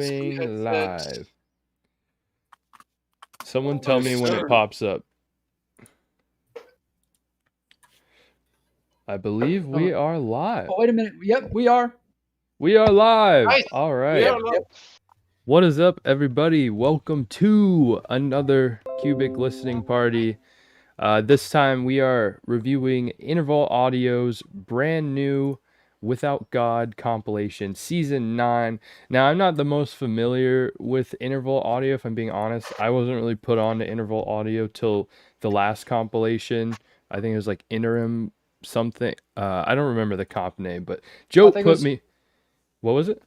Going live. Someone Oh, tell me when it pops up. I believe we are live. Oh, wait a minute. Yep, we are. We are live. Nice. All right. We are live. What is up, everybody? Welcome to another Cubic listening party. This time we are reviewing Interval Audio's brand new Without God compilation, Season 9. Now, I'm not the most familiar with Interval Audio, if I'm being honest. I wasn't really put on to Interval Audio till the last compilation. I think it was like Interim something. I don't remember the comp name, but Joe put me... What was it?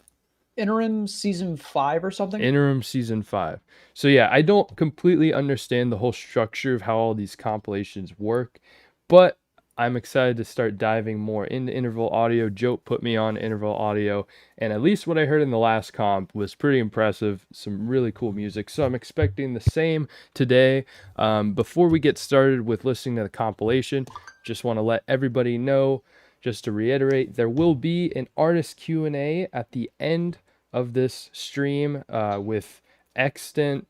Interim Season 5 or something? Interim Season 5. So yeah, I don't completely understand the whole structure of how all these compilations work, but I'm excited to start diving more into Interval Audio. Joe put me on Interval Audio, and at least what I heard in the last comp was pretty impressive. Some really cool music, so I'm expecting the same today. Before we get started with listening to the compilation, just want to let everybody know, just to reiterate, there will be an artist Q&A at the end of this stream with Extant,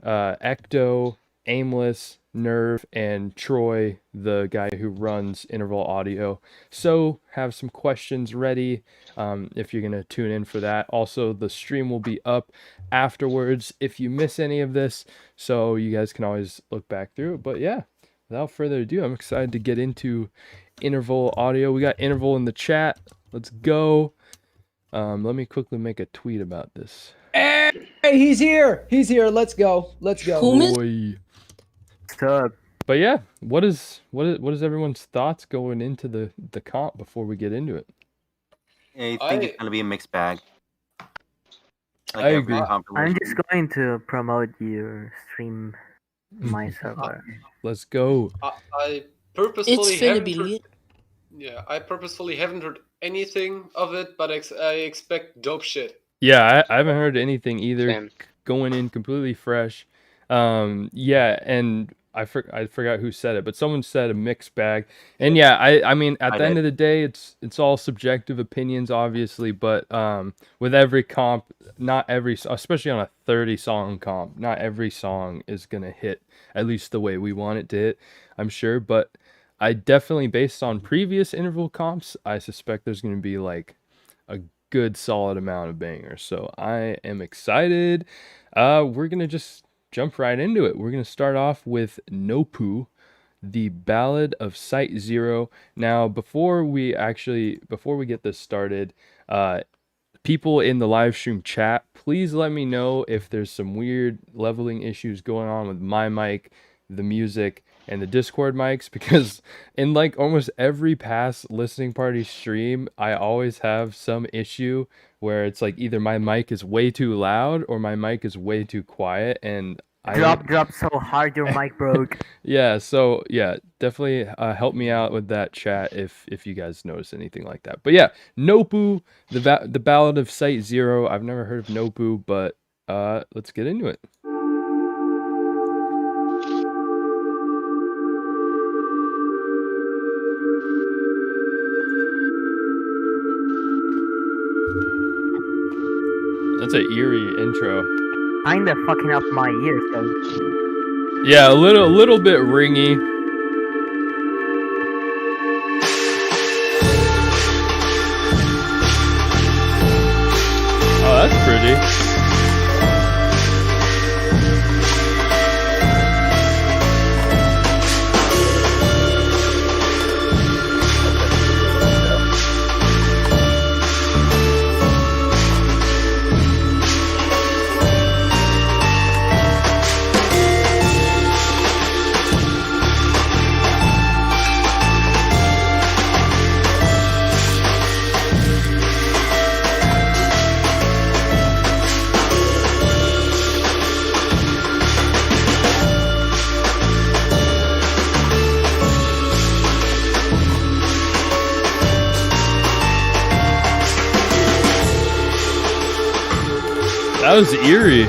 Ecto, Aimless, Nerve, and Troy, the guy who runs Interval Audio. So have some questions ready if you're going to tune in for that. Also, the stream will be up afterwards if you miss any of this, so you guys can always look back through it. But yeah, without further ado, I'm excited to get into Interval Audio. We got Interval in the chat. Let's go. Let me quickly make a tweet about this. Hey, he's here. He's here. Let's go. Let's go. Boy. What's up? But yeah, what is everyone's thoughts going into the comp before we get into it? I think it's gonna be a mixed bag. Like I agree. I'm just going to promote your stream, my server. Let's go. I purposefully It's gonna haven't be heard, lit. yeah, I purposefully haven't heard anything of it, but I expect dope shit. Yeah, I haven't heard anything either. Same. Going in completely fresh. Yeah, and I forgot who said it, but someone said a mixed bag. And yeah, I mean at the end of the day, it's all subjective opinions, obviously, but with every comp, not every, especially on a 30-song comp, not every song is gonna hit at least the way we want it to hit, I'm sure. But I definitely, based on previous interval comps, I suspect there's gonna be like a good solid amount of bangers. So I am excited. We're gonna just jump right into it. We're gonna start off with Nopu, the Ballad of Site Zero. Now, before we get this started, people in the live stream chat, please let me know if there's some weird leveling issues going on with my mic, the music, and the Discord mics, because in like almost every past listening party stream, I always have some issue where it's like either my mic is way too loud or my mic is way too quiet, and Drop so hard your mic broke. yeah, so yeah, definitely help me out with that, chat, if you guys notice anything like that. But yeah, Nopu, the Ballad of Site Zero. I've never heard of Nopu, but let's get into it. That's an eerie intro. Kinda fucking up my ears though. Yeah, a little bit ringy. Oh, that's pretty. That was eerie.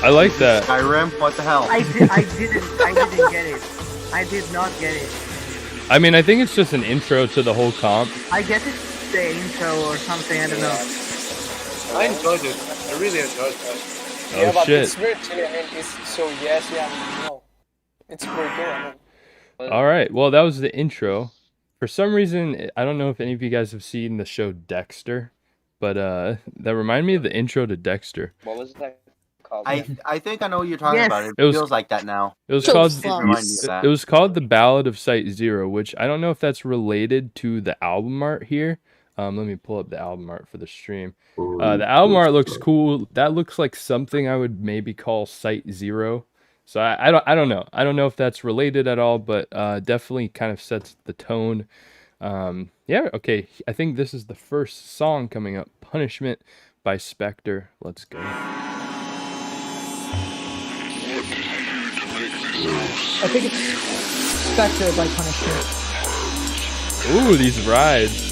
I like that. Skyrim, what the hell? I didn't get it. I did not get it. I mean, I think it's just an intro to the whole comp. I get it. the intro or something. I don't know. I enjoyed it. I really enjoyed that. Yeah, Oh, but shit. it's very chilly. I mean, it's so yes, yeah, no. It's pretty cool. I mean, All right. Well, that was the intro. For some reason, I don't know if any of you guys have seen the show Dexter, but that reminded me of the intro to Dexter. What was that called? I think I know what you're talking Yes. about. It It was- feels like that now. It was So called fun. Remind me of that. It was called The Ballad of Site Zero, which I don't know if that's related to the album art here. Let me pull up the album art for the stream. The album art looks cool. That looks like something I would maybe call Site Zero. So I don't know. I don't know if that's related at all, but definitely kind of sets the tone. Yeah, okay. I think this is the first song coming up. Punishment by Spectre. Let's go. I think it's Spectre by Punishment. Ooh, these rides.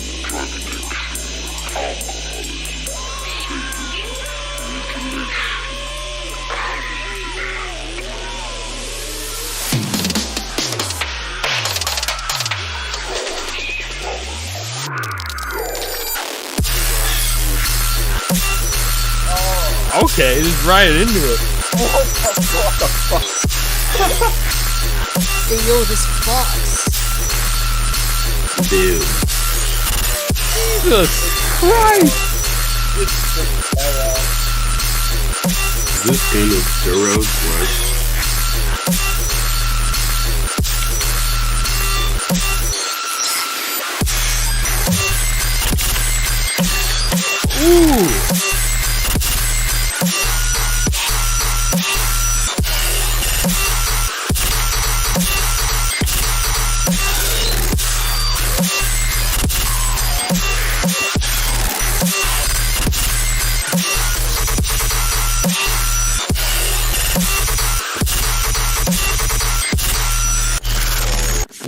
Okay, just right into it. Hey, yo, this fucks. Dude. Jesus Christ! This game of steroids, right? Ooh!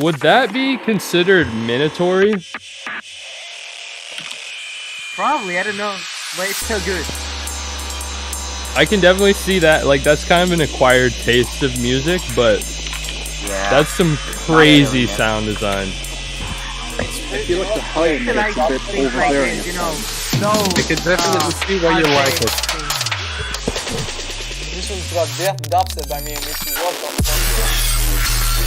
Would that be considered minatory? Probably, I don't know, but it's so good. I can definitely see that. Like, that's kind of an acquired taste of music, but Yeah. that's some crazy sound design. I feel like the height I like makes it things like overbearing. this, you know. No. I can definitely see why you like it. This one's got death dubstep. I mean, it's what the fuck.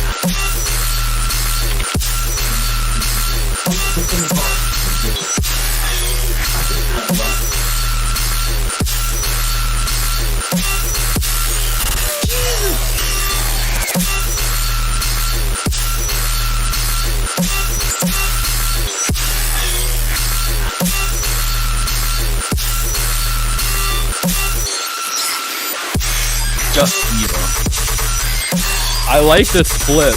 Just evil. I like the split.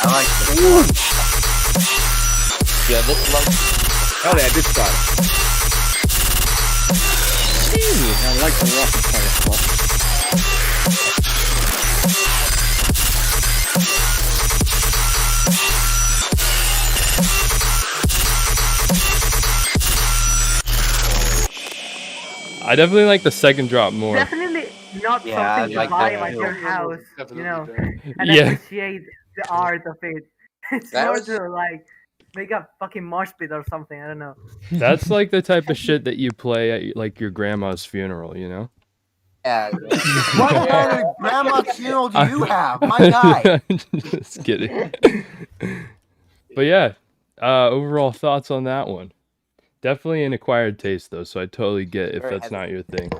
I like this. Yeah, this like Oh yeah, this part. I like the rocket fire stuff. I definitely like the second drop more. Definitely not Yeah, I something like to buy that at too. your house, Definitely you know, do. and Yeah. appreciate the art of it. It's That more was- to like make a fucking mosh pit or something. I don't know. That's like the type of shit that you play at like your grandma's funeral, you know? Yeah. What kind of grandma funeral do you have? My guy. Just kidding. But yeah, overall thoughts on that one. Definitely an acquired taste though, so I totally get if Very that's heavy. not your thing.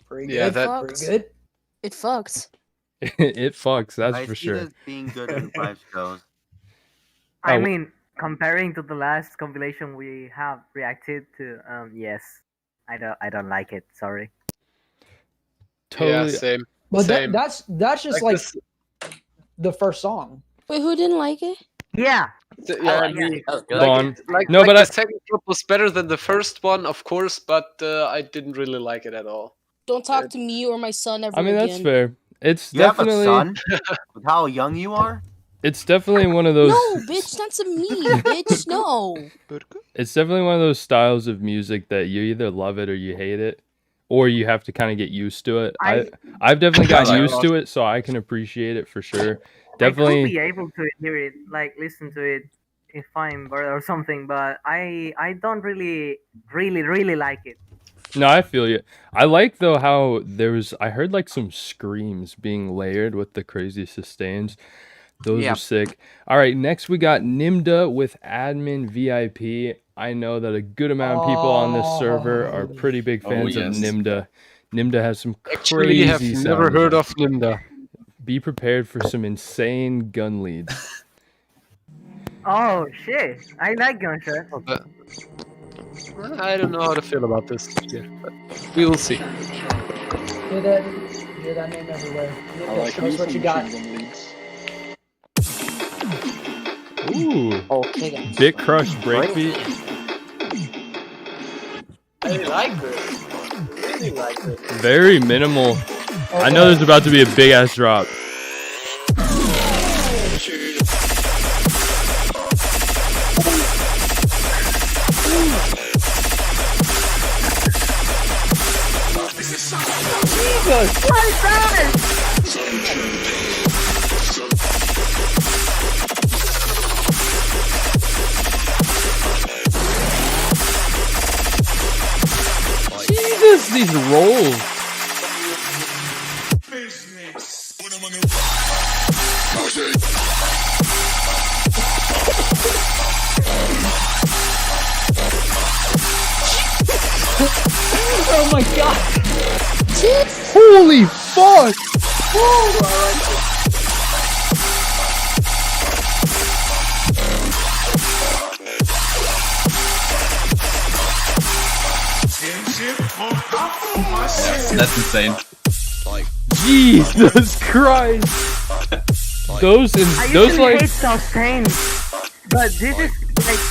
Pretty Yeah, good. that- Pretty good. It fucks. It fucks, that's I for see sure. this being good in live shows. I Oh, mean, comparing to the last compilation we have reacted to, yes, I don't like it. Sorry. Totally. Yeah, same. But Same. that's just like this- the first song. Wait, who didn't like it? Yeah. yeah, I I like mean, it. That was good. Bon. like, No, like but the I- second drop was better than the first one, of course, but I didn't really like it at all. Don't talk to me or my son ever I mean, again. that's fair. It's You have a definitely son? With how young you are? it's definitely one of those No, bitch, that's a me, bitch. No. it's definitely one of those styles of music that you either love it or you hate it, or you have to kind of get used to it. I've definitely gotten like used it. to it, so I can appreciate it for sure. I could Definitely, be able to hear it, like listen to it if I'm bored or something, but I don't really like it. No, I feel you. I like though how I heard like some screams being layered with the crazy sustains. Those are sick. All right, next we got Nimda with admin VIP. I know that a good amount of people on this server are pretty big fans of yes. Nimda. Nimda has some Actually, have crazy never sound heard effects. of Nimda. Be prepared for some insane gun leads. Oh shit! I like gunshots. I don't know how to feel about this yet, but we will see. Hear that name everywhere. I like Show us what you got. Ooh, Okay, guys. Bit Crush breakbeat. I like this. I really like this. Very minimal. I know there's about to be a big ass drop. Jesus, these rolls. Oh my god! Holy fuck! That's insane. Jesus Christ! Those I those usually like hate sustain, but this is like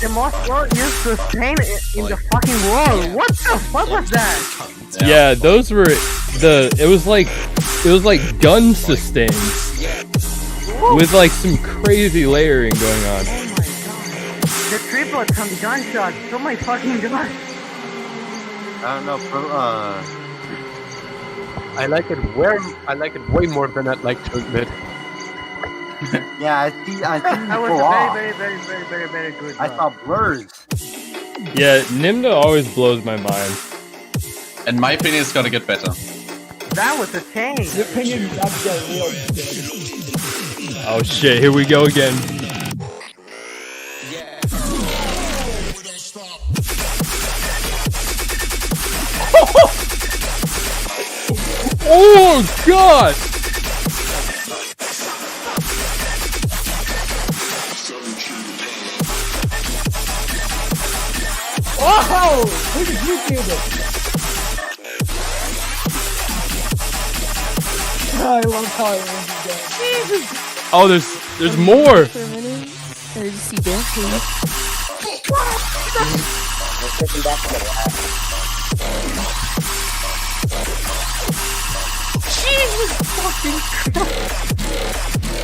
the most well-used sustain in the fucking world. What the fuck was that? yeah, those were it was like gun sustains with like some crazy layering going on. Oh my god. The triplets on gunshots. Oh my fucking god. I don't know, I like it way more than I'd like to admit. yeah, I see That was people a off. very good. I saw blurs. Yeah, Nimda always blows my mind. And my opinion is gonna get better. That was a change. Your opinion got real good. Oh shit, here we go again. Oh god! Oh! Who did you do this? I love Power Rangers. Oh, there's more. For a minute. I just see dancing. Jesus fucking Christ.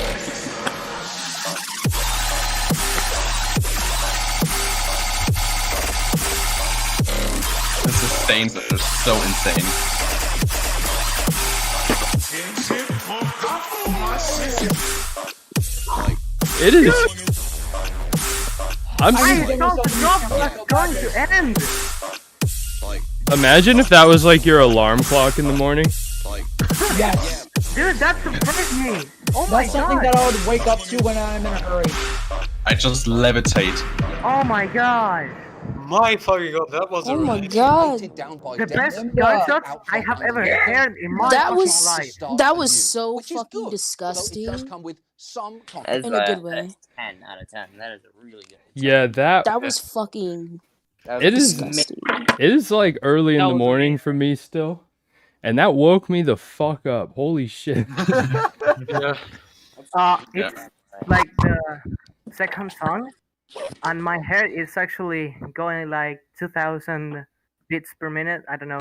The sustains are so insane. It is. I thought the drop was going to end. Imagine if that was like your alarm clock in the morning. Yes. Dude, that surprised me. Oh my That's something god. that I would wake up to when I'm in a hurry. I just levitate. Oh my god. My fucking god, that was Oh a my ride. god. The best gunshots I have ever heard in my That fucking was life. that was so fucking disgusting That's in a good way. 10 out of 10. That is a really good. Yeah, That was fucking it is. disgusting. It is like early in That the was morning for me still, and that woke me the fuck up. Holy shit! Yeah. It's like the second song, and my head is actually going like 2,000 beats per minute. I don't know.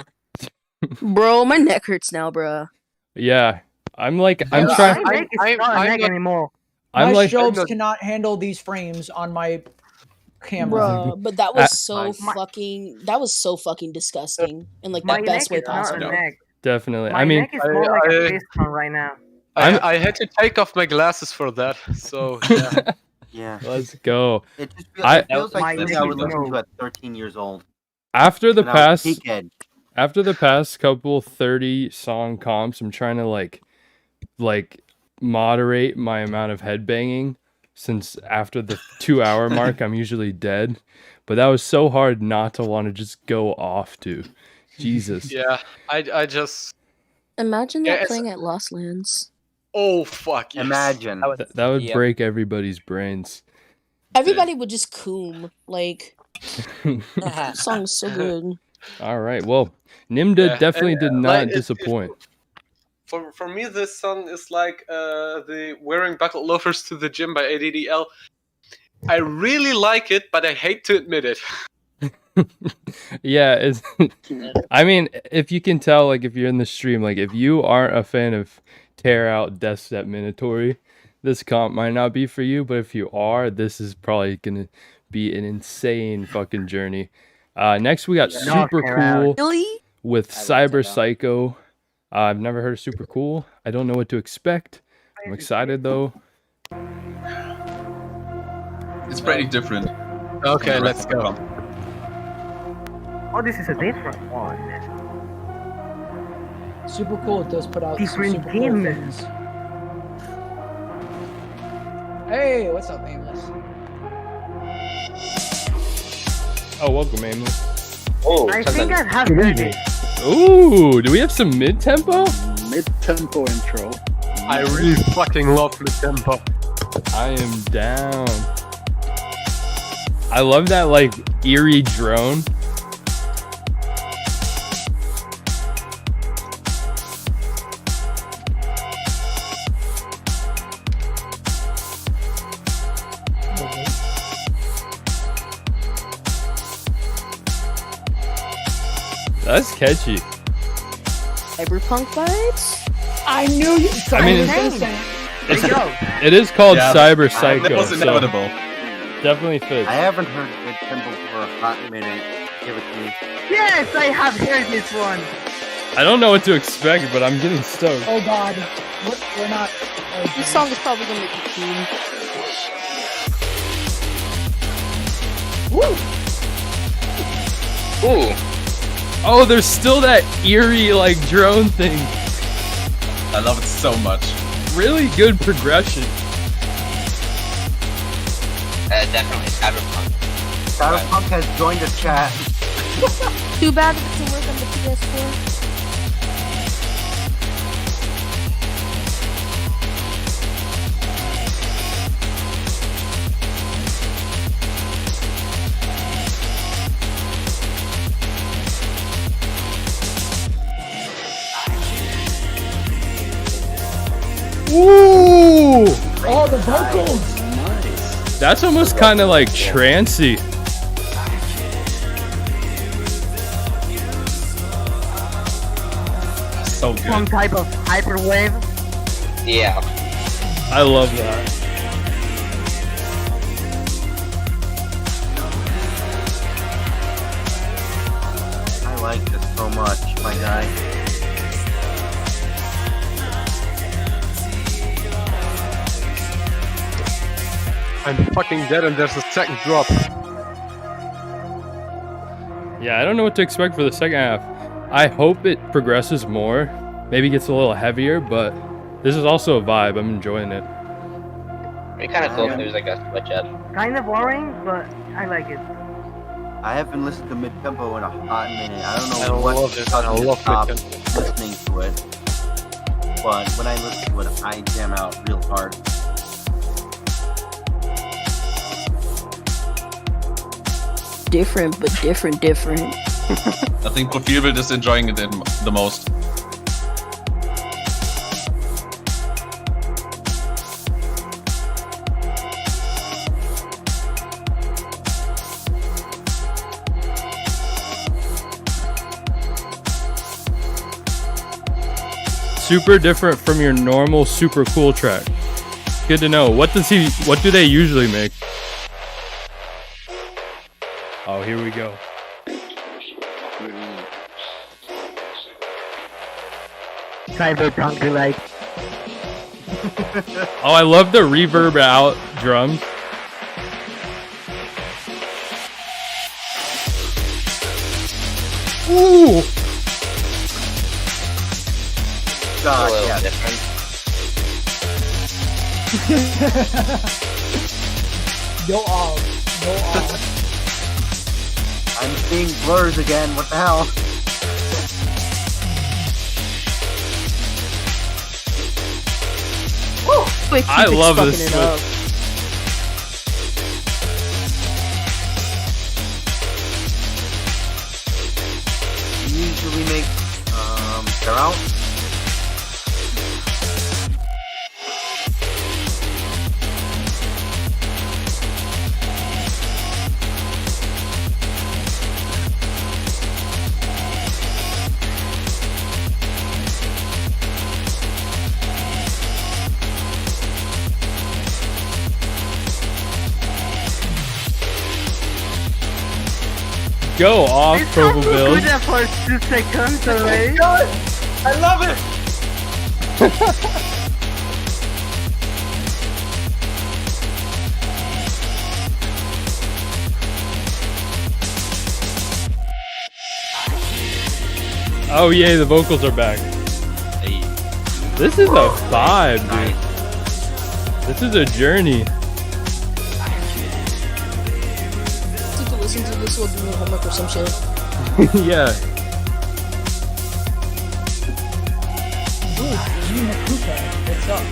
Bro, my neck hurts now, bro. Yeah, I'm trying. My neck is I'm- not a I'm neck not- anymore. I'm My like, strobes cannot handle these frames on my camera. Bro, but that was I- so fucking disgusting in like My the neck best way is not a possible. neck. definitely. My I mean, neck is more like a I- piston right now. I'm- I had to take off my glasses for that, so yeah. Yeah. Let's go. It just I- feels like That something was I would my listen to intro. at 13 years old. After the when I was a past peak head. after the past couple 30 song comps, I'm trying to like moderate my amount of headbanging since after the 2 hour mark I'm usually dead. But that was so hard not to want to just go off to. Jesus. Yeah, I just. Imagine Yeah, that it's- playing at Lost Lands. Oh fuck! Yes. Imagine. That would Yep. break everybody's brains. Everybody would just coom. Like, that song's so good. All right. Well, Nimda Yeah, definitely and, did like, not it's- disappoint. For me, this song is like the wearing bucket loafers to the gym by ADDL. I really like it, but I hate to admit it. Yeah, it's I mean, if you can tell, like if you're in the stream, like if you aren't a fan of Tear Out Deathstep Minatory, this comp might not be for you, but if you are, this is probably gonna be an insane fucking journey. Next we got No, Super Tear Out. Cool Really? with I love Cyber Tear Out. Psycho. I've never heard of Super Cool. I don't know what to expect. I'm excited though. It's pretty different. Okay, from the let's rest of the go. comp. Oh, this is a different one. Super cool. It does put out some Different super cool team. things. Hey, what's up, Aimless? Oh, welcome, Aimless. Oh, I something. think I have heard it. Ooh, do we have some mid-tempo? Mid-tempo intro. I really fucking love the tempo. I am down. I love that like eerie drone. That's catchy. Cyberpunk vibes? I knew you. I mean, Hey, it's there you go. It is called Yeah, Cyber That Psycho, was so inevitable. definitely fits. I haven't heard Mid Tempo for a hot minute. Give it to me. Yes, I have heard this one. I don't know what to expect, but I'm getting stoked. Oh God, we're not. This song is probably gonna make you coom. Ooh, Oh, there's still that eerie like drone thing. I love it so much. Really good progression. definitely Cyberpunk. Cyberpunk has joined the chat. Too bad it doesn't work on the PS4. Ooh, Oh, the vocals. Nice. that's almost kind of like trancey. So Some good. type of hyperwave. Yeah. I love that. I like this so much, my guy. I'm fucking dead and there's a second drop. Yeah, I don't know what to expect for the second half. I hope it progresses more, maybe gets a little heavier, but this is also a vibe. I'm enjoying it. It'd be kind of cool if there's like a switch up. Kind of boring, but I like it. I haven't listened to Mid Tempo in a hot minute. I don't I know what love it. caused I me to love stop Mid-Tempo. listening to it. But when I listen to it, I jam out real hard. Different, but different. I think Profilbild is enjoying it the most. Super different from your normal super cool track. Good to know. What do they usually make? Oh, here we go. Cyberpunk like. Oh, I love the reverb out drums. Ooh! A God, little yeah. different. Go off. Go off. I'm seeing blurs again. What the hell? Wait, I Cupid's love fucking this it switch. up. Usually make they're out. Go off, It's Purple so Bill. good for 2 seconds already. I love it. Oh yay, the vocals are back. Hey. This is a vibe, dude. This is a journey. You can listen to this while doing homework or some shit. Yeah. Ooh, you Nakuka. What's up?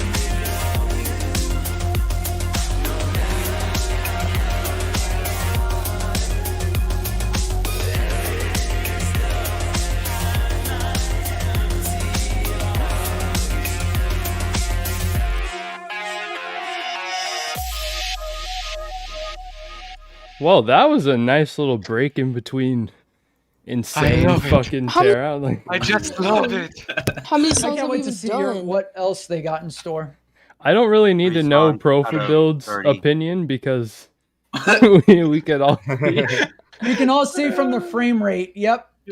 Well, that was a nice little break in between insane love it. fucking How tear out. Like, I just love it. How many I songs can't have we wait to even see done? what else they got in store. I don't really need to know Respawn out Profit of Build's 30. opinion because we could all see. You can all see from the frame rate. Yep. We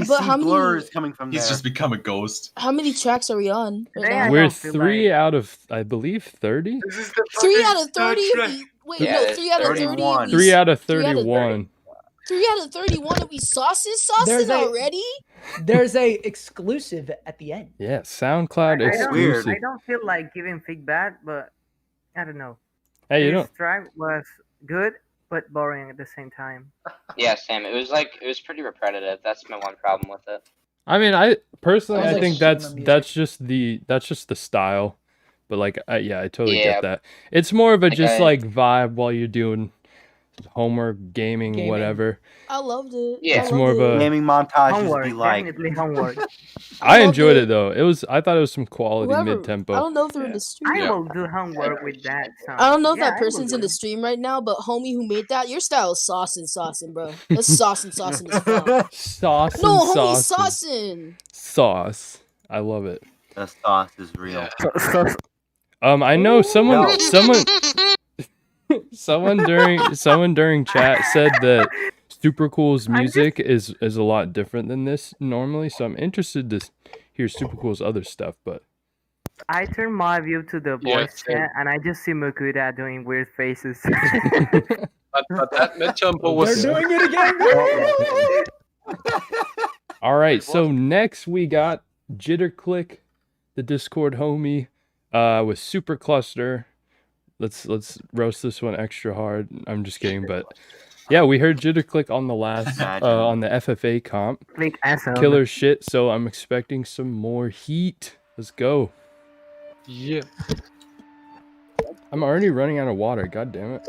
But see how many- blurs coming from He's there. just become a ghost. How many tracks are we on right Yeah, now? We're don't feel 3 like- out of, I believe, 30? This is the 3 fucking out of 30? third track. Wait, Yeah, no, it's 3 out of 30. 31. 3 out of 3 out of 31. 3 out of 31 and we saucing There's a- already? There's a exclusive at the end. Yeah, SoundCloud I exclusive. don't feel like giving feedback, but I don't know. Hey, you This don't. track was good, but boring at the same time. Yeah, Sam. It was pretty repetitive. That's my one problem with it. I mean, I personally, Sounds I like think streamer that's music. just the style. But like, yeah, I totally Yeah. get that. It's more of a Like, just I- like vibe while you're doing homework, gaming, whatever. I loved it. Yeah. I It's loved more of it. a- Gaming montages Homework, be like. definitely homework. I loved enjoyed it. it though. I thought it was some quality Whoever- mid tempo. I don't know if they're in the stream. I will do homework with that song. I don't know if Yeah, that I person's will in the do. stream right now, but homie who made that, your style is saucing, bro. That's saucing as fuck. Sauce No, and homie, sauce. saucing. Sauce. I love it. The sauce is real. Yeah. I know someone No. someone during chat said that Super Cool's music is a lot different than this normally, so I'm interested to hear Super Cool's other stuff, but I turn my view to the Yeah, voice same. chat, and I just see Mukuda doing weird faces. But that mid tempo They're was. doing it again. all right, so next we got Jitterclick, the Discord homie, with Super Cluster. Let's roast this one extra hard. I'm just kidding, but yeah, we heard Jitterclick on the last on the FFA comp. Click awesome. Killer shit, so I'm expecting some more heat. Let's go. Yeah. I'm already running out of water, god damn it.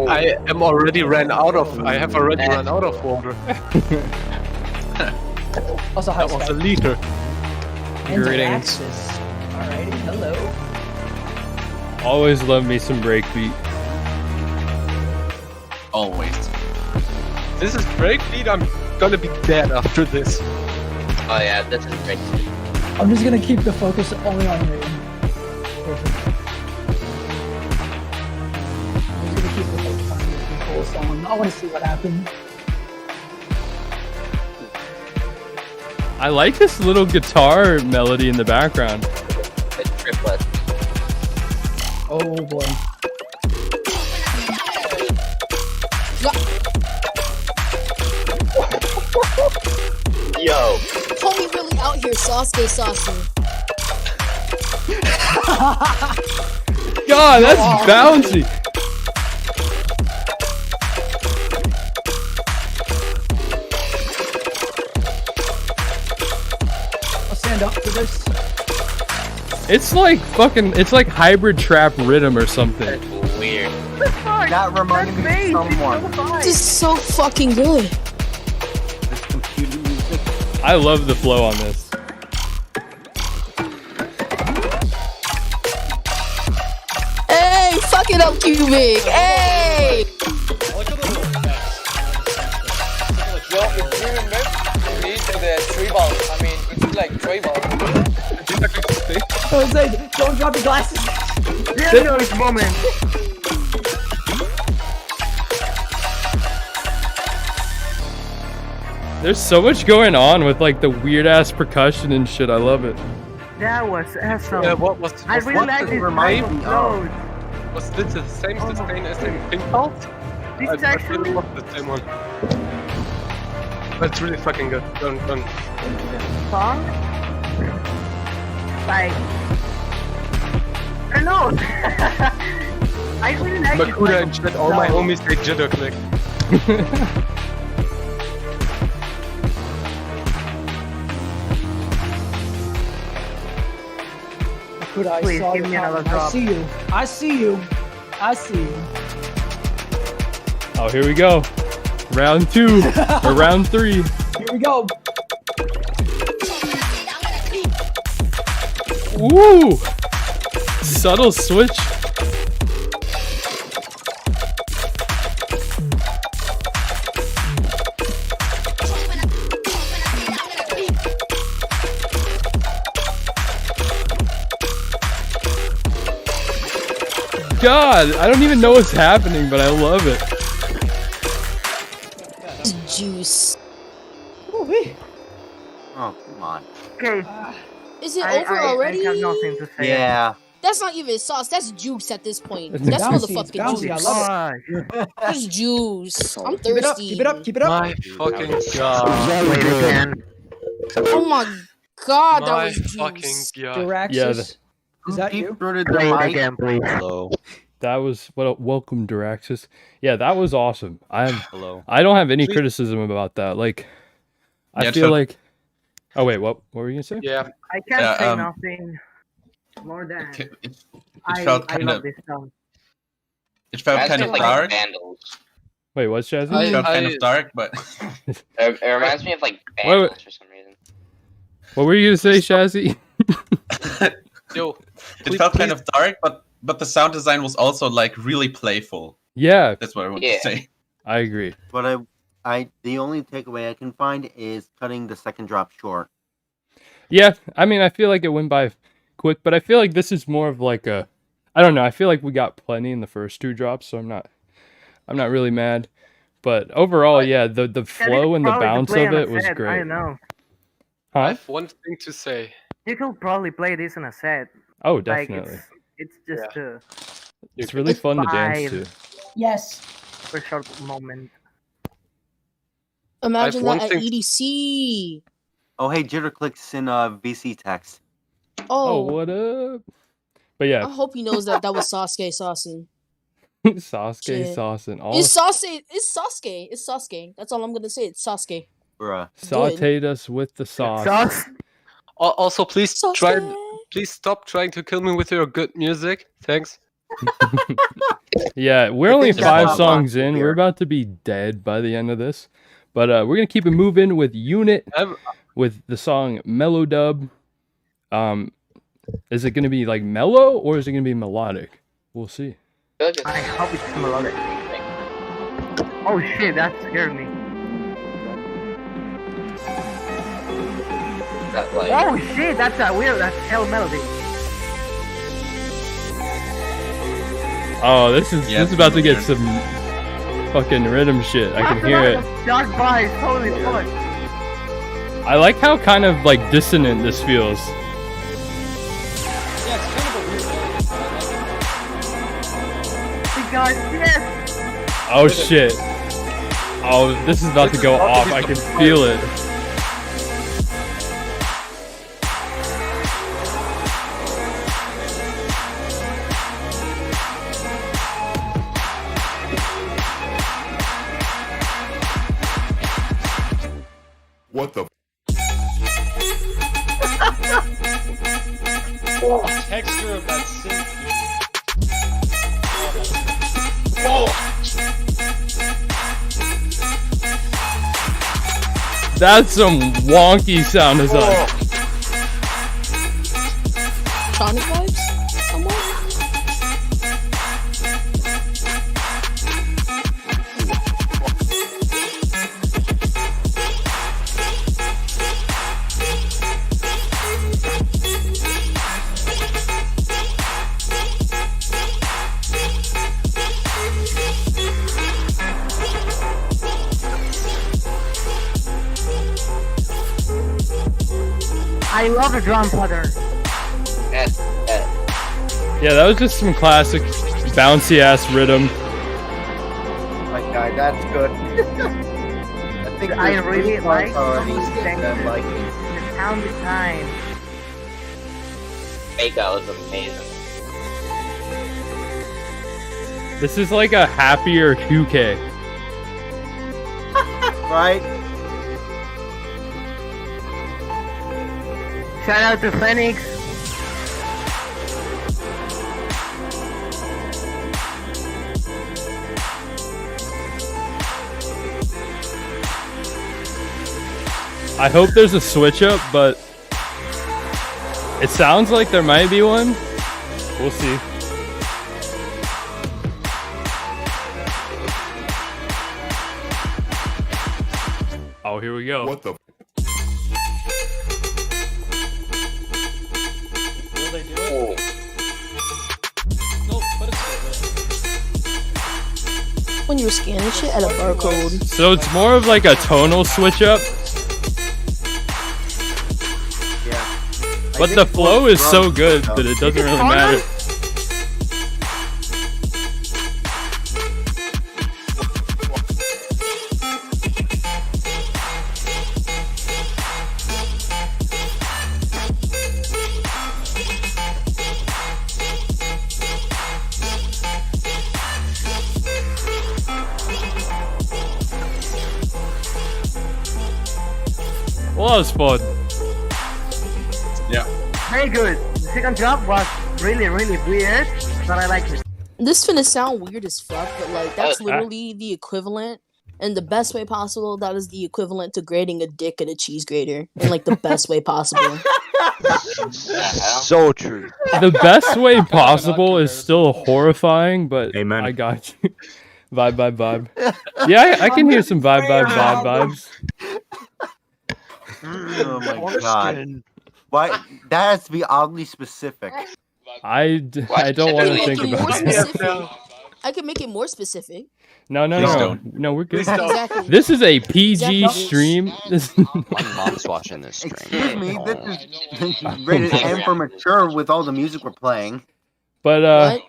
I have already run out of water. Also, hi, That was a Skype. liter. And Greetings. Alexis. Alrighty, hello. Always love me some breakbeat. Always. This is breakbeat. I'm gonna be dead after this. Oh yeah, this is great. I'm just gonna keep the focus only on you. Perfect. I'm just gonna keep the focus on you. Cool song. I want to see what happens. I like this little guitar melody in the background. It's triplet. Oh boy. god. Yo. Homie really out here Sasuke saucing. God, that's bouncy. I'll stand up for this. It's like fucking. It's like hybrid trap rhythm or something. That's weird. That reminded me of someone. This is so fucking good. This computer music. I love the flow on this. Hey, fuck it up, Qbik. Hey. Yo, if you remember me to the tree ball, I mean, it's like tree ball. Jose, don't drop your glasses. This moment. There's so much going on with like the weird ass percussion and shit. I love it. That was awesome. Yeah, what was I really like this remind type of me of? flows. was this the same sustain as in Pink Pulse? This is I actually really love the same one. That's really fucking good. Don't. song. Like, I don't know. I really like this Makuda type and of shit, all my flow. homies they jitter click. Could I Please, saw give your me another comment. I drop. see you. I see you. I see you. Oh, here we go. Round 2 or round 3. Here we go. Ooh, subtle switch. God, I don't even know what's happening, but I love it. Juice. Ooh-wee. Oh, come on. Okay, Is it over already? I have nothing to say. Yeah. That's not even sauce. That's juice at this point. It's That's bouncy, it's motherfucking bouncy, I juice. love it. That's juice. I'm Keep it up. thirsty. Keep it up. Keep it up. My fucking god. Wait again. Oh my god, that My was juice. fucking god. Duraxis. Yeah, Is that you? Throated the Play it mic. again, please. Hello. That was welcome, Duraxis. Yeah, that was awesome. Hello. I don't have any criticism about that. Like, I Yeah, it feel felt- like. Oh wait, what were you gonna say? Yeah, I can't Yeah, say nothing more than It I felt I kind love of this song. it felt Reminds kind me of like dark. Vandals. Wait, what's Shazzy? I- It felt kind I- of dark, but It reminds me of like wait. Vandals for some reason. What were you gonna say, Shazzy? yo, it felt kind of dark. But the sound design was also like really playful. Yeah, That's what I want Yeah. to say. I agree. But the only takeaway I can find is cutting the second drop short. Yeah, I mean, I feel like it went by quick, but I feel like this is more of like a, I don't know. I feel like we got plenty in the first 2 drops, so I'm not really mad. But overall, yeah, the flow and the bounce of it was I great. don't know. I Huh? have one thing to say. You could probably play this in a set. Oh, Like definitely. it's just It's really fun to dance vibe. to. Yes. for a short moment. Imagine one that at thing- EDC. Oh, hey, jitter clicks in VC text. Oh, Oh, what up? But I yeah, hope he knows that was Sasuke saucing. Sasuke Shit. sauce and all It's Sasuke. It's Sasuke. It's Sasuke. That's all I'm gonna say. It's Sasuke. Bruh. sauteed us with the sauce. Sauce. Also, please Sasuke. please stop trying to kill me with your good music. Thanks. Yeah, we're I only think that's 5 not songs possible in. here. We're about to be dead by the end of this. But we're going to keep it moving with Unit I'm- with the song Mellow Dub. Is it going to be like mellow or is it going to be melodic? We'll see. I feel like it's I hope it's melodic. Oh shit, that scared me. that, like, Oh shit, that's hell melody. Oh, this is Yeah, about to get weird. some fucking rhythm shit. I can hear it. Dark vibes, holy fuck. I like how kind of like dissonant this feels. Yeah, it's kind of a weird Hey guys, yes! Oh shit. Oh, this is about to go off. I can feel it. What the? Texture of that synth. That's some wonky sound design. Sonic vibes? Somewhat? I love the drum pattern. Yeah, that was just some classic bouncy ass rhythm. My God, that's good. I think I there's really three like parts these already things. that like The sound design. Fake out was amazing. This is like a happier 2K. right? Shout out to Phoenix. I hope there's a switch up, but it sounds like there might be one. We'll see. Oh, here we go. What the? Will they do it? Nope, but it's good. When you were scanning shit at a barcode. So it's more of like a tonal switch up, Yeah. but the flow is so good that it doesn't really matter. Well, that was fun. Yeah. Very good. The second drop was really, really weird, but I like it. This finna sound weird as fuck, but like that's literally the equivalent, in the best way possible. That is the equivalent to grating a dick in a cheese grater in like the best way possible. So true. The best way possible is still horrifying, but Amen. I got you. Vibe. Yeah, I can hear some vibe vibes. Oh my God. Why? That has to be oddly specific. I don't want to think about it. I can make it more specific. No, we're good. Exactly. This is a PG stream. My mom's watching this stream. Excuse me, this is rated M for mature with all the music we're playing. But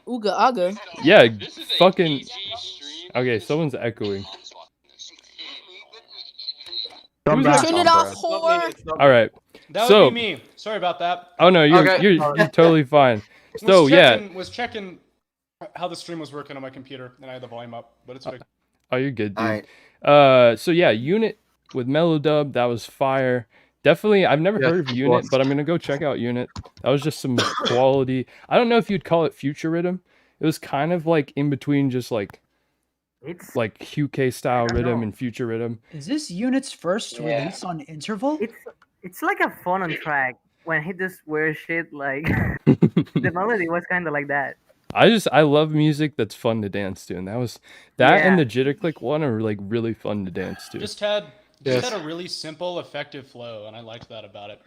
What? Ooga aga. yeah, fucking. Okay, someone's echoing. Turn it off, whore. All right. That So- would be me. Sorry about that. Oh no, you're Okay. you're totally fine. So yeah. Was checking how the stream was working on my computer, and I had the volume up, but it's fixed. Oh, you're good, dude. Alright. So yeah, Unit with Melodub, that was fire. Definitely, I've never heard of Unit, but I'm gonna go check out Unit. That was just some quality. I don't know if you'd call it future rhythm. It was kind of like in between, just like It's QK style I don't rhythm know. and future rhythm. Is this Unit's first release on Interval? it's like a fun track when he just wears shit like the melody was kind of like that. I love music that's fun to dance to, and that and Yeah. the Jitter Click one are like really fun to dance to. Just had a really simple, effective flow, and I liked that about it.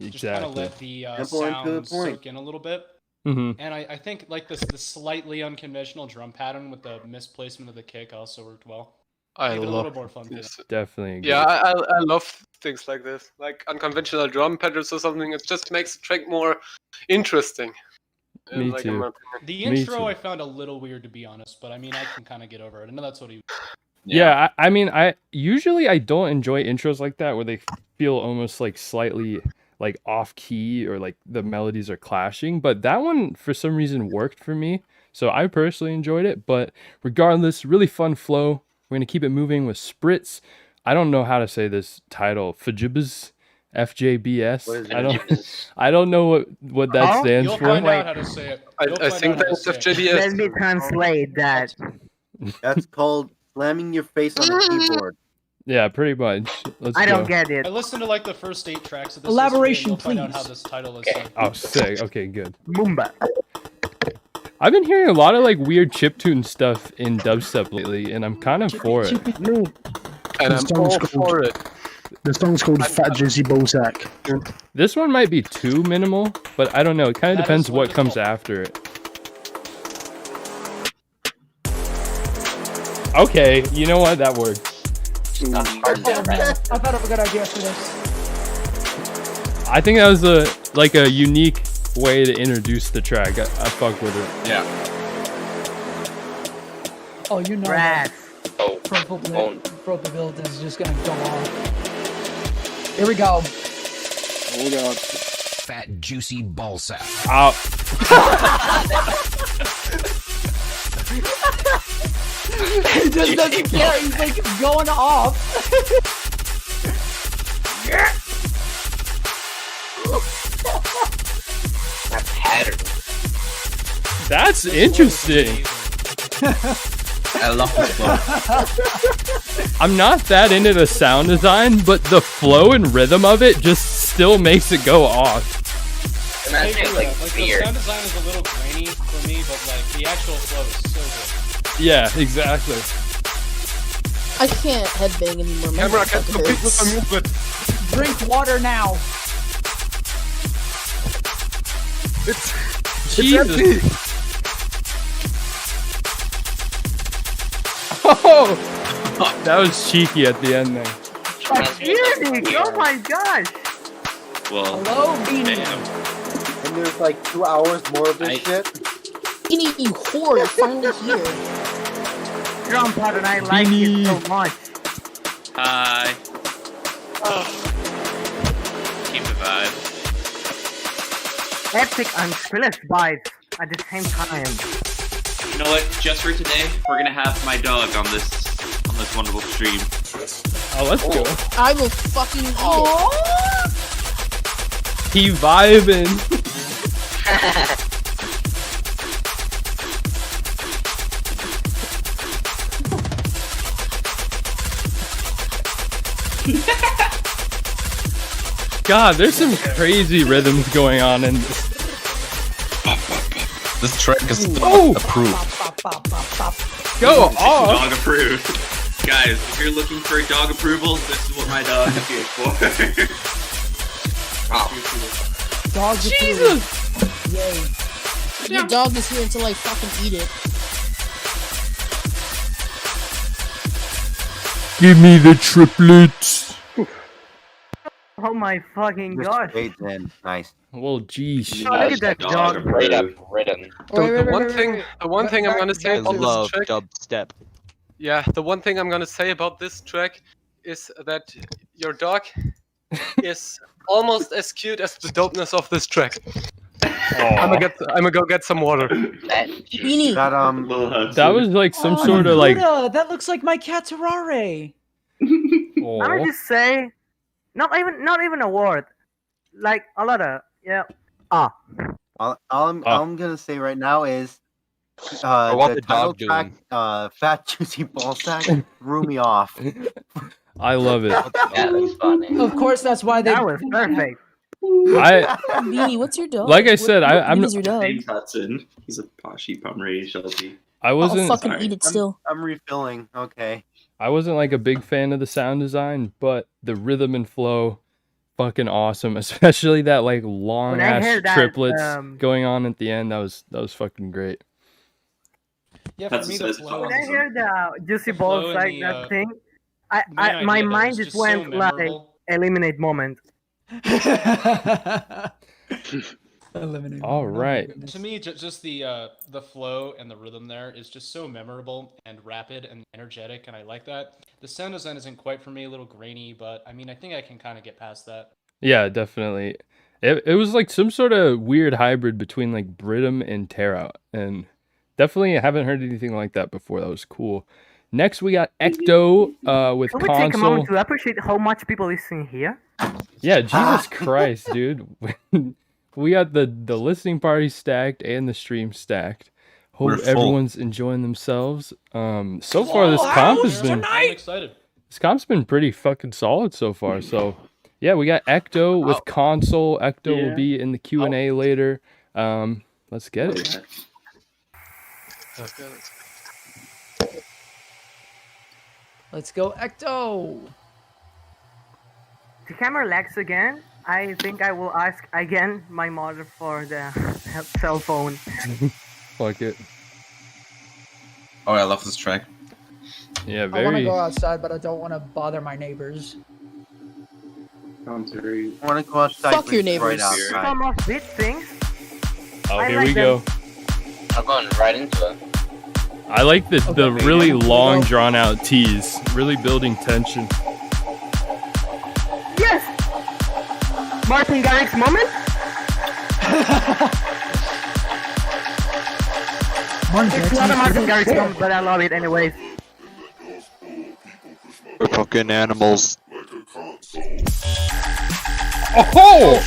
Just kind of Exactly. let the Simple and to the sound point. soak in a little bit. hmm And I think like the slightly unconventional drum pattern with the misplacement of the kick also worked well. I Made it a little love more fun. this. Definitely. Agree. Yeah, I love things like this, like unconventional drum patterns or something. It just makes the track more interesting. Me like, in too. my opinion. The Me intro too. I found a little weird, to be honest, but I mean I can kind of get over it. I know that's what he. Yeah, I mean, I usually I don't enjoy intros like that where they feel almost like slightly like off key or like the melodies are clashing, but that one for some reason worked for me. So I personally enjoyed it, but regardless, really fun flow. We're gonna keep it moving with Spritz. I don't know how to say this title. Fajibas, FJBS. I don't know what that stands You'll for. find out how to say it. I think that's FJBS. Let me translate that. That's called slamming your face on the keyboard. Yeah, pretty much. Let's I don't go. get it. I listened to like the first 8 tracks of this. Elaboration, yesterday, and you'll find out how please. this title is. Oh, sick. Okay, good. Mumba. I've been hearing a lot of like weird chiptune stuff in dubstep lately, and I'm kind of for it. Me. And I'm all for it. The song's called Fat Juicy Ballsack. This one might be too minimal, but I don't know. It kind of depends what comes after it. Okay, you know what? That works. I thought of a good idea for this. I think that was a unique way to introduce the track. I fuck with it. Yeah. Oh, you know Rat. that. Purple build is just gonna go on. Here we go. Oh god. Fat juicy ballsack. Ow. He just doesn't care. He's like going off. That's interesting. I love the flow. I'm not that into the sound design, but the flow and rhythm of it just still makes it go off. Like the sound design is a little grainy for me, but like the actual flow is so good. Yeah, exactly. I can't headbang anymore. My Camera neck can't fucking compete with hurts. the movement. Drink water now. It's Jesus. Oh, that was cheeky at the end there. Music! Oh my gosh! Well, Hello, Beanie. And there's like 2 hours more of this shit. Beanie, you whore, you're finally here. Drum part and I like it so much. Hi. Keep the vibe. Epic and Phyllis vibes at the same time. You know what? Just for today, we're gonna have my dog on this wonderful stream. Oh, let's go. I will fucking eat it. He vibing. God, there's some crazy rhythms going on in this. This track is Oh! approved. Go off! Dog approved. Guys, if you're looking for dog approval, this is what my dog is here for. Dog Jesus! Yay. Your dog is here until I fucking eat it. Give me the triplets. Oh my fucking gosh. Wait then. Nice. Well, geez. Oh, look at that dog. Written. The one thing I'm gonna say about love this track. dubstep. Yeah, the one thing I'm gonna say about this track is that your dog is almost as cute as the dopeness of this track. I'm gonna go get some water. Beanie. That was like some sort of like. That looks like my cat Terrare. I would just say, not even a word, like a lot of All I'm gonna say right now is want the the title dog track, Fat Juicy Ballsack, threw me off. I love it. That's funny. Of course, that's why they. that was perfect. Beanie, what's your dog? Like I said, I'm What is your dog? Name's Hudson. He's a Poshy Pomeranian Sheltie. I wasn't. I'll fucking eat it still. I'm refilling. Okay. I wasn't like a big fan of the sound design, but the rhythm and flow, fucking awesome. Especially that like long When I ass heard that, triplets going on at the end. That was fucking great. Yeah, for That's me the the best flow. When I heard the juicy flow balls and like the, that thing, main my idea there mind is just just so went like memorable. eliminate moment. Eliminate. All right. To me, just the flow and the rhythm there is just so memorable and rapid and energetic, and I like that. The sound design isn't quite for me, a little grainy, but I mean, I think I can kind of get past that. Yeah, definitely. It was like some sort of weird hybrid between like Brittum and Terra, and definitely I haven't heard anything like that before. That was cool. Next, we got Ecto with Can we take a moment console. to appreciate how much people listening here? Yeah, Jesus Christ, dude. We got the listening party stacked and the stream stacked. Hope We're full. everyone's enjoying themselves. So far this comp has been I'm excited. this comp's been pretty fucking solid so far. So yeah, we got Ecto with console. Ecto will be in the Q&A later. Let's get it. Let's go, Ecto! The camera lags again. I think I will ask again my mother for the cell phone. Fuck it. Oh, I love this track. Yeah, I want to very. go outside, but I don't want to bother my neighbors. Sounds very. I want to go outside. Fuck your neighbors. Right outside. Some of these things. Oh, I here like we them. go. I'm going right into it. I like the really long drawn out tease, really building tension. Yes! Martin Garrix moment? It's not a Martin Garrix moment, but I love it anyways. We're fucking animals. Oh!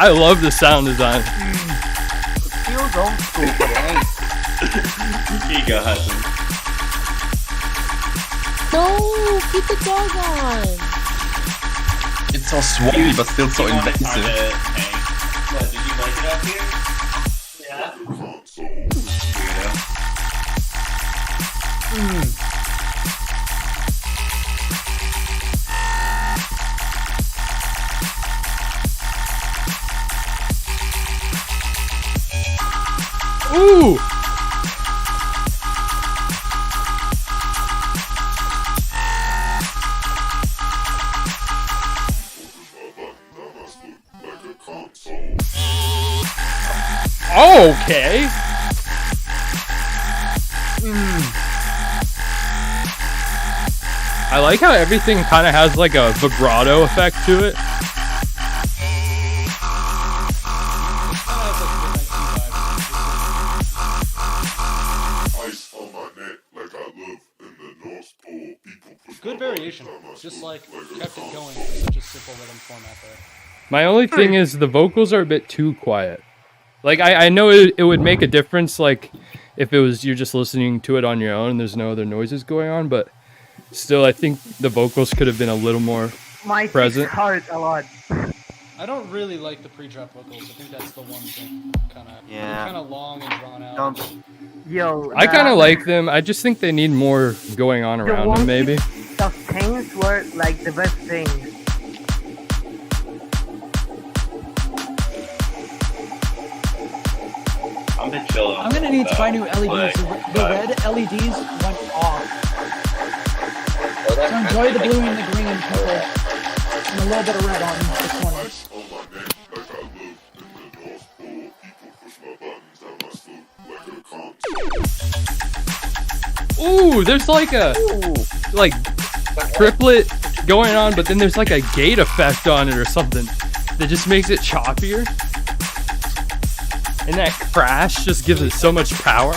I love the sound design. It feels old school, but it ain't. Here you go, Hudson. No, keep the dog on. It's so swarmy, but still so invasive. What, did you like it up here? Yeah. Weirdo. Ooh! Okay. I like how everything kind of has like a vibrato effect to it. Good variation. Just like kept it going for such a simple rhythm format there. My only thing is the vocals are a bit too quiet. Like I know it would make a difference like if it was you're just listening to it on your own and there's no other noises going on, but still I think the vocals could have been a little more My present. hurt a lot. I don't really like the pre-drop vocals. I think that's the one thing. Yeah. Kind of long and drawn out. Yo, I kind of like them. I just think they need more going on the around them maybe. sustains were like the best thing. I'm a bit chill on I'm gonna need to buy new LEDs. Like, The red LEDs went off. So enjoy the blue and the green and purple. And a little bit of red on the corners. Ooh, there's like a like triplet going on, but then there's like a gate effect on it or something that just makes it choppier. And that crash just gives it so much power.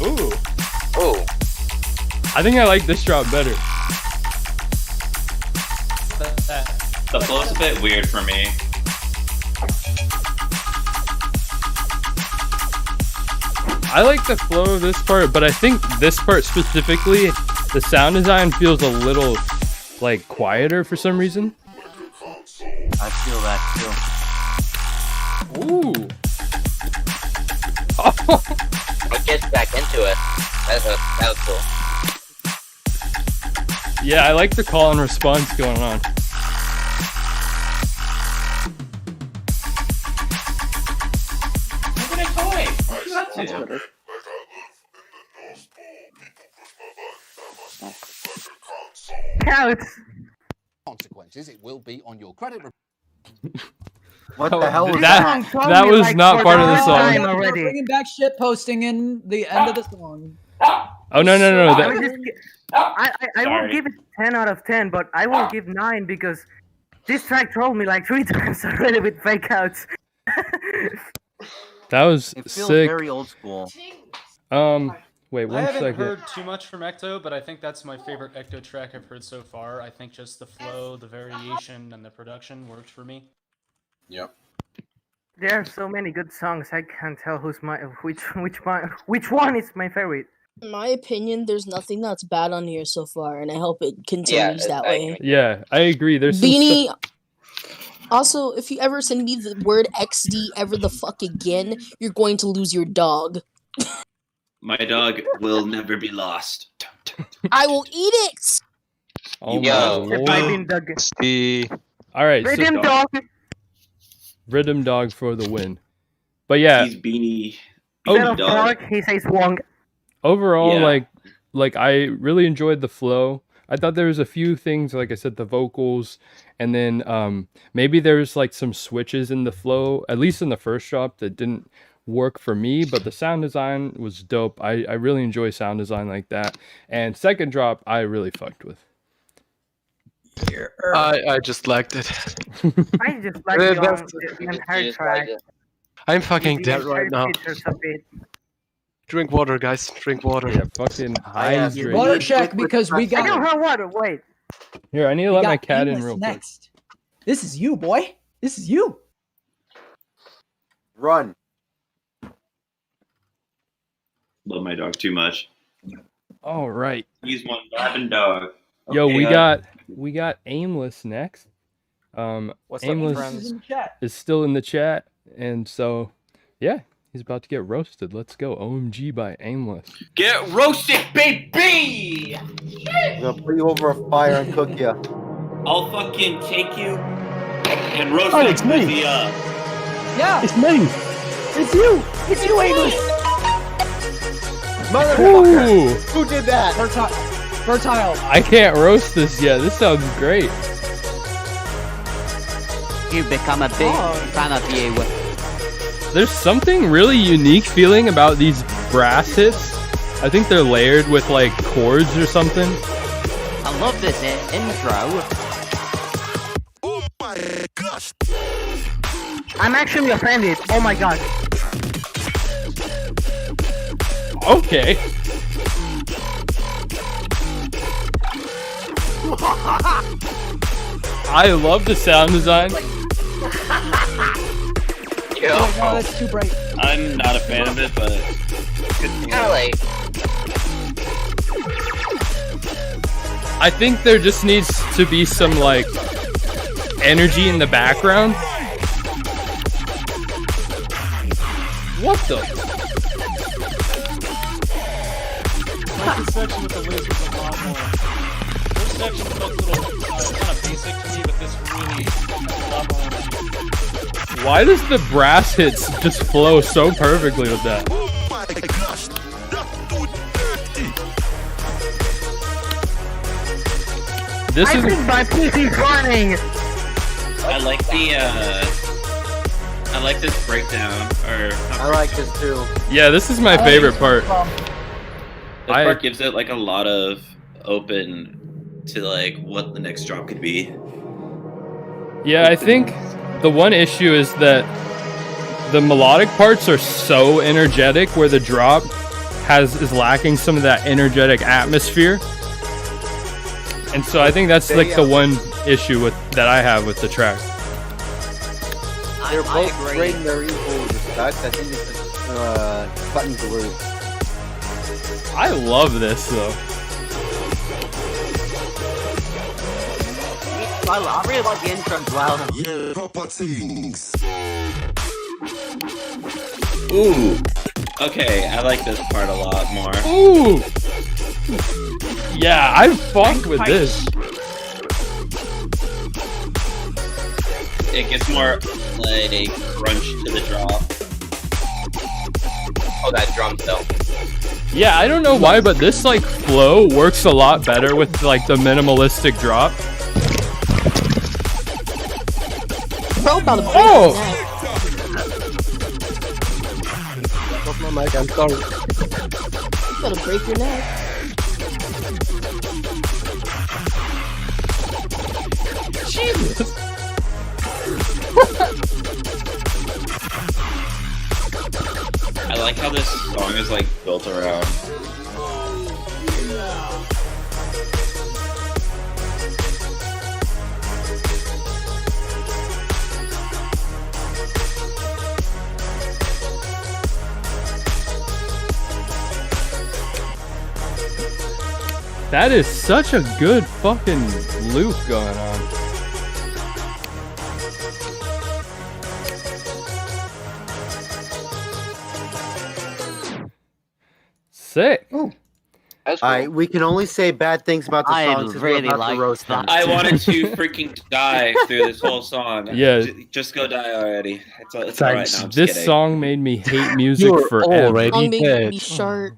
Ooh. Oh. I think I like this drop better. The flow's a bit weird for me. I like the flow of this part, but I think this part specifically, the sound design feels a little like quieter for some reason. I feel that too. Ooh. It gets back into it. That was cool. Yeah, I like the call and response going on. too. better. Counts. Consequences, it will be on your credit report. What the hell was that? that? That was not part of the song. They're bringing back shit posting in the end of the song. Oh no. I will give it 10 out of 10, but I will give 9 because this track trolled me like 3 times already with fake outs. That was It feels sick. very old school. Wait I one haven't second. heard too much from Ecto, but I think that's my favorite Ecto track I've heard so far. I think just the flow, the variation, and the production worked for me. Yep. There are so many good songs. I can't tell which one is my favorite. In my opinion, there's nothing that's bad on here so far, and I hope it continues that way. Yeah, I agree. There's some Beanie. stuff- Also, if you ever send me the word XD ever the fuck again, you're going to lose your dog. My dog will never be lost. I will eat it. Oh my Yo. lord. All right, Rhythm dog. Rhythm dog for the win. But yeah, He's Beanie. Instead of dog. dog, he says Wong. overall, Yeah. like I really enjoyed the flow. I thought there was a few things, like I said, the vocals, and then maybe there's like some switches in the flow, at least in the first drop, that didn't work for me, but the sound design was dope. I really enjoy sound design like that. And second drop, I really fucked with. I just liked it. I just like the entire track. I'm fucking The dead entire right now. features of it. Drink water, guys. Drink water. Yeah, fucking hydrate. Water check because we I don't got. have water. Wait. Here, I need to we let my got cat in Amos real quick. next. This is you, boy. This is you. Run. Love my dog too much. All right. He's one rabid dog. Yo, Okay, we got Aimless next. What's up, Aimless friends? is still in the chat, and so yeah, he's about to get roasted. Let's go. OMG by Aimless. Get roasted, baby! I'm gonna put you over a fire and cook you. I'll fucking take you and roast Oh, you it's me. with the, Yeah. It's me. It's you. It's you, Amos. Motherfucker! Ooh, Who did that? Fertile. I can't roast this yet. This sounds great. You become a big fan of you. There's something really unique feeling about these brass hits. I think they're layered with like chords or something. I love this intro. Oh my gosh! I'm actually offended. Oh my god. Okay. I love the sound design. Oh, no, that's too bright. I'm not a fan of it, but Ellie. I think there just needs to be some like energy in the background. What the? Like the section with the lasers a lot more. First section felt a little kind of basic to me, but this really has a lot more energy. Why does the brass hits just flow so perfectly with that? Oh my gosh! That's too dirty! This I is think my PC's running. I like this breakdown. Or I like this too. yeah, this is my favorite part. this part gives it like a lot of open to like what the next drop could be. Yeah, I think the one issue is that the melodic parts are so energetic where the drop is lacking some of that energetic atmosphere. And so I think that's like the one issue that I have with the track. They're both great in their equal respect. I think it's just cutting through. I love this though. I really like the intro as well. Yeah, proper things. Ooh. Okay, I like this part a lot more. Ooh. Yeah, I fuck with this. It gets more like crunch to the drop. all that drum though. Yeah, I don't know why, but this like flow works a lot better with like the minimalistic drop. Bro, about to break Oh! Off my mic, I'm sorry. You gotta break your neck. Jesus. I like how this song is like built around. That is such a good fucking loop going on. Sick. All right, we can only say bad things about the I song since really we're about like to roast them. I wanted to freaking die through this whole song. Yeah. Just go die already. It's alright now. I'm just This kidding. song made me hate music You're forever. already Song made dead. me short.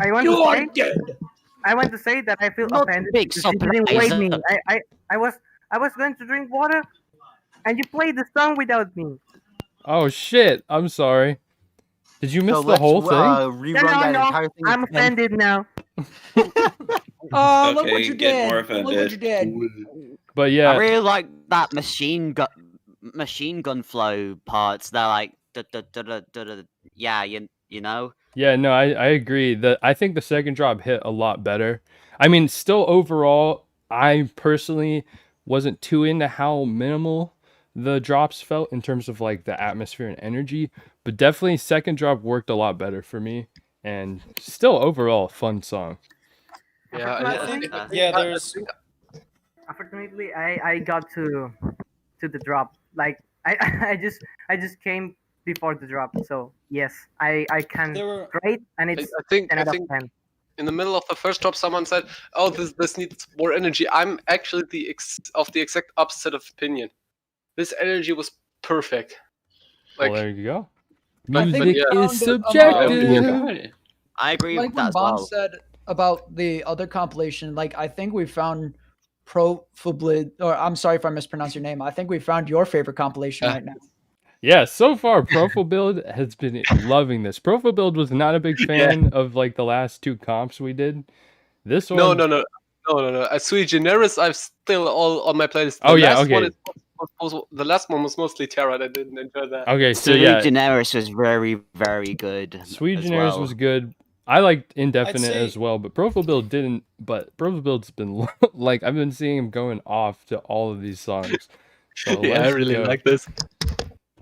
I want to say. I want to say that I feel Not offended big because you didn't wait me. surprise. I was going to drink water, and you played the song without me. Oh shit! I'm sorry. Did you miss So the let's whole thing? rerun that entire thing. I'm again. offended now. Oh, look what Okay, you get did! more Look what offended. you did! But yeah, I really like that machine gun flow parts. They're like, yeah, you know. yeah, no, I agree. I think the second drop hit a lot better. I mean, still overall, I personally wasn't too into how minimal the drops felt in terms of like the atmosphere and energy, but definitely second drop worked a lot better for me, and still overall a fun song. Yeah, I think, yeah, there's. Unfortunately, I got to the drop. Like I just came before the drop. So yes, I can rate, and it's I think 10 out of 10. in the middle of the first drop, someone said, "Oh, this needs more energy." I'm actually the exact opposite of opinion. This energy was perfect. Well, there you go. I think Music we is found subjective. I agree like with when that as Bond well. said about the other compilation, like I think we found Profublid, or I'm sorry if I mispronounced your name. I think we found your favorite compilation right now. Yeah, so far Profile Build has been loving this. Profile Build was not a big fan of like the last two comps we did. This one, No. As Sui Generis, I'm still all on my playlist. Oh, yeah, okay. The last one was mostly Terra. I didn't enjoy that. Okay, so Sui yeah, Generis was very, very good. Sweet as Generis well. was good. I liked Indefinite say- as well, but Profile Build didn't. But Profile Build's been like I've been seeing him going off to all of these songs. So Yeah, I let's really go. like this.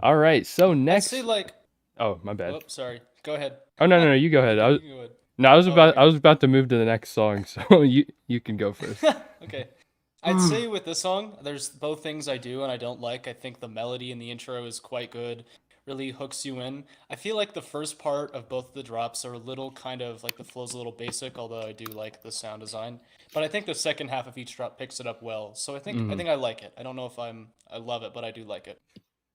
All right, so I'd next. say like. Oh, my bad. Oh, sorry. Go ahead. Oh no, you go ahead. You go ahead. No, I was Oh, about okay. I was about to move to the next song, so you can go first. Okay. I'd say with this song, there's both things I do and I don't like. I think the melody in the intro is quite good, really hooks you in. I feel like the first part of both the drops are a little kind of like the flow's a little basic, although I do like the sound design. But I think the second half of each drop picks it up well. So I think I like it. I don't know if I love it, but I do like it.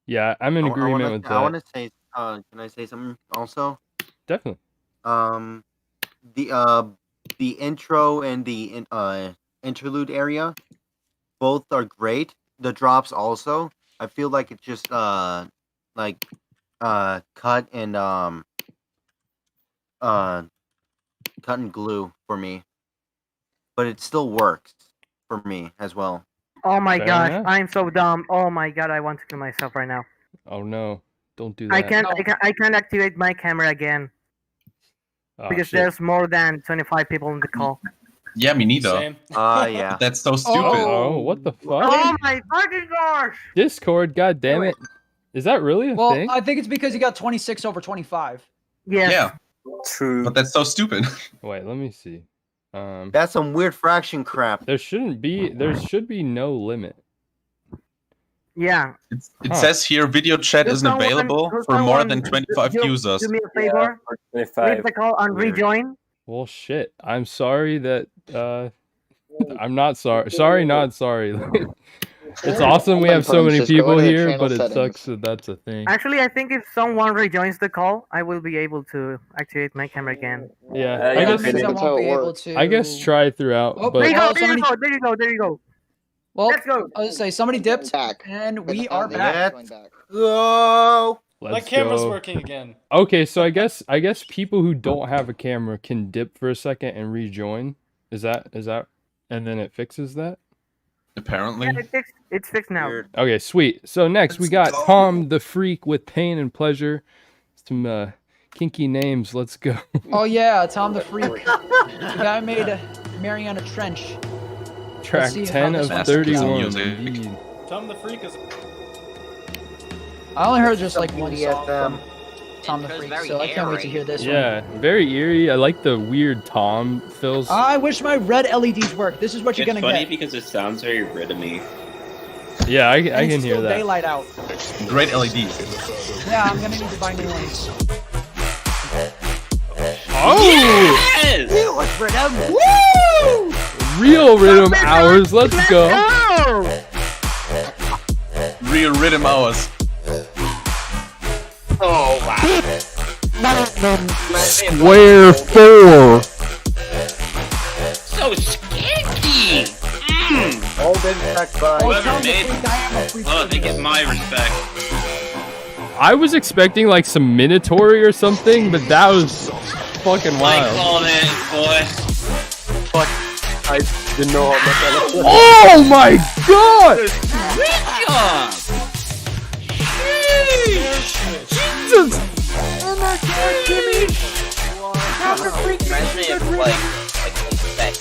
Yeah, I'm in agreement with that. I want to say, can I say something also? Definitely. The intro and the interlude area, both are great. The drops also. I feel like it's just cut and glue for me, but it still works for me as well. Oh my Fair gosh, enough. I'm so dumb. Oh my god, I want to kill myself right now. Oh no, don't do that. I can't activate my camera again Oh, because shit. there's more than 25 people in the call. Yeah, me neither. Same. Yeah. That's so stupid. Oh, what the fuck? Oh my fucking gosh! Discord, god damn it. Is that really a Well, thing? I think it's because you got 26 over 25. Yes. Yeah, True. but that's so stupid. Wait, let me see. That's some weird fraction crap. There should be no limit. Yeah. It says here video chat Could isn't someone- available could for more someone than 25 do users. me a favor. Leave 25. the call and Weird. rejoin. Well, shit. I'm sorry that I'm not sorry. Sorry, not sorry. It's awesome we have so many people here, but it sucks that that's a thing. Actually, I think if someone rejoins the call, I will be able to activate my camera again. Yeah, I guess I won't be able to. I guess try throughout. Oh, but There you go, oh, there you somebody- go, there you go, there you go. Well, Let's go. I was gonna say somebody dipped, and we are back. Let's go. My let's camera's go. working again. Okay, so I guess people who don't have a camera can dip for a second and rejoin. Is that and then it fixes that? Apparently. Yeah, it's fixed now. Okay, sweet. So next we got Tom the Freak with Pain and Pleasure. Some kinky names. Let's go. Oh yeah, Tom the Freak. The guy made Mariana Trench. Track see how 10 this of one 31. sounds. Indeed. Tom the Freak is. I only heard just like one song BDSM. from Tom the Intro's Freak, very so I can't wait to airy. hear this one. Yeah, very eerie. I like the weird Tom fills. I wish my red LEDs work. This is what you're It's gonna funny get. because it sounds very rhythmy. Yeah, I And can it's hear still that. daylight out. Great LEDs. Yeah, I'm gonna need to buy new ones. Oh! Yes! It was rhythm. Woo! Real rhythm hours. Let's go. Real rhythm hours. Oh wow. Square 4. So skanky! Mm. All been checked by. Oh, Whoever Tom the made- Freak, I am a freak. Oh, they get my respect. I was expecting like some Minotaur or something, but that was fucking Like wild. calling it, boy. Fuck. I didn't know how much I left. Oh my god! Good job! Jesus! Reminds me of like sex.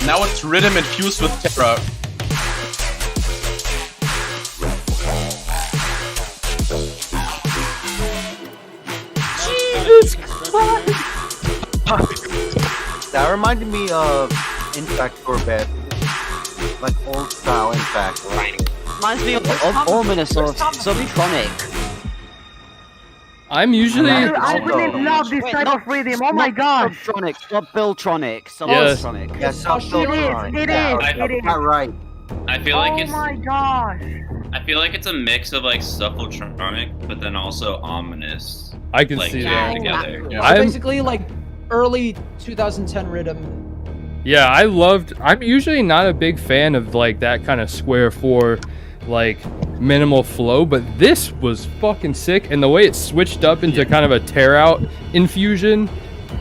Now it's rhythm infused with terror. Jesus Christ! That reminded me of Infect Corvette. Like old style Infect. Reminds me of Ominous or Subtronic. I'm usually I really love this type of rhythm. Oh my gosh. Subtronic, Subbiltronic, Yes. Subtronic. Yes, It is, it is. Not right. I feel like Oh it's my gosh. I feel like it's a mix of like Stuffletronic, but then also ominous. I can Like see yeah, that. together. So I'm basically, like early 2010 rhythm. yeah, I'm usually not a big fan of like that kind of square 4 like minimal flow, but this was fucking sick, and the way it switched up into kind of a tear out infusion.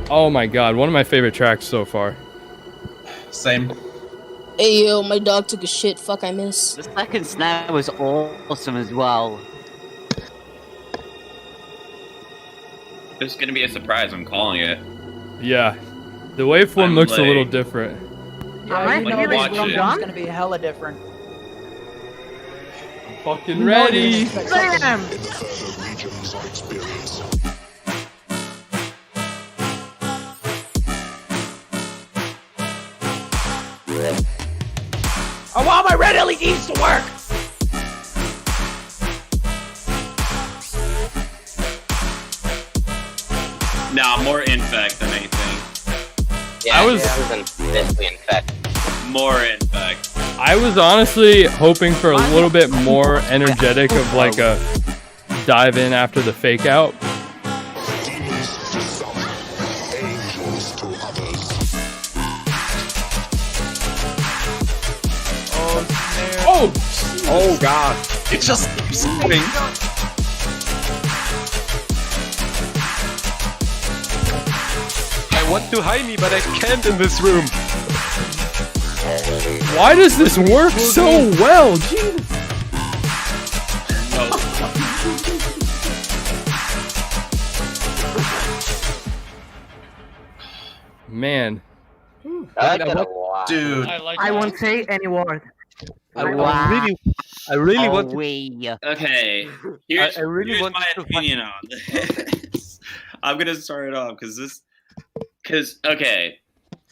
Oh my god, one of my favorite tracks so far. Same. Hey yo, my dog took a shit. Fuck, I miss. The second snare was awesome as well. It's gonna be a surprise. I'm calling it. Yeah, the waveform I'm looks a little like- different. Yeah, you like, know watch this it. drum's gonna be hella different. Fucking You know ready. you expect something. Bam! In the further regions of experience. I want my red LEDs to work. Nah, more infect than anything. Yeah, I was- this is basically infect. More infect. I was honestly hoping for a little bit more energetic of like a dive in after the fake out. Demons to some, angels to others. Oh! Oh god. It just keeps going. I want to hide me, but I can't in this room. Why does this work so well? Jesus. Man. I like that a lot. Dude. I won't say any word. I really want to. Okay, here's, I really here's want my to opinion on this. I'm gonna start it off because okay,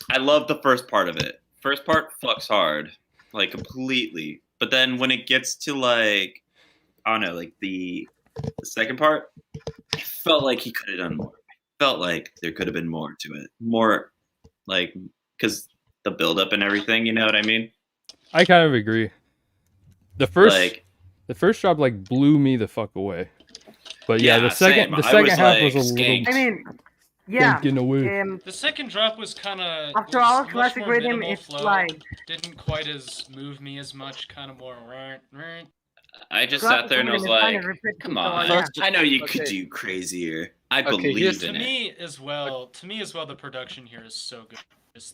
I love the first part of it. First part fucks hard, like completely. But then when it gets to like, I don't know, like the second part, I felt like he could have done more. I felt like there could have been more to it. More like because the build up and everything. You know what I mean? I kind of agree. The first drop like blew me the fuck away. But yeah, the second half was a little. I mean, yeah. Away. The second drop was kind of After all, classic rhythm, it's flow. like didn't quite as move me as much. Kind of more. I just sat there and I was like, "Come on! I know you could do crazier. I believe in to it." me as well, the production here is so good.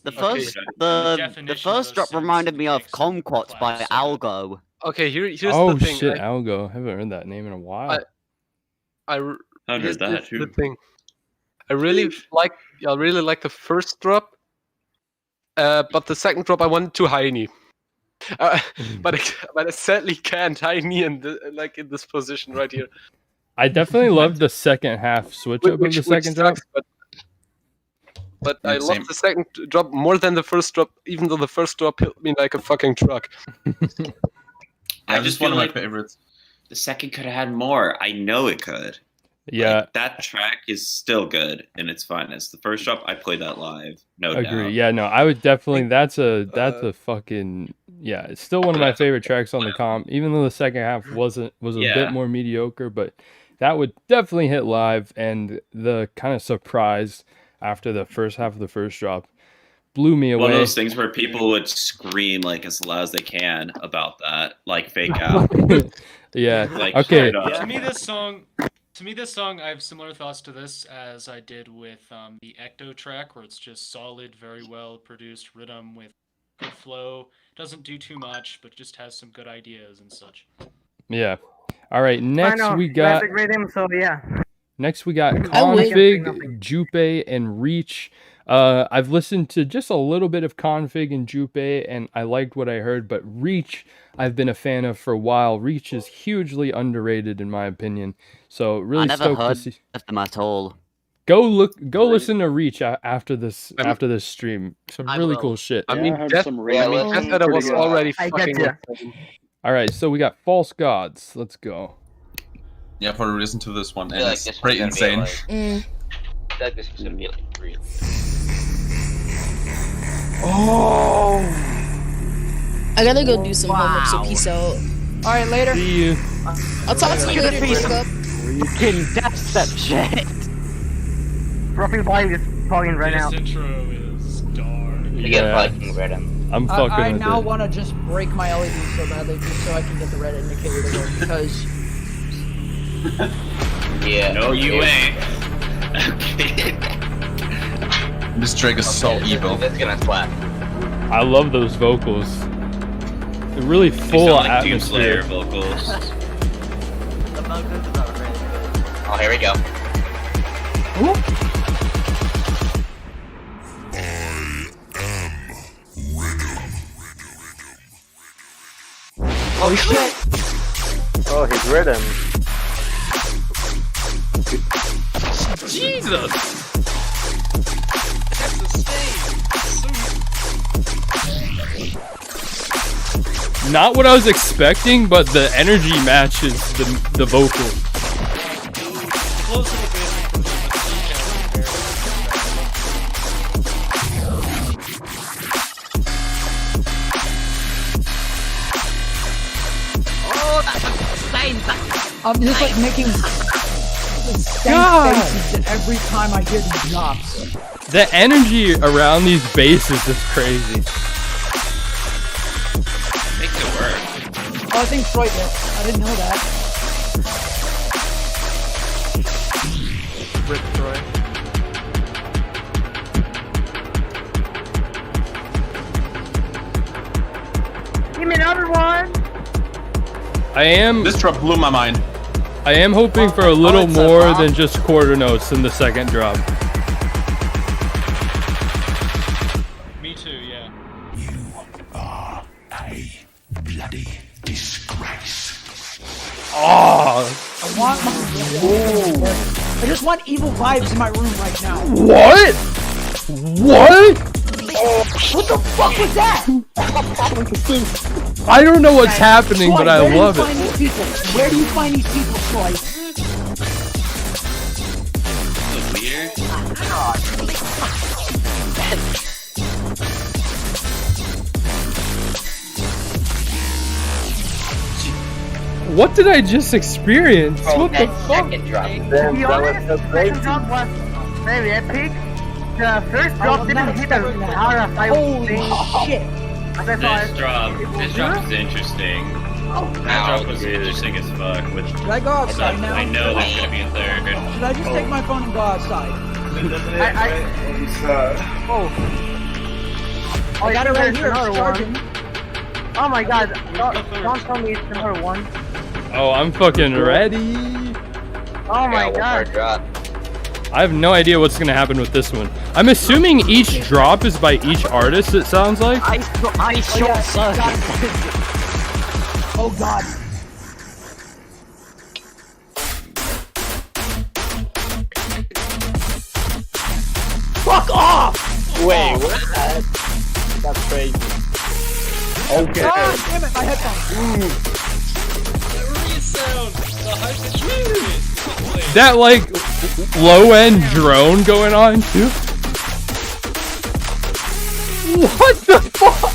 The first drop reminded me of Kumquats by Algo. Okay, here's oh the thing. shit, Algo! Haven't heard that name in a while. Here's the thing. I really like the first drop, but the second drop I wanted too high-knee. But I sadly can't high-knee in this position right here. I definitely love the second half switch up of the second drop. But I love the second drop more than the first drop, even though the first drop hit me like a fucking truck. I just one of my favorites. The second could have had more. I know it could. Yeah, like, that track is still good in its finest. The first drop, I played that live. No doubt. Agree. Yeah, no, I would definitely. That's a fucking yeah. It's still one of my favorite tracks on the comp, even though the second half was a bit more mediocre. But that would definitely hit live, and the kind of surprise after the first half of the first drop blew me away. One of those things where people would scream like as loud as they can about that, like fake out. Yeah. Like, okay. To me, this song, I have similar thoughts to this as I did with the Ecto track, where it's just solid, very well produced rhythm with good flow. Doesn't do too much, but just has some good ideas and such. Yeah. All right. Next we got. classic rhythm, so yeah. Next, we got Config, Jupe, and Reach. I've listened to just a little bit of Config and Jupe, and I liked what I heard, but Reach, I've been a fan of for a while. Reach is hugely underrated, in my opinion. So really I never stoked heard to see. of them at all. Go listen to Reach after this stream. Some really cool shit. I mean, Death Metal was already fucking. All right, so we got False Gods. Let's go. Yeah, for listen to this one, and like it's this pretty one's gonna insane. be I feel like this is gonna be like real. Oh! I gotta go do some homework, so peace out. Alright, later. See you. I'll talk to you later, Jacob. Fucking dubstep shit. Profit Boy is talking right now. This intro is dark. Yeah. I'm fucking I with now it. want to just break my LED so badly just so I can get the red indicator to work because. Yeah. No, you ain't. Okay. This track is so evil. That's gonna slap. I love those vocals. They're really full of like Doom Slayer atmosphere. vocals. Oh, here we go. Oh shit! Oh, his rhythm. Jesus! Not what I was expecting, but the energy matches the vocal. I'm just like making stank faces every time I hear these drops. The energy around these basses is crazy. Makes it work. Oh, I think Freud did. I didn't know that. Rip Troy. Give me another one. This drop blew my mind. I am hoping for a little more than just quarter notes in the second drop. Me too, yeah. You are a bloody disgrace. Oh! I want I just want evil vibes in my room right now. What? What? What the fuck was that? I don't know what's happening, Troy, but I love it. Where do you find these people, Troy? Weird. What did I just experience? What the That fuck? second drop. To be honest, the second drop was very epic. The first drop didn't hit as hard as I was thinking. Shit! As I thought This drop is interesting. That drop was interesting as fuck. With Should I go outside now? I know there's gonna be a third. Should I just take my phone and go outside? Oh, I got it right there's here. another It's charging. one. Oh my god, don't tell me it's another one. Oh, I'm fucking ready. Oh my One more god. drop. I have no idea what's gonna happen with this one. I'm assuming each drop is by each artist, it sounds like. I short circuit. Oh god. Fuck off! Wait, what? That's crazy. Okay. Ah, damn it, my headphones. That like low end drone going on too. What the fuck?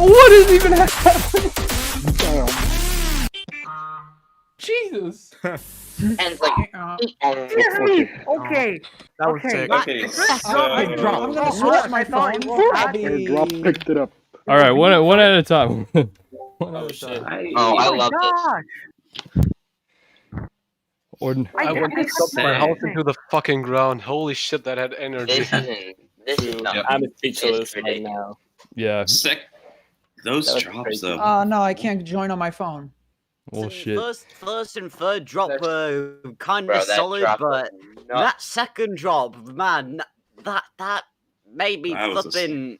What is even happening? Jesus. And like, Excuse me. Okay. That was sick. Okay, I'm gonna switch my phone. And drop picked it up. All right, one at a time. oh shit. I love this. Orden. I went to stop my house into the fucking ground. Holy shit, that had energy. This is not. I'm speechless right now. Yeah. Those was drops crazy. though. No, I can't join on my phone. Well, shit. First and third drop were kind Bro, of that solid, drop but was that second drop, man, that made me That was a flipping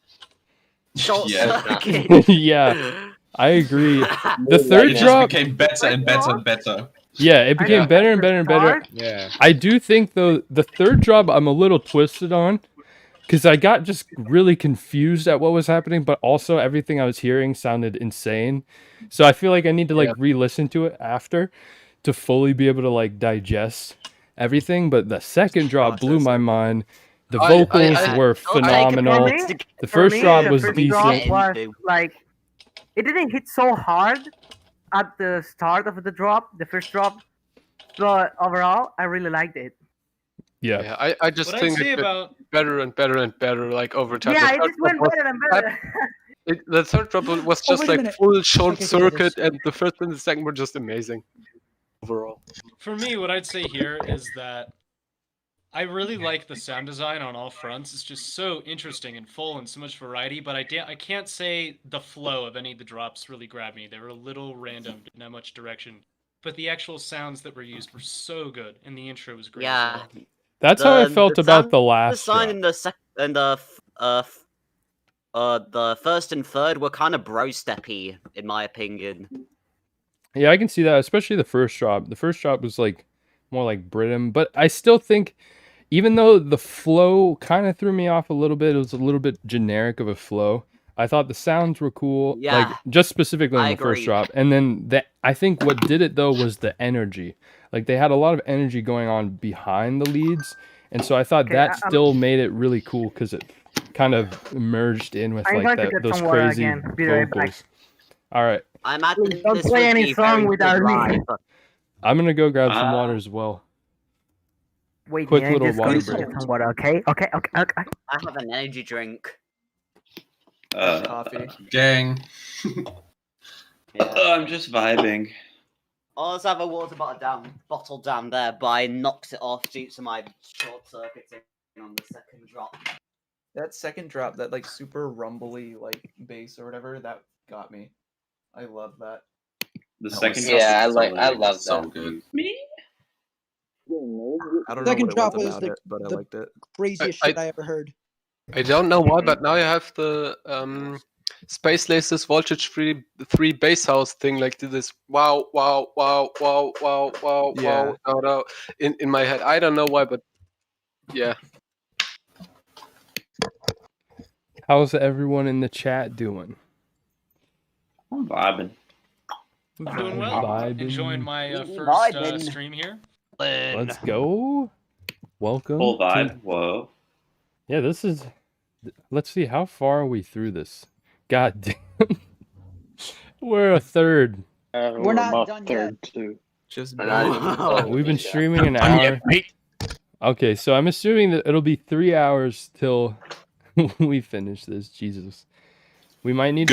short Yeah. circuit. Yeah, I agree. The third It just drop, became better and better and better. yeah, it became better and better and better. Yeah. I do think though the third drop I'm a little twisted on, because I got just really confused at what was happening, but also everything I was hearing sounded insane. So I feel like I need to like re-listen to it after to fully be able to like digest everything. But the second drop blew my mind. The vocals were phenomenal. The first drop was decent. Was like, it didn't hit so hard at the start of the drop, the first drop, but overall, I really liked it. Yeah. I just What I'd think say it about better and better and better, like over time. Yeah, The it third just went drop was- better and better. The third drop was Oh, just wait a like minute. full short Okay, so this- circuit, and the first and the second were just amazing overall. For me, what I'd say here is that I really like the sound design on all fronts. It's just so interesting and full and so much variety, but I can't say the flow of any of the drops really grabbed me. They were a little random, didn't have much direction. But the actual sounds that were used were so good, and the intro was great. Yeah. That's how I felt about the last sign drop. and the first and third were kind of bro steppy, in my opinion. Yeah, I can see that, especially the first drop. The first drop was like more like Britain, but I still think, even though the flow kind of threw me off a little bit, it was a little bit generic of a flow. I thought the sounds were cool, Yeah, like just specifically on I the first agree. drop. And then I think what did it though was the energy. Like they had a lot of energy going on behind the leads, and so I thought that still made it really cool because it kind of merged in with I'm like going to get those some water crazy again. Be right back. vocals. All right, I imagine Don't this play would any be song very without dry, me. but I'm gonna go grab some water as well. Wait, Quick man, little just water going to break. get some water, okay? Okay. I have an energy drink. Coffee. Gang. I'm just vibing. I also have a water bottle down there, but I knocked it off due to my short circuiting on the second drop. That second drop, that like super rumbly like bass or whatever, that got me. I love that. The That second was drop Yeah, was I love so that. good. I don't Second know drop what it was was about the- it, but I the- liked it. Craziest shit I ever heard. I don't know why, but now I have the Space Lasers Voltage 3 bass house thing, like this wow Yeah. wow in my head. I don't know why, but yeah. How's everyone in the chat doing? I'm vibing. I'm doing well. Vibing. Enjoying my first Vibing. stream here. Let's go. Welcome. Full to- vibe. Whoa. Yeah, this is. Let's see, how far are we through this? God damn. We're a third. We're not done yet. Too. Just We've been streaming an hour. Okay, so I'm assuming that it'll be 3 hours till we finish this. Jesus, we might need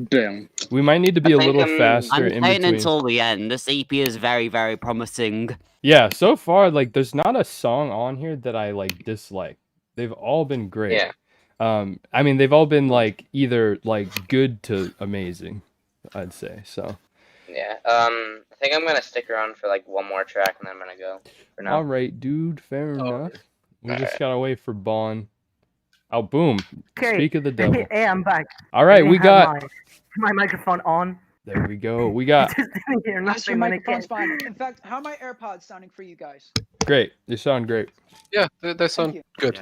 Damn. We might need to be a little faster I'm in playing between. until the end. This EP is very, very promising. Yeah, so far, like, there's not a song on here that I like dislike. They've all been great. Yeah. I mean, they've all been like either like good to amazing, I'd say. So. Yeah. I think I'm gonna stick around for like one more track and then I'm gonna go. For now. All right, dude. Fair enough. We just gotta wait for Bon. Oh, boom. Okay. Speak of the devil. Hey, I'm back. All right, I we didn't got. have my microphone on. There we go. We got. Just didn't hear Yes, your nothing when it microphone's came. fine. In fact, how are my AirPods sounding for you guys? Great. They sound great. Yeah, they sound good.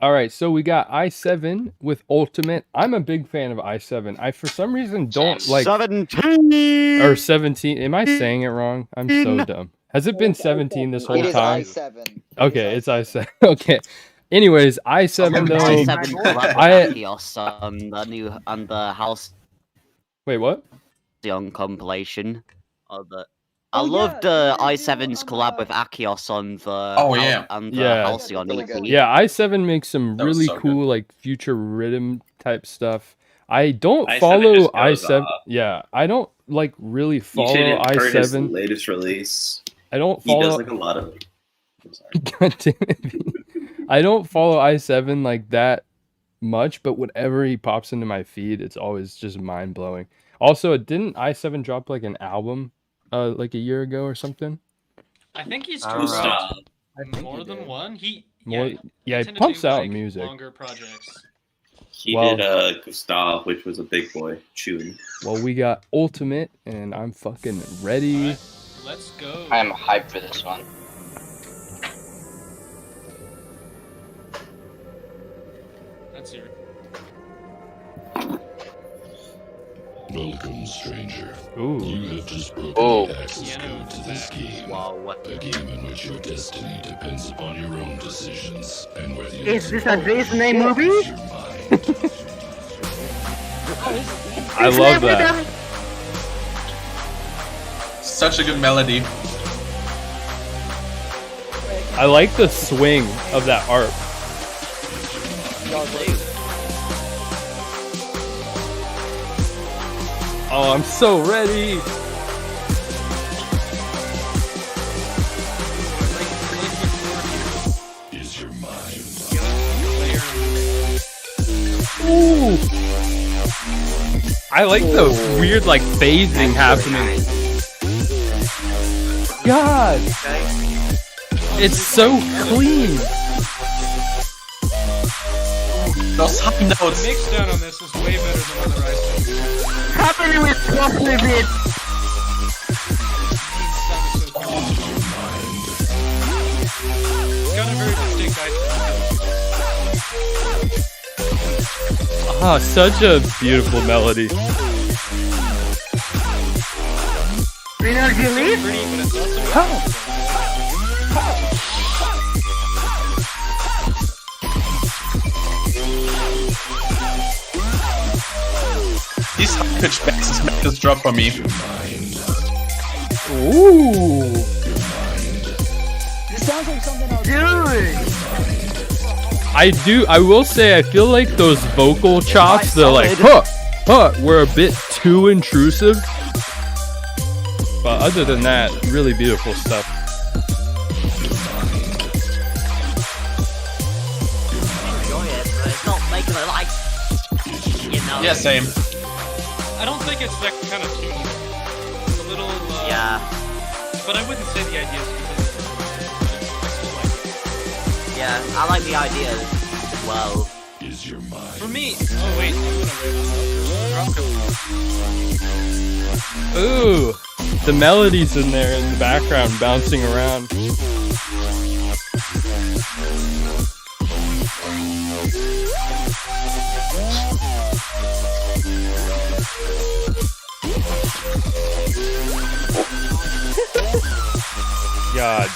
All right, so we got i7 with Ultimate. I'm a big fan of i7. I for some reason don't like 17 or 17. Am I saying it wrong? I'm so dumb. Has it been 17 this whole It is time? i7. Okay, it's i7. Okay. Anyways, i7 though. Akios on the House. Wait, what? Young compilation. I loved i7's collab with Akios on the Halcyon EP. Yeah, i7 makes some That was really so cool like future rhythm type stuff. I don't i7 follow just goes i7. off. Yeah, I don't like really You follow should have heard his i7. latest release. I don't He does follow. like a lot of. God damn it. I don't follow i7 like that much, but whenever he pops into my feed, it's always just mind blowing. Also, didn't i7 drop like an album like a year ago or something? I think he's Stop. dropped more than one. He He tend to pumps do, out like, music. Longer projects. He Well- did Gustav, which was a big boy tune. Well, we got Ultimate, and I'm fucking ready. Let's go. I am hyped for this one. Let's hear it. Welcome, stranger. Ooh. You have just broken Oh. the access code to this game. A game in which your destiny depends upon your own decisions and whether you Is this a Disney movie? I love that. Such a good melody. I like the swing of that harp. Oh, I'm so ready. Is your mind. Ooh. I like the weird like phasing happening. God. It's so clean. Those high notes. The mix down on this is way better than other ice. Happening with properly bit. It's got a very distinct ice. Ah, such a beautiful melody. Energy leaf? These high-pitched basses make this drop for me. Ooh. This sounds like something else. Dude! I will say, I feel like those vocal chops, they're like, were a bit too intrusive. But other than that, really beautiful stuff. Enjoy it, but it's not making it like, you know. Yeah, same. I don't think it's that kind of tune. It's a little. Yeah. But I wouldn't say the idea is specific. Yeah, I like the idea as well. Is your mind. For me. Oh wait, I'm gonna wait. Ooh. The melodies in there in the background bouncing around. God.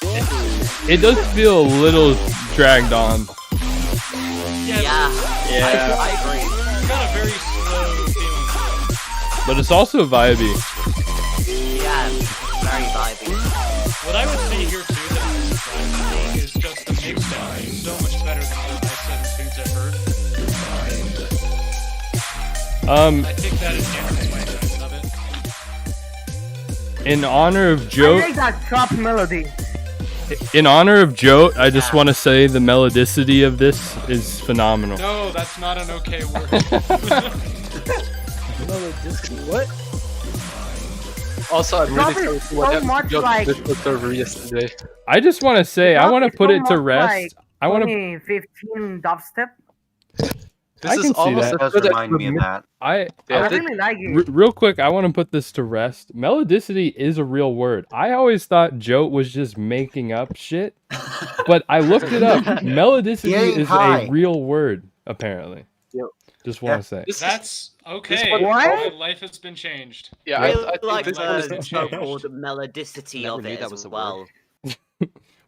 It's It does feel a little dragged on. Yeah. I agree. It's got a very slow feeling to it. But it's also vibey. Yeah, very vibey. What I would say here too that surprised me is just the mix down is so much better than the i7 tunes I've heard. I think that enhances my enjoyment of it. In honor of I Joe, like that drop melody. in honor of Joe, I just want to say the melodicity of this is phenomenal. No, that's not an okay word. What? Also, I'm Drop really is sorry for what so happened much to like- the server yesterday. I just want to say, I Drop want is to put so it to much rest. like I want to. 2015 dubstep. This I is can see almost that. It as does good as remind the me of mid- that. I Yeah, I that- really like it. real quick, I want to put this to rest. Melodicity is a real word. I always thought Joe was just making up shit, but I looked it up. Melodicity Getting is high. a real word, apparently. Yep. Just want to say. This is- That's okay. one- My What? life has been changed. Yeah, I I really think like this one is the so-called melodicity Never of knew it that as was a well. word.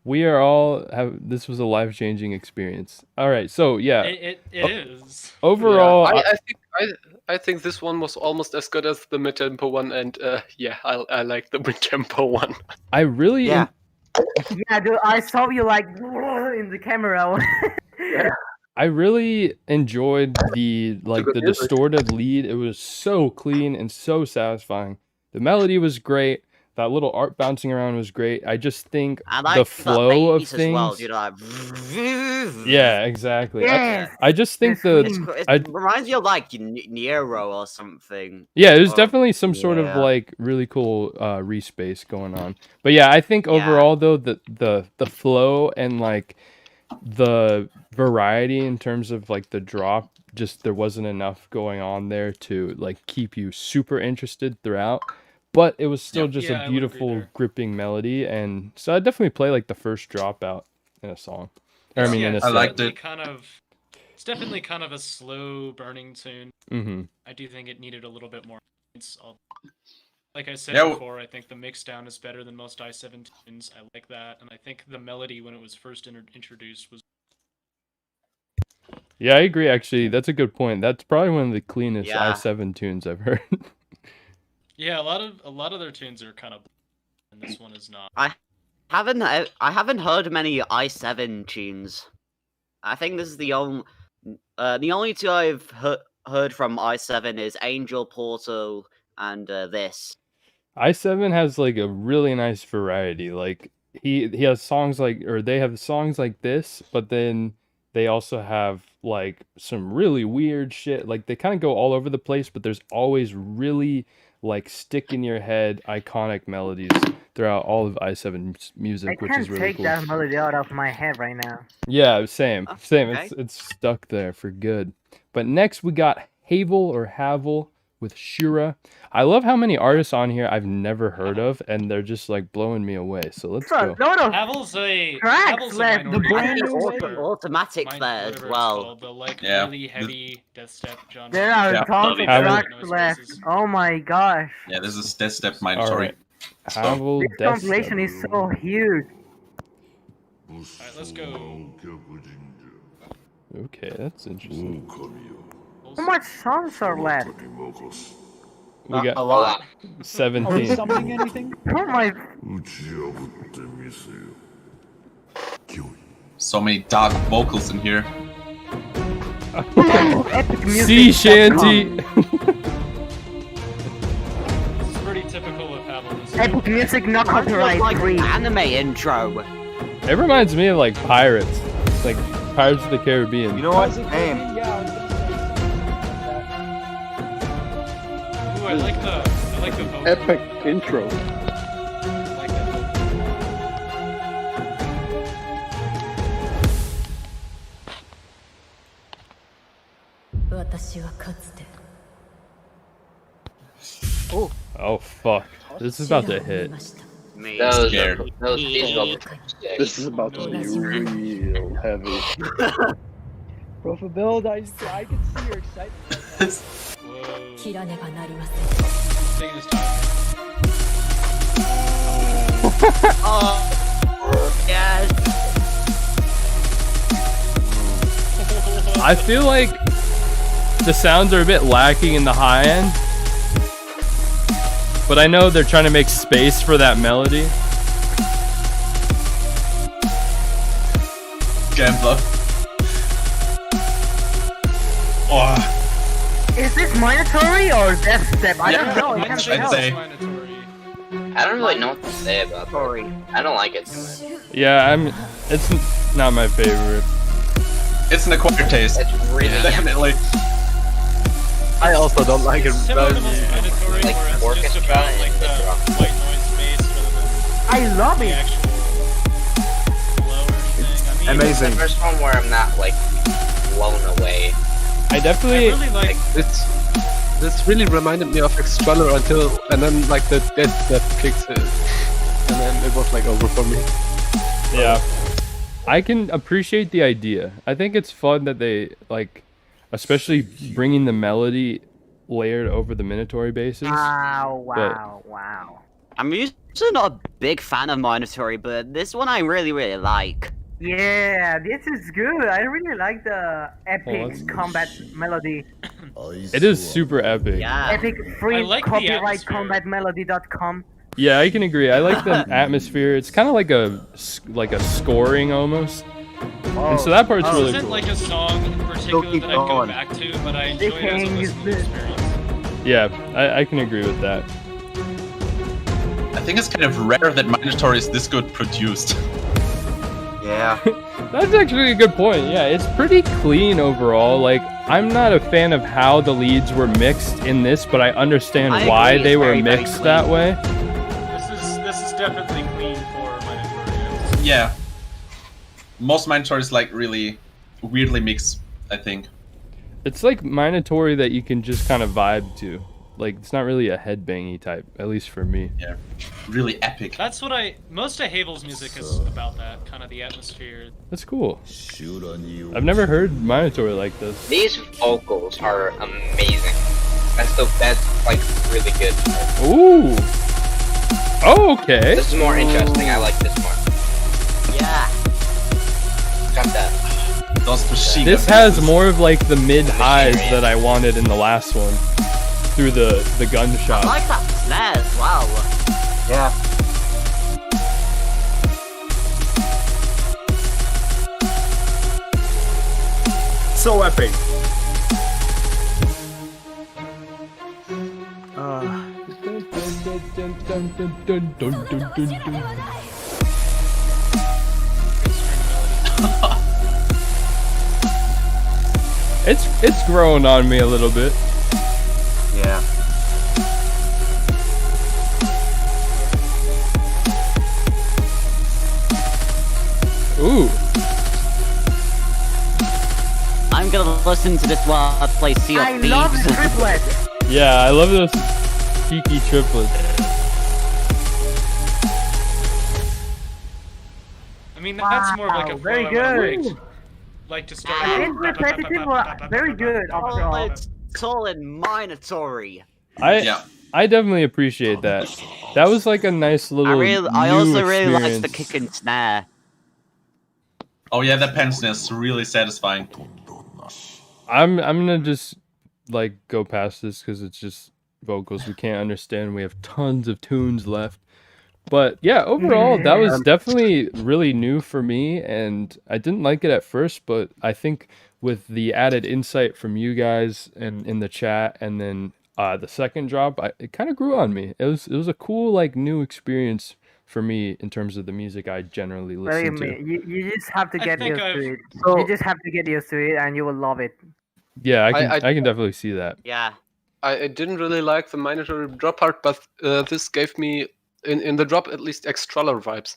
We are all have. This was a life-changing experience. All right, so yeah. It is. Overall, I think this one was almost as good as the mid-tempo one, and yeah, I like the mid-tempo one. I really Yeah. Yeah, dude, I saw you like in the camera. I really enjoyed the good music. distorted lead. It was so clean and so satisfying. The melody was great. That little art bouncing around was great. I just think I like the that flow of bass things. as well, dude. Like, Yeah, exactly. Yes. I just think It I reminds you of like Nero or something. yeah, there's Oh, definitely some sort of yeah. like really cool respace going on. But yeah, I think overall though the flow and like the variety in terms of like the drop, just there wasn't enough going on there to like keep you super interested throughout. But it was still just Yeah, I a would agree beautiful there. gripping melody, and so I definitely play like the first dropout in a song. Or, I mean, in a it's set. liked definitely it. It's definitely kind of a slow burning tune. Mm-hmm. I do think it needed a little bit more. Like I said Yeah, before, I think the mix down is better than most i7 tunes. I like that, and I think the melody when it was first introduced was. Yeah, I agree. Actually, that's a good point. That's probably one of the cleanest Yeah. i7 tunes I've heard. Yeah, a lot of their tunes are kind of, and this one is not. I haven't heard many i7 tunes. I think this is the only two I've heard from i7 is Angel Portal and this. i7 has like a really nice variety. Like he has songs like, or they have songs like this, but then they also have like some really weird shit. Like they kind of go all over the place, but there's always really like stick in your head iconic melodies throughout all of i7's music, I which can't is really take cool. that melody out of my head right now. Yeah, same. Okay. It's stuck there for good. But next we got Havel or Havel with Shura. I love how many artists on here I've never heard of, and they're just like blowing me away. So let's It's a go. lot of Havel's a tracks left. The brand new Automatic there as whatever it's well. called, the like Yeah. really heavy dubstep genre. There are Yeah, tons love of it. Havel. tracks left. Oh my gosh. Yeah, this is Dubstep my All story. right. Havel This Death compilation is so huge. Alright, let's go. Okay, that's interesting. How much songs are left? We got A lot. Are we 17. summoning anything? Oh my. So many dark vocals in here. Epic music. Sea shanty. This is pretty typical of Havel. Epic music, not copyright Like free. anime intro. It reminds me of like Pirates, like Pirates of the Caribbean. You know what? Is it Hey, Caribbean? Yeah, I was gonna say Ooh, I like the vocal. Epic intro. I like that vocal. Oh fuck, this is about to hit. Me. Scared. This is about to be real heavy. Profa Build, I can see your excitement. Whoa. Taking his time. Oh, yes. I feel like the sounds are a bit lacking in the high end, but I know they're trying to make space for that melody. Gambler. Oh. Is this mandatory or Dubstep? I don't know. I'd say. I don't really know what to say about it. I don't like it too much. Yeah, it's not my favorite. It's an acquired taste. It's really definitely. I also don't like it. Like orchestra and the drum. I love it. Amazing. It's the first one where I'm not like blown away. I definitely like this really reminded me of Extraller and then like the death kicks in, and then it was like over for me. Yeah, I can appreciate the idea. I think it's fun that they like, especially bringing the melody layered over the Minatory basses. Wow. I'm usually not a big fan of Minatory, but this one I really like. Yeah, this is good. I really like the epic combat melody. It is super epic. Yeah. Epic free like the copyright combat melody.com. Yeah, I can agree. I like the atmosphere. It's kind of like a scoring almost. And so that part's really This isn't cool. like a song in particular that I go back to, but I enjoy it as a listening experience. Yeah, I can agree with that. I think it's kind of rare that Minatory is this good produced. Yeah. That's actually a good point. Yeah, it's pretty clean overall. Like, I'm not a fan of how the leads were mixed in this, but I understand why they were mixed that way. This is definitely clean for Minatory. Yeah. Most Minatories like really weirdly mixed, I think. It's like Minatory that you can just kind of vibe to. Like, it's not really a headbangy type, at least for me. Yeah, really epic. That's what most of Havel's music is about, that kind of the atmosphere. That's cool. I've never heard Minatory like this. These vocals are amazing. That's like really good. Ooh. Oh, okay. This is more interesting. I like this more. Yeah. Got that. This has more of like the mid highs that I wanted in the last one. Through the gunshot. I like that snare as well. Yeah. So epic. It's growing on me a little bit. Yeah. Ooh. I'm gonna listen to this while I play Sea of Thieves. I love the triplets. Yeah, I love those cheeky triplets. I mean, that's more of like a very flow I would good. like to start. And repetitive were very good after all. It's all in Minatory. I definitely appreciate that. That was like a nice little. I also really like the experience. kick and snare. Oh yeah, that pen snare is really satisfying. I'm gonna just like go past this because it's just vocals we can't understand. We have tons of tunes left. But yeah, overall, that was definitely really new for me, and I didn't like it at first, but I think with the added insight from you guys and in the chat, and then the second drop, it kind of grew on me. It was a cool like new experience for me in terms of the music I generally listen to. You just have to get used to it. So- You just have to get used to it, and you will love it. Yeah, I can definitely see that. Yeah. I didn't really like the Minatory drop part, but this gave me, in the drop at least, Extraller vibes.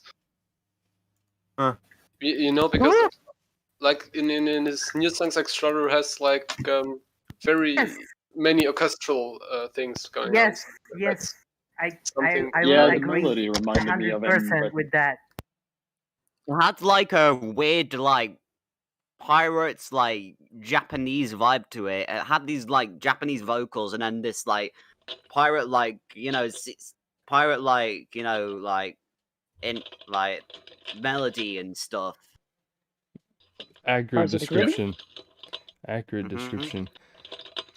Huh. You know, because like in his new songs, Extraller has like very many orchestral things going on. Yes, So yes. that's I something- will Yeah, the agree melody reminded me of him, 100% but- with that. It had like a weird like pirates like Japanese vibe to it. It had these like Japanese vocals and then this like pirate like pirate like like in like melody and stuff. Accurate Pirates of the Caribbean? description. accurate description.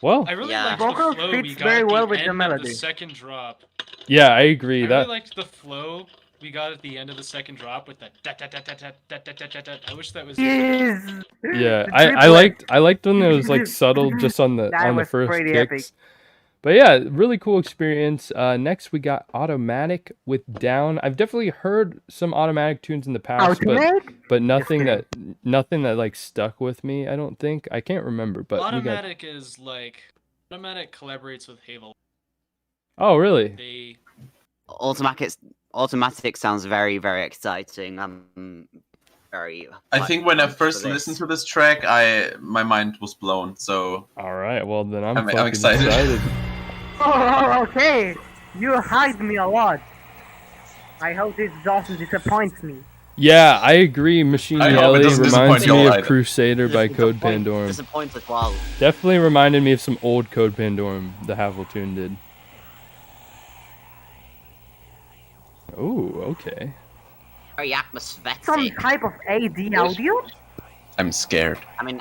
Well, I really Yeah. liked the Vocals flow we fits got very at the well with the end of melody. the second drop. yeah, I agree. I That really liked the flow we got at the end of the second drop with the da da da da da da da da da da. I wish that was. Yes. yeah, The I triplet. liked when it was like subtle just on the That was first pretty kicks. epic. But yeah, really cool experience. Next we got Automatic with Down. I've definitely heard some Automatic tunes in the past, but nothing that like stuck with me. I don't think. I can't remember, but Automatic is like Automatic collaborates with Havel. Oh really? They Automatic sounds very, very exciting. Very. I think when I first listened to this track, my mind was blown. So. All right. Well, then I'm excited. Oh, okay. You hyped me a lot. I hope this doesn't disappoint me. Yeah, I agree. Machine I hope it Yelly doesn't reminds disappoint me y'all of either. Crusader by Code Disappoint Pandorum. as well. Definitely reminded me of some old Code Pandorum the Havel tune did. Oh, okay. Very atmospheric. Some type of AD audio? I'm scared. I mean,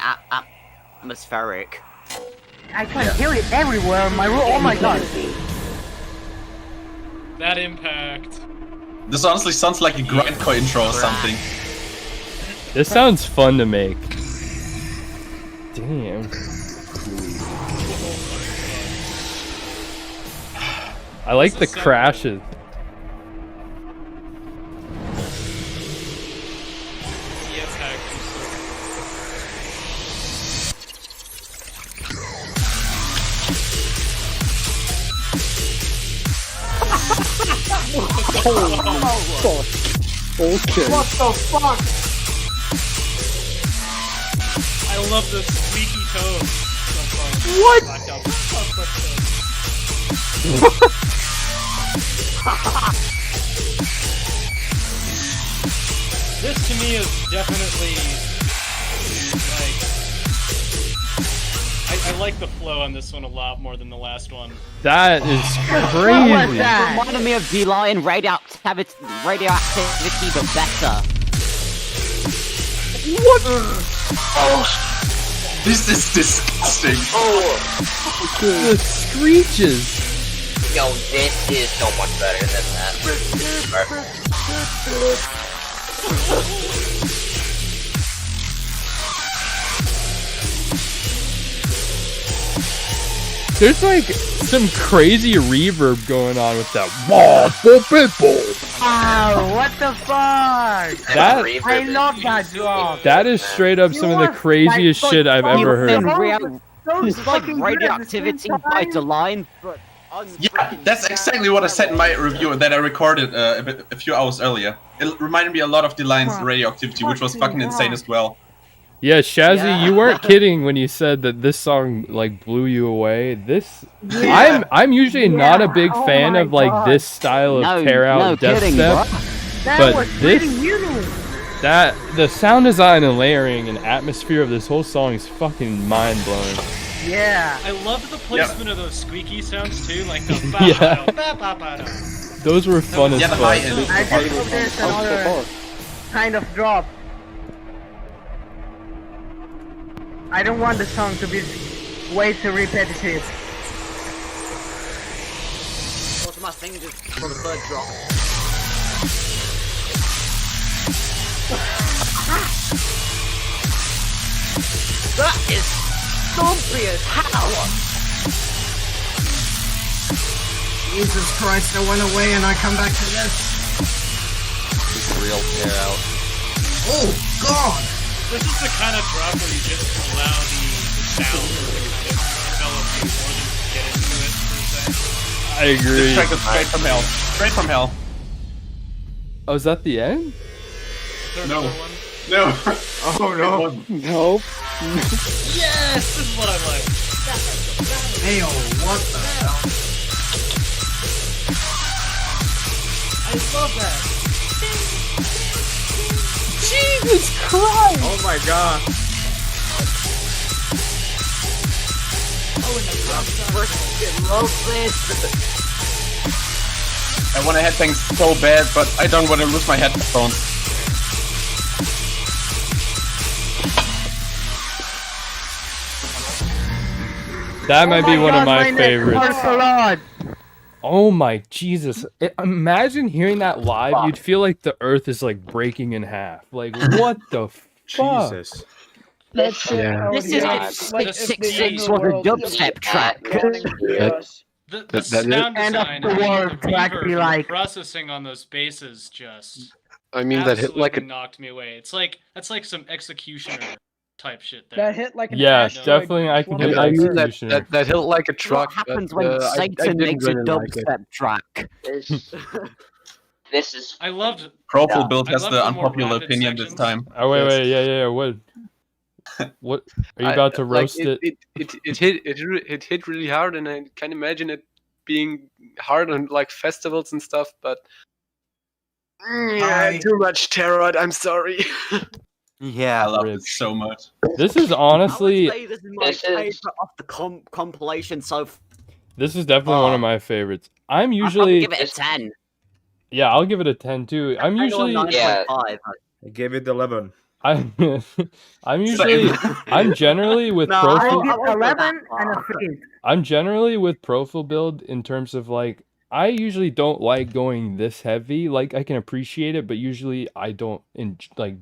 atmospheric. I can hear it everywhere in my room. Oh my god. That impact. This honestly sounds like a grindcore intro or something. This sounds fun to make. Damn. I like the crashes. Oh, fuck. Okay. What the fuck? I love the squeaky toes. This to me is definitely like I like the flow on this one a lot more than the last one. That is crazy. It reminded me of D-Lion radioactivity, but better. What? Oh, this is disgusting. Oh, the screeches. Yo, this is so much better than that. There's like some crazy reverb going on with that. Wow, what the fuck? I love that drop. That is straight up some of the craziest shit I've ever heard. It's like radioactivity by the line, but yeah, that's exactly what I said in my review that I recorded a few hours earlier. It reminded me a lot of the line's radioactivity, which was fucking insane as well. Yeah, Shazzy, you weren't kidding when you said that this song like blew you away. This, I'm usually not a big fan of like this style of tear out dubstep, but the sound design and layering and atmosphere of this whole song is fucking mind blowing. Yeah. I loved the placement of those squeaky sounds too, like the ba-ba-da. Those were fun as fuck. I just hope there's another kind of drop. I don't want the song to be way too repetitive. What's my thing just for the third drop? That is stumpy as hell! Jesus Christ, I went away and I come back to this. This is real tear out. Oh, God! This is the kind of drop where you just allow the sound to kind of develop you more than get into it, per se. I agree. This track is straight from hell. Straight from hell. Oh, is that the end? No. No. Oh no. Nope. Yes! This is what I like. Hey, what the hell? I love that. Jesus Christ! Oh my god. Oh, and the freaking love this. I want to headbang so bad, but I don't want to lose my headphones. That might be one of my neck favorites. hurts a lot. Oh my Jesus! Imagine hearing that live. You'd feel like the earth is like breaking in half. Like what the fuck? Jesus. That shit. Yeah. I would This get is it, like, the if they 6.6 knew was a world dubstep track. The sound End of design, the and world the track reverb, be and like- the processing on those basses just I mean, that hit absolutely like a. knocked me away. It's like that's like some executioner type shit there. That hit like an Yeah, asteroid definitely. I can flung get I mean, Executioner. that hit like a What truck. happens but, when I Satan didn't makes a really like it. dubstep track? This is I loved. Profile build I has love the the more unpopular rounded opinion this sections. time. Oh wait, Yes. wait, yeah. What are you about to roast it? It hit really hard, and I can imagine it being hard on like festivals and stuff. But Hi. too much tarot. I'm sorry. Yeah. I love it so much. This is I would honestly, say this is my favorite of the compilation so this is definitely one of my favorites. I'm I'd usually, probably give it a 10. yeah, I'll give it a 10 too. I'm usually, Yeah. 9.5. I gave it 11. I'm usually, I'm generally with No, I profile. give I won't go that 11 and a far. 3. I'm generally with profile build in terms of like I usually don't like going this heavy. Like I can appreciate it, but usually I don't like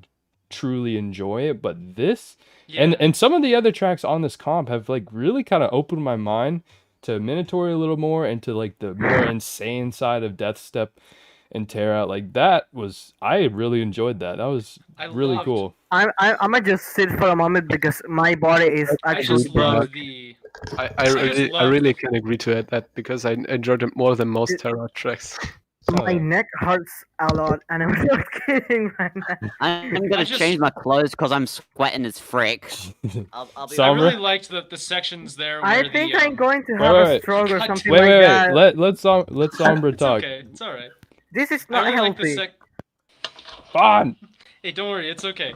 truly enjoy it. But this and some of the other tracks on this comp have like really kind of opened my mind to Minotaur a little more and to like the more insane side of Deathstep and Terra. Like that was I really enjoyed that. That was really loved- cool. I might just sit for a moment because my body is I actually. just love the. I really can agree to that because I enjoyed it more than most Terra tracks. My neck hurts a lot, and I'm not kidding right now. I'm gonna change my clothes because I'm sweating as frick. I'll be I really liked the sections there. I Where think the, I'm going to have a Wait. stroke or something Wait, like wait, that. wait. Let's Sombra It's talk. okay. It's all right. This is I not really like the healthy. Fun. Hey, don't worry, it's okay.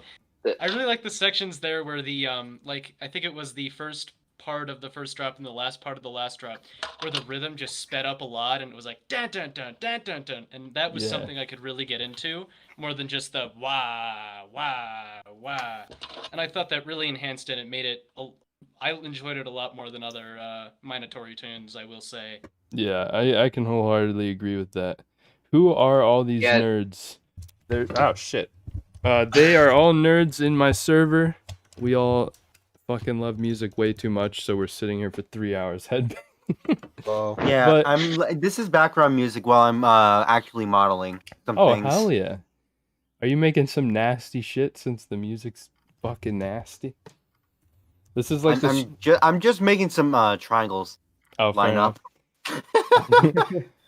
I really like the sections there where the like I think it was the first part of the first drop and the last part of the last drop where the rhythm just sped up a lot and it was like dun dun dun dun dun dun, and that was Yeah. something I could really get into more than just the wah wah wah, and I thought that really enhanced it. It made it. I enjoyed it a lot more than other Minotaur tunes, I will say. Yeah, I can wholeheartedly agree with that. Who are all these Yeah. nerds? They're oh shit. They are all nerds in my server. We all fucking love music way too much, so we're sitting here for 3 hours head. Yeah, But- this is background music while I'm actually modeling some Oh things. hell yeah! Are you making some nasty shit since the music's fucking nasty? This is like I'm just making some triangles oh, fair line up.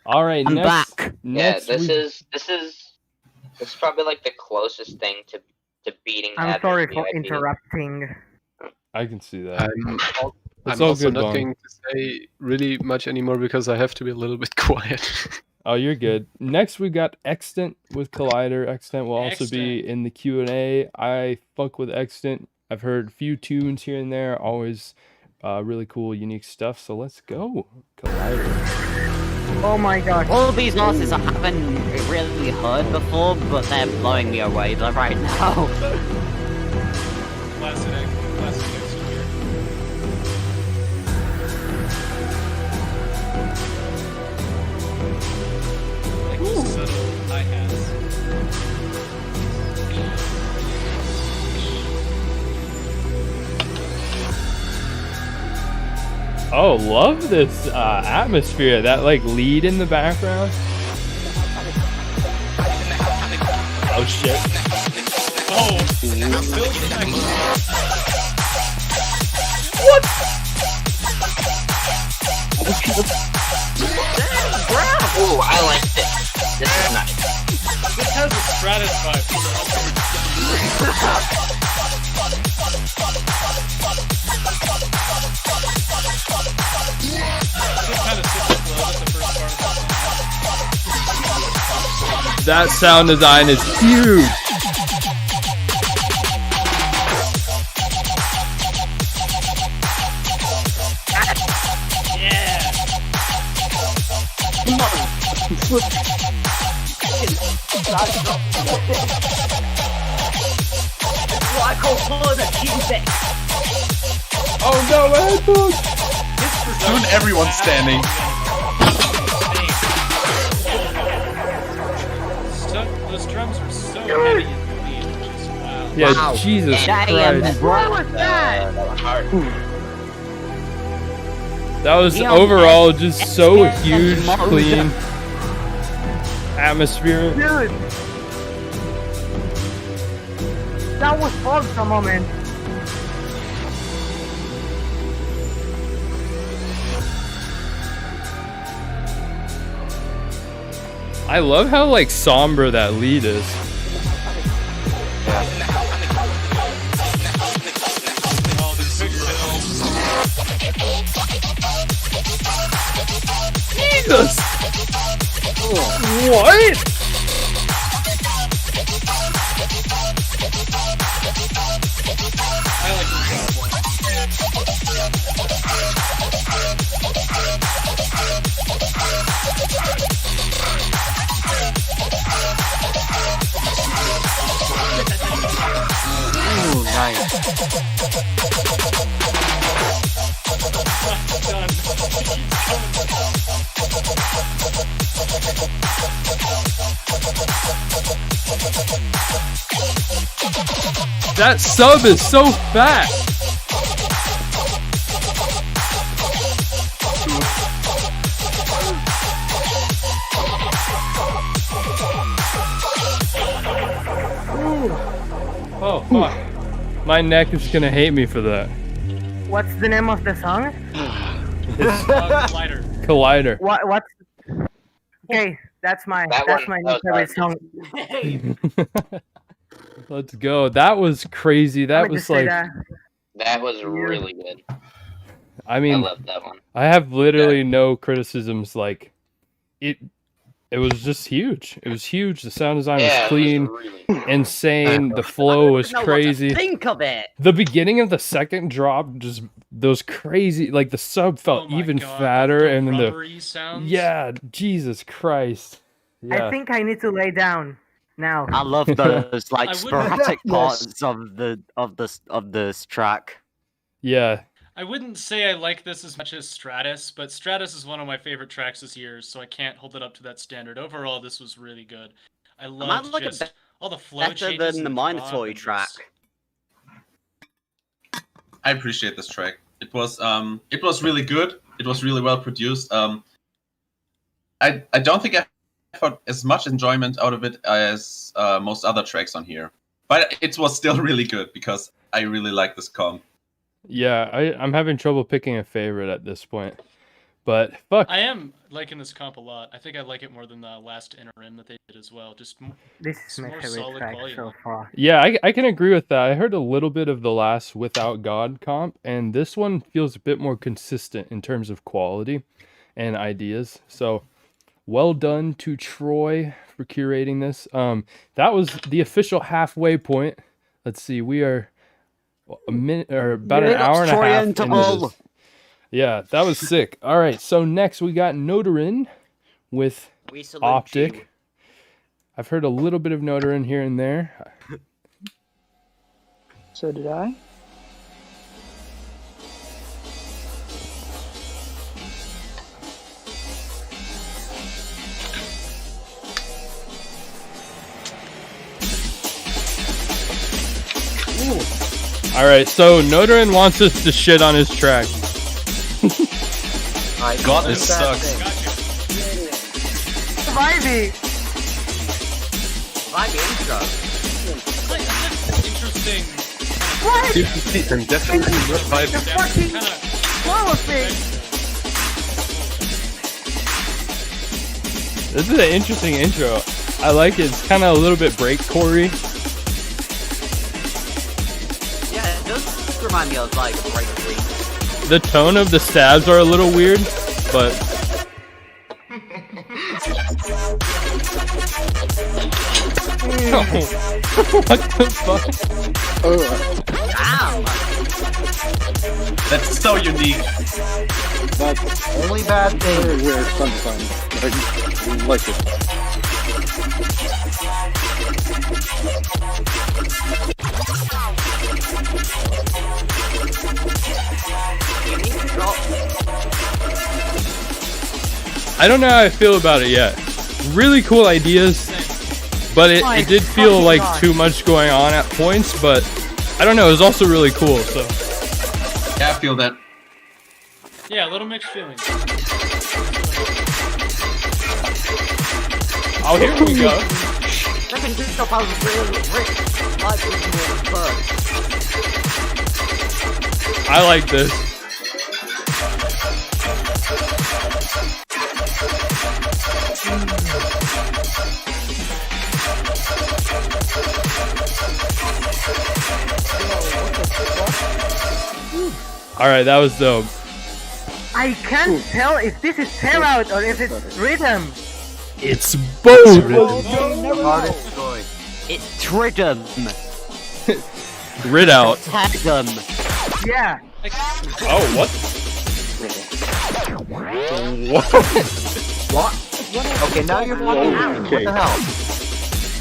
All right, I'm next. back. Yeah, Next this we- is probably like the closest thing to beating. I'm average sorry for VIP. interrupting. I can see that. It's I'm all also good, not Vaughn. going to say really much anymore because I have to be a little bit quiet. Oh, you're good. Next, we got Extant with Collider. Extant will also be in the Q&A. I fuck with Extant. I've heard a few tunes here and there. Always really cool, unique stuff. So let's go. Collider. Oh my god. All of these artists I haven't really heard before, but they're blowing me away right now. Classic exterior. Like the subtle hi-hats. Oh, love this atmosphere. That like lead in the background. Oh shit. Oh, what? Ooh, I like this. This is nice. this has a Stratus vibe. That sound design is huge. Oh no, my headphones! This Soon everyone's standing. Those drums are so heavy and clean. Just, wow. Yeah, Wow. Jesus Damn. Christ. What was that? That was hard. That was Neon overall Death. just so Death huge, mode. clean atmosphere. Dude. That was fun for a moment. I love how like somber that lead is. Jesus! What? I like this one. Ooh, nice. That sub is so fat. Oh fuck. My neck is gonna hate me for that. What's the name of the song? It's Collider. Collider. What's? Okay, that's my new favorite song. Let's go. That was crazy. That Let me was just say like That was really good. I mean, I love that one. I have literally no criticisms. Like, it was just huge. It was huge. The sound design Yeah, was it was clean, really insane. The flow was know what to crazy. think of it. The beginning of the second drop, just those crazy. Like the sub felt even fatter, and then rubbery sounds. yeah, Jesus Christ. Yeah. I think I need to lay down now. I love those like I wouldn't- sporadic Yes. parts of this track. Yeah. I wouldn't say I like this as much as Stratus, but Stratus is one of my favorite tracks this year, so I can't hold it up to that standard. Overall, this was really good. I might loved like it just all the flow Better changes than and the drop Minotaur and track. I appreciate this track. It was really good. It was really well produced. I don't think I got as much enjoyment out of it as most other tracks on here, but it was still really good because I really like this comp. Yeah, I'm having trouble picking a favorite at this point. But fuck. I am liking this comp a lot. I think I like it more than the last interim that they did as well. Just This is my more favorite solid track quality. so far. Yeah, I can agree with that. I heard a little bit of the last Without God comp, and this one feels a bit more consistent in terms of quality and ideas. So, well done to Troy for curating this. That was the official halfway point. Let's see, we are a minute or about an hour and a half into this. Yeah, that was sick. All right, so next we got Notarin with Optic. I've heard a little bit of Notarin here and there. So did I. All right, so Notarin wants us to shit on his track. God, this sucks. Vibey! Vibey intro. Interesting. What? And definitely not The vibing. fucking flow thing! This is an interesting intro. I like it. It's kind of a little bit breakcore-y. Yeah, it does remind me of like breakbeat. The tone of the stabs are a little weird, but what the fuck? Damn! That's so unique. That's Only bad thing. very weird sometimes. I like it. You need to drop I don't know how I feel about it yet. Really cool ideas, but it did feel like too much going on at points, but I don't know, it was also really cool, so. Yeah, I feel that. Yeah, a little mixed feelings. Oh, here we go. Second drop, I was really like this more first. I like this. Alright, that was dope. I can't tell if this is tear out or if it's rhythm. It's both. It's rhythm. Rid out. Rhythm. Yeah. Oh, what? What? Okay, now you're fucking out. What the hell?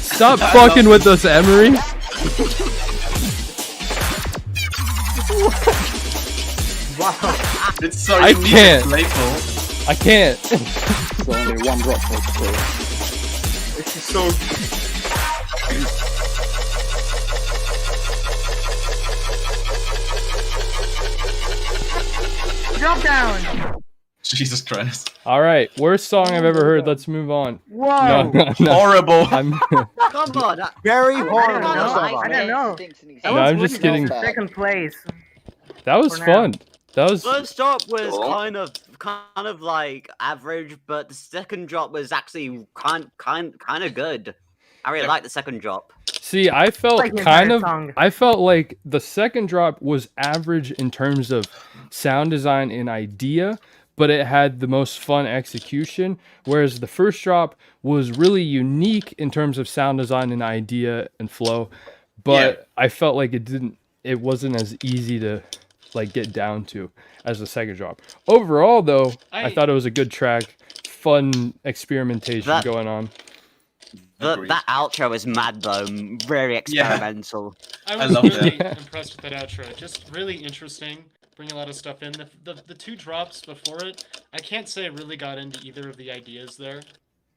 Stop fucking with us, Emery. Wow. It's so I unique can't. and playful. I can't. It's only one drop for the This is so. Drop down. Jesus Christ. Alright, worst song I've ever heard. Let's move on. Whoa. No. Horrible. I'm, Come on. Very I don't know. No, I'm just kidding. Second place. That was For now. fun. That was. First drop was kind of like average, but the second drop was actually kind of good. I really like the second drop. See, I felt Like the kind entire of. song. I felt like the second drop was average in terms of sound design and idea, but it had the most fun execution. Whereas the first drop was really unique in terms of sound design and idea and flow, but I felt like it wasn't as easy to like get down to as the second drop. Overall, though, I thought it was a good track, fun experimentation going on. That outro is mad though, very experimental. I was really impressed with that outro. Just really interesting. Bring a lot of stuff in. The two drops before it, I can't say I really got into either of the ideas there.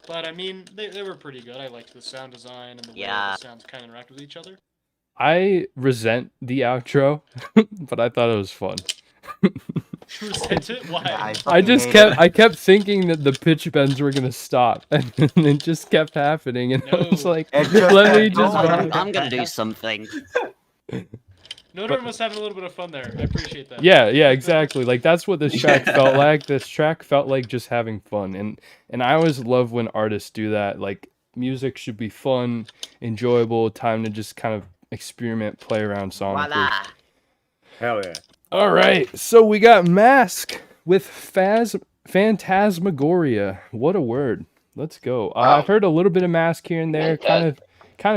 But I mean, they were pretty good. I liked the sound design and the way the sounds kind of interact with each other. I resent the outro, but I thought it was fun. Resent it? Why? I kept thinking that the pitch bends were gonna stop, and it just kept happening, and I was like, let me just. I'm gonna do something. Nodor must have a little bit of fun there. I appreciate that. Yeah, exactly. Like that's what this track felt like. This track felt like just having fun, and I always love when artists do that. Like music should be fun, enjoyable, time to just kind of experiment, play around sonically. Voila. Hell yeah. All right, so we got Mask with Phantasmagoria. What a word. Let's go. I've heard a little bit of Mask here and there, kind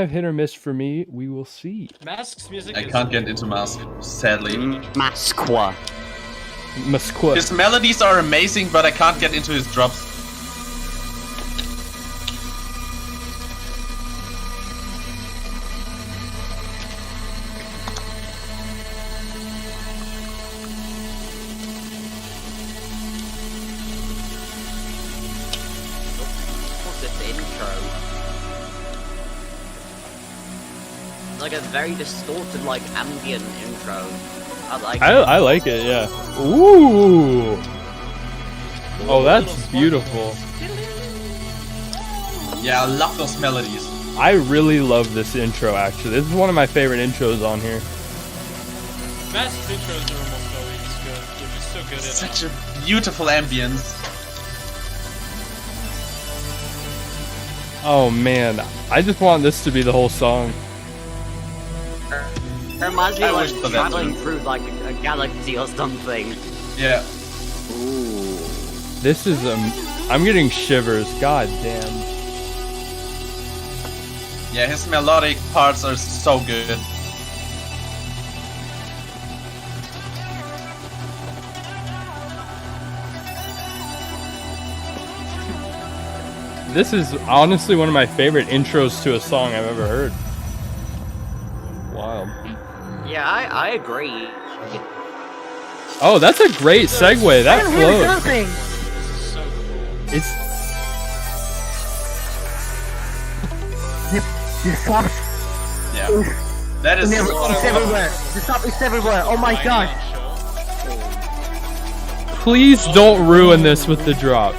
of hit or miss for me. We will see. Mask's music. I can't get into Mask, sadly. Maskwa. His melodies are amazing, but I can't get into his drops. Like a very distorted, like ambient intro. I like it, yeah. Ooh. Oh, that's beautiful. Yeah, I love those melodies. I really love this intro. Actually, this is one of my favorite intros on here. Mask's intros are almost always good. They're just so good at Such a beautiful ambience. Oh man, I just want this to be the whole song. It reminds me of like traveling through like a galaxy or something. Yeah. Ooh. This is I'm getting shivers. God damn. Yeah, his melodic parts are so good. This is honestly one of my favorite intros to a song I've ever heard. Wild. Yeah, I agree. Oh, that's a great segue. That flows. It's the drop Yeah. is That is it's everywhere. The drop is everywhere. Oh my god. Please don't ruin this with the drop.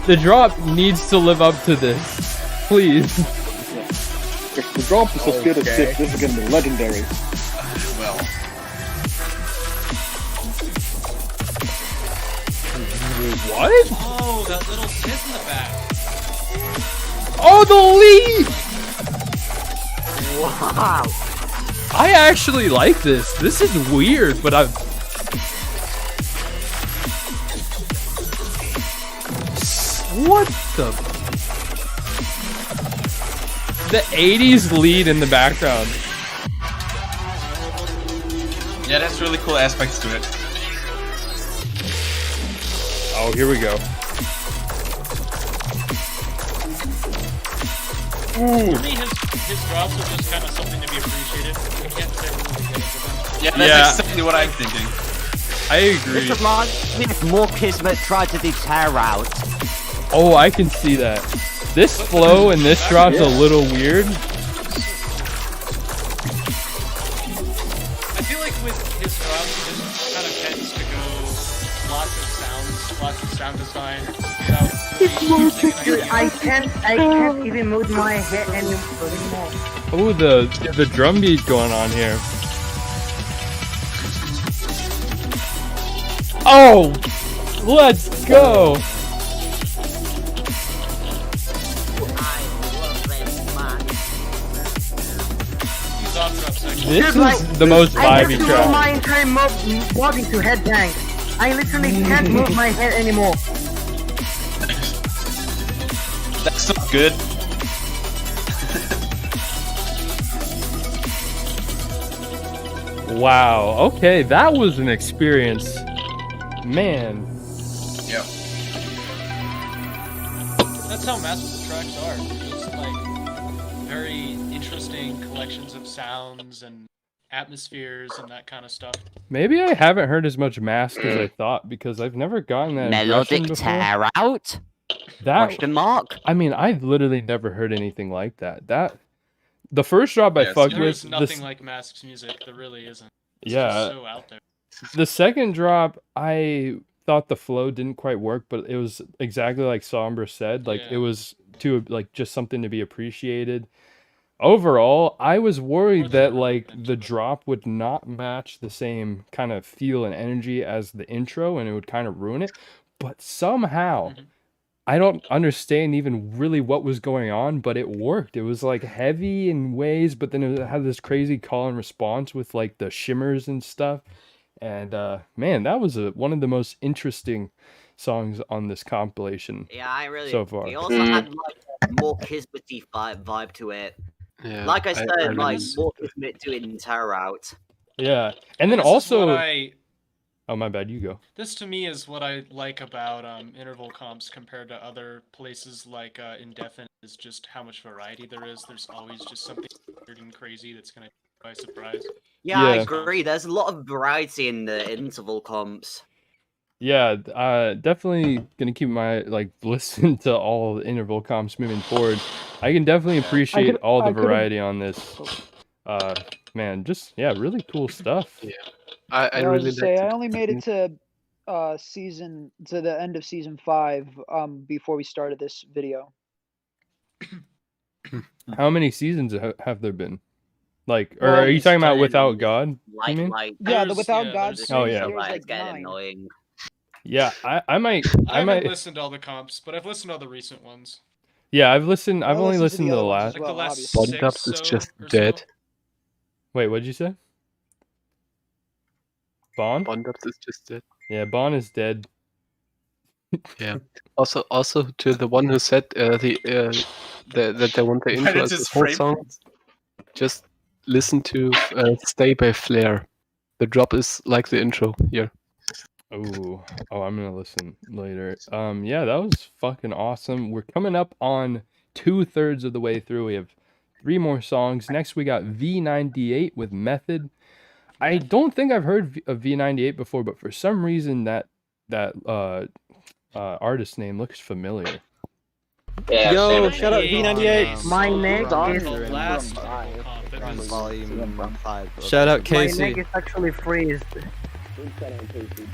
The drop needs to live up to this. Please. If the drop is as good as this is gonna be legendary. Well. What? Oh, that little kid in the back. Oh, the lead! Wow. I actually like this. This is weird, but I've... What the... The 80s lead in the background. Yeah, that's really cool aspects to it. Oh, here we go. Ooh. For me, his drops are just kind of something to be appreciated. I can't say really good for them. Yeah, that's exactly what I'm thinking. I agree. This reminds me of more Kismet tried to do Tear Out. Oh, I can see that. This flow and this drop's a little weird. I feel like with his drops, he just kind of tends to go lots of sounds, lots of sound design. Dude, I can't even move my head anymore. Oh, the drum beat going on here. Oh, let's go. This is the most vibey I track. my entire body to headbang. I literally can't move my head anymore. That's not good. Wow. Okay, that was an experience. Man. Yep. That's how massive the tracks are. Just like very interesting collections of sounds and atmospheres and that kind of stuff. Maybe I haven't heard as much Mask as I thought because I've never gotten that impression Melodic before. Tear Out? That, Question mark? I mean, I've literally never heard anything like that. The first drop I fucked with. There's nothing like Mask's music. There really isn't. It's Yeah. just so out there. The second drop, I thought the flow didn't quite work, but it was exactly like Sombra said. Like it was to like just something to be appreciated. Overall, I was worried that like the drop would not match the same kind of feel and energy as the intro, and it would kind of ruin it. But somehow, I don't understand even really what was going on, but it worked. It was like heavy in ways, but then it had this crazy call and response with like the shimmers and stuff. And man, that was one of the most interesting songs on this compilation. Yeah, I really. so far. He also had like a more Kismet-y vibe to it. Yeah, like I said, like really- more Kismet doing Tear Out. Yeah, and then This is also, what I- oh my bad, you go. This to me is what I like about interval comps compared to other places like Indefinite, is just how much variety there is. There's always just something weird and crazy that's gonna take you by surprise. Yeah, I agree. There's a lot of variety in the interval comps. Yeah, definitely gonna keep my listen to all the interval comps moving forward. I can definitely appreciate all the variety on this. Man, just really cool stuff. Yeah, I was really to say, liked I it. only made it to the end of season 5 before we started this video. How many seasons have there been? Like, or Well, are you talking about Without God? You mean? Yeah, the Without God Oh series, yeah. there's like It's getting 9. annoying. Yeah, I might. I might. haven't listened to all the comps, but I've listened to all the recent ones. Yeah, I've listened. I've I only listened to listened the to the other ones last. as well, the last obviously. six Bond Dubs is so just or so. dead. Wait, what'd you say? Bond? Bond Dubs is just dead. Yeah, Bond is dead. Yeah. Also to the one who said that they want the Why intro did as this a whole frame- song, just listen to "Stay" by Flair. The drop is like the intro here. Oh, I'm gonna listen later. Yeah, that was fucking awesome. We're coming up on 2/3 of the way through. We have 3 more songs. Next, we got V98 with Method. I don't think I've heard of V98 before, but for some reason that artist name looks familiar. Yeah, Yo, shout out V98. My neck is Volume 5. Shout out my Casey. neck is actually freezed.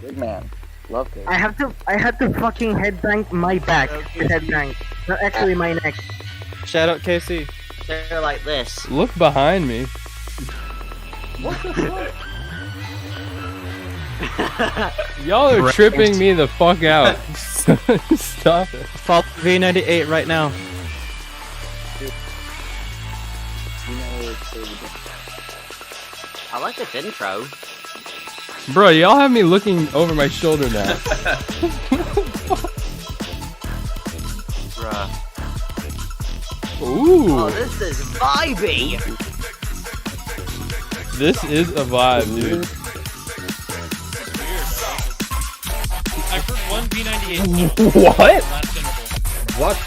Big man. Love this. I had to fucking headbang my back to headbang, not actually my neck. Shout out Casey. They're like this. Look behind me. What the fuck? Y'all are tripping me the fuck out. Stop it. Follow V98 right now. I like this intro. Bro, y'all have me looking over my shoulder now. Bruh. Ooh. Oh, this is vibey. This is a vibe, dude. I've heard one V98. What? What?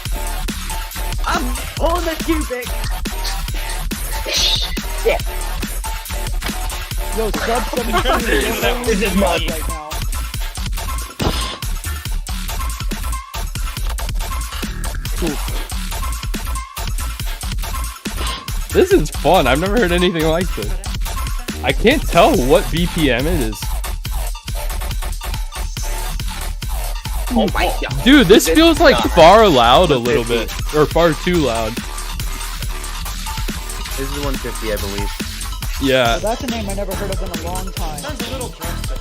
I'm on the cubic. Shit. Yo, sub This is mud. right now. This is fun. I've never heard anything like this. I can't tell what BPM it is. Oh my god. Dude, this feels like far loud a little bit. Or far too loud. This is 150, I believe. Yeah. Well, that's a name I never heard of in a long time. Sounds a little drumstick.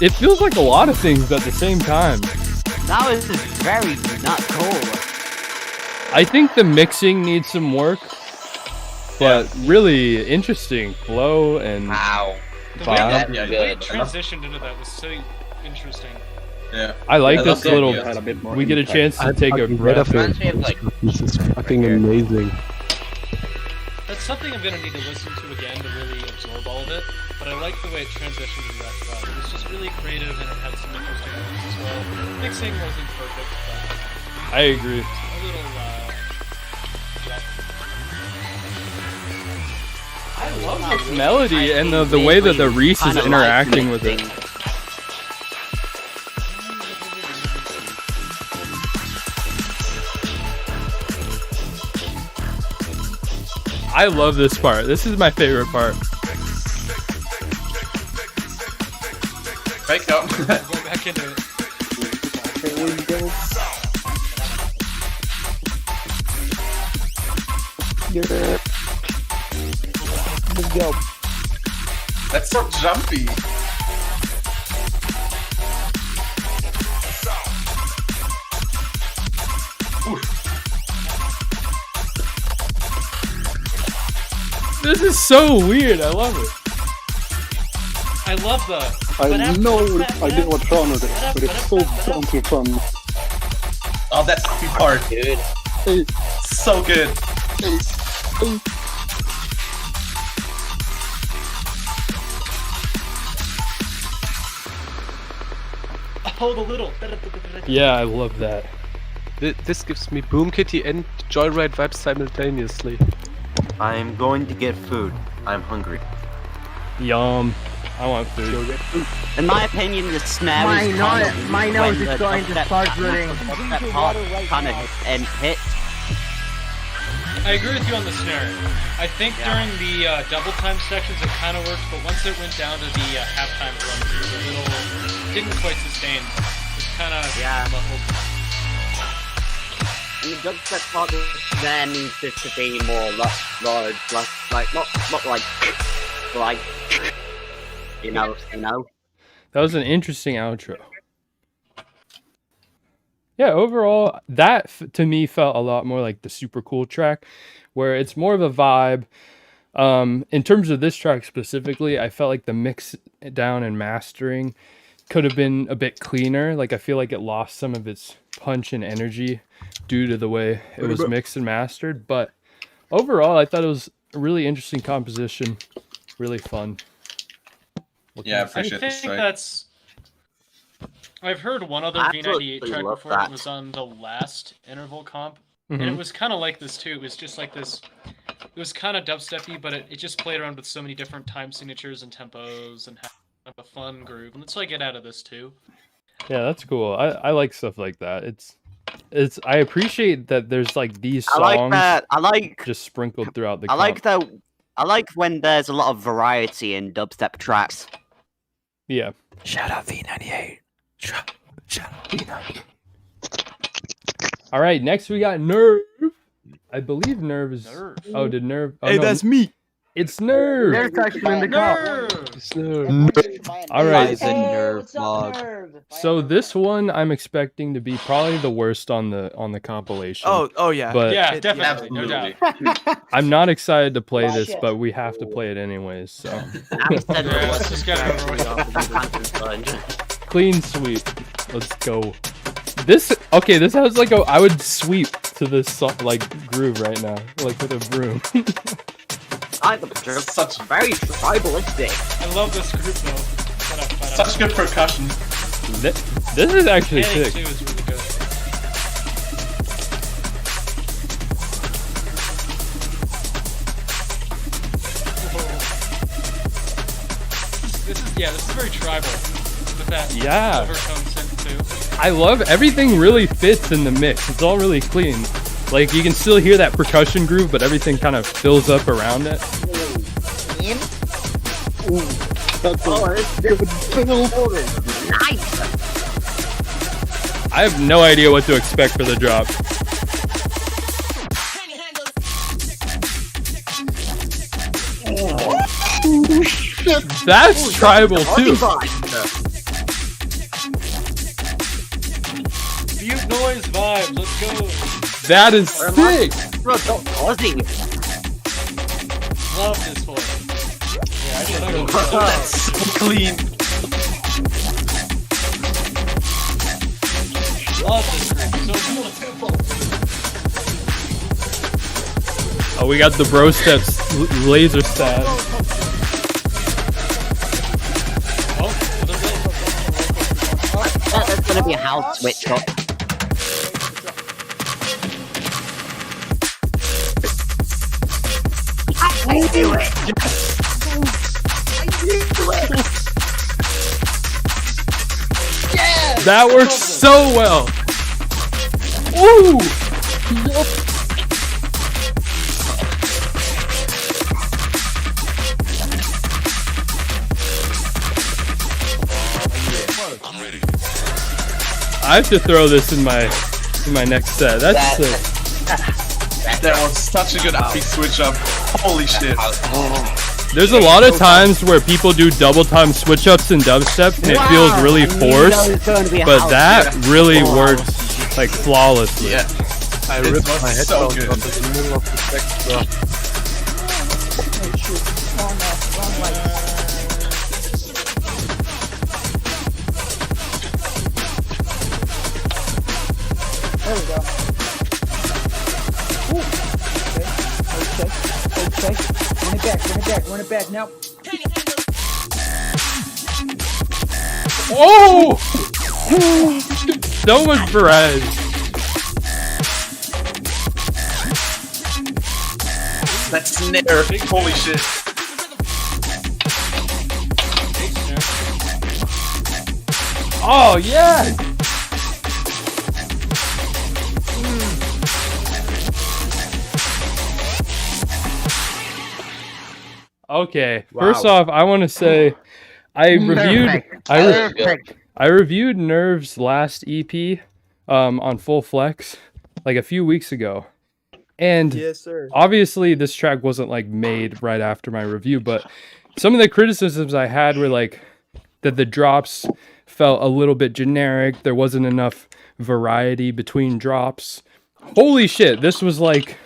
It feels like a lot of things at the same time. That was very not cool. I think the mixing needs some work. But really interesting flow and The way vibe. the way it transitioned into that was so interesting. Yeah. I like Yeah, this that's little. good. Had a bit more We get a impact. chance to I'd take a fucking breath. read of it. This is fucking amazing. That's something I'm gonna need to listen to again to really absorb all of it. But I like the way it transitioned to that stuff. It was just really creative and it had some interesting moments as well. Mixing wasn't perfect, but I agree. a little rough. I love this melody and the way that the Reese is interacting with it. I love this part. This is my favorite part. Break up. Go back into it. Let's go. That's so jumpy. This is so weird. I love it. I love the. I know I did what genre it is, but it's so bumpy fun. Oh, that happy part, dude. So good. Oh, the little. Yeah, I love that. This gives me Boom Kitty and Joyride vibes simultaneously. I'm going to get food. I'm hungry. Yum. I want food. In my opinion, the snare My is nose- kind of my nose when is the going to dubstep start kind rooting. of dubstep part kind of hit. I agree with you on the snare. I think during the double time sections it kind of worked, but once it went down to the halftime run, it was a little didn't quite sustain. It's kind of muffled. And the dubstep part of the snare needs this to be more large, like not like you know. That was an interesting outro. Yeah, overall, that to me felt a lot more like the super cool track, where it's more of a vibe. In terms of this track specifically, I felt like the mix down and mastering could have been a bit cleaner. Like, I feel like it lost some of its punch and energy due to the way it was mixed and mastered. But overall, I thought it was a really interesting composition, really fun. Yeah, I I appreciate this think track. that's. I've heard one other I V98 absolutely track love before. that. It was on the last interval comp, and Mhm. it was kind of like this too. It was just like this. It was kind of dubsteppy, but it just played around with so many different time signatures and tempos and had a fun groove. And that's what I get out of this too. Yeah, that's cool. I like stuff like that. It's I appreciate that there's like these songs I like that. I like just sprinkled throughout the I like that. I like when there's a lot of variety in dubstep tracks. Yeah. Shout out V98. Shout out V98. All right, next we got Nerve. I believe Nerve is. Oh, did Nerve? Oh, Hey, no. that's me. It's Nerve. Nerve's actually in the car. It's Nerve. All right. Guys and Nerve vlog. So this one I'm expecting to be probably the worst on the compilation. Oh yeah. But Yeah, definitely, no doubt. I'm not excited to play this, but we have to play it anyways. So Let's just get it over with. clean sweep. Let's go. This has like I would sweep to this like groove right now, like with a broom. Such very tribalistic. I love this group though. Such good percussion. This is actually sick. Too is really good. This is very tribal with that Yeah. overtone synth too. I love everything really fits in the mix. It's all really clean. Like you can still hear that percussion groove, but everything kind of fills up around it. Nice. I have no idea what to expect for the drop. That's tribal too. Butte noise vibe, let's go. That is sick. Love this one. Yeah, I didn't know. That's so clean. Love this group. So cool. Oh, we got the bro steps laser stab. That's gonna be a house switch up. I do it! Yeah! That works so well. Woo! I have to throw this in my next set. That's sick. That was such a good epic switch up. Holy shit. There's a lot of times where people do double time switch ups in dubstep and it feels really forced, but that really works like flawlessly. Yeah. I ripped my headphones out in the middle of the second drop. There we go. Ooh. Okay. Run it back. Now. Oh! So much variety. That snare. Holy shit. Oh, yeah! Okay, first off, I want to say I reviewed Nerve's last EP on Full Flex like a few weeks ago. And Yes, sir. obviously this track wasn't like made right after my review, but some of the criticisms I had were like that the drops felt a little bit generic, there wasn't enough variety between drops. Holy shit, this was like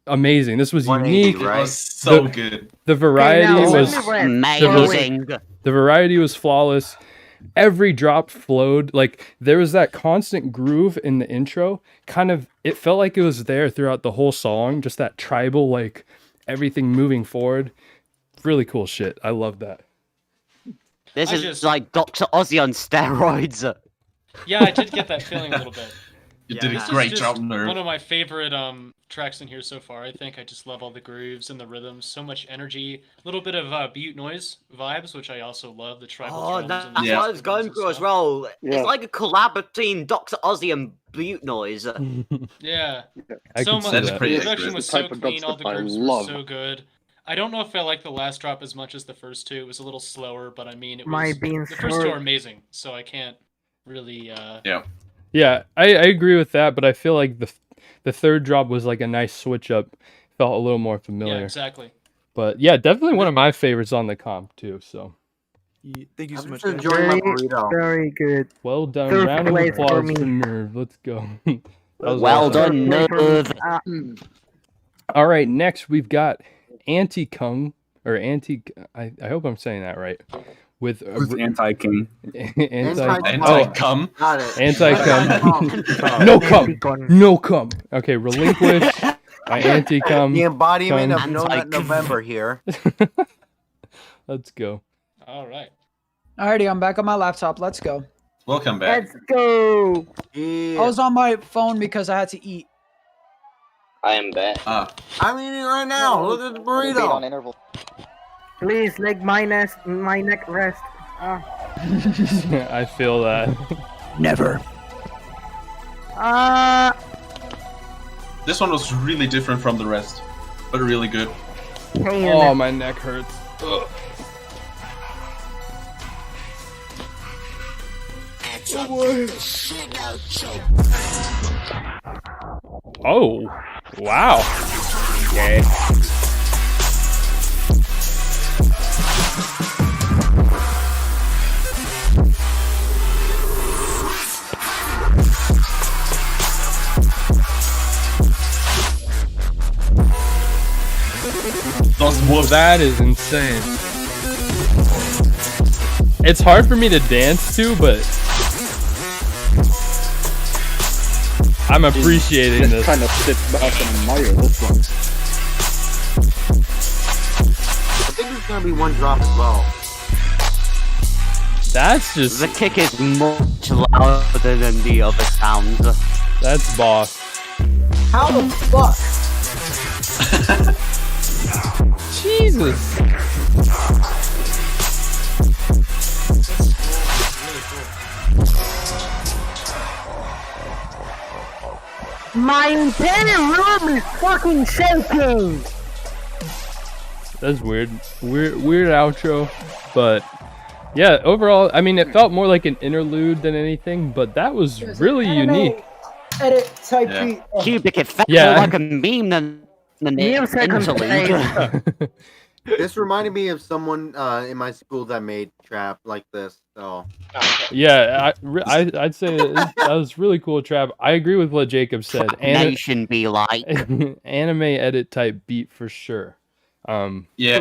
amazing. This was unique. It was so good. The variety was amazing. The variety was flawless. Every drop flowed. Like there was that constant groove in the intro. Kind of, it felt like it was there throughout the whole song. Just that tribal, like everything moving forward. Really cool shit. I love that. This is like Dr. Ozzy on steroids. Yeah, I did get that feeling a little bit. You did a This great is job, just Nerve. one of my favorite tracks in here so far. I think I just love all the grooves and the rhythms. So much energy. A little bit of Butte noise vibes, which I also love. The tribal Oh, drums that's and what the I was going through as well. Yeah. It's like a collab between Dr. Ozzy and Butte Noise. Yeah. I So can see much. that. The production was so Type of clean. All dubstep the I grooves love. were so good. I don't know if I like the last drop as much as the first two. It was a little slower, but I mean, it My was beans the first two hurt. are amazing. So I can't really. Yeah. Yeah, I agree with that, but I feel like the third drop was like a nice switch up. Felt a little more familiar. Yeah, exactly. But yeah, definitely one of my favorites on the comp too. So Thank you so I'm much, just guys. enjoying my Very, burrito. very good. well done. Third Round of place for applause me. for Nerve. Let's go. That was Well awesome. done, Nerve. All right, next we've got Anti-Kung or Anti. I hope I'm saying that right. With Anti-King? Anti-cum. Got it. Anti-cum. No cum. No cum. Okay, Relinquish by Anti-cum. The embodiment Cum. of No Nut November here. Let's go. All right. Alrighty, I'm back on my laptop. Let's go. Welcome back. Let's go. Yeah. I was on my phone because I had to eat. I am back. I'm eating right now. Look at the burrito. Please, leg my neck rest. I feel that. Never. This one was really different from the rest, but really good. Oh, my neck hurts. Ugh. Oh, wow. Okay. That is insane. It's hard for me to dance to, but I'm appreciating this. Kind of sit back and admire this one. I think there's gonna be one drop as well. That's just... The kick is much louder than the other sounds. That's boss. How the fuck? Jesus. My entire room is fucking shaking. That's weird. Weird outro, but yeah, overall, I mean, it felt more like an interlude than anything, but that was really unique. Edit type Yeah. beat. Cubic, it felt Yeah. more like a meme than an interlude. This reminded me of someone in my school that made trap like this. So Yeah, I'd say that was really cool, Trap. I agree with what Jacob said. Nation be like anime edit type beat for sure. Yeah,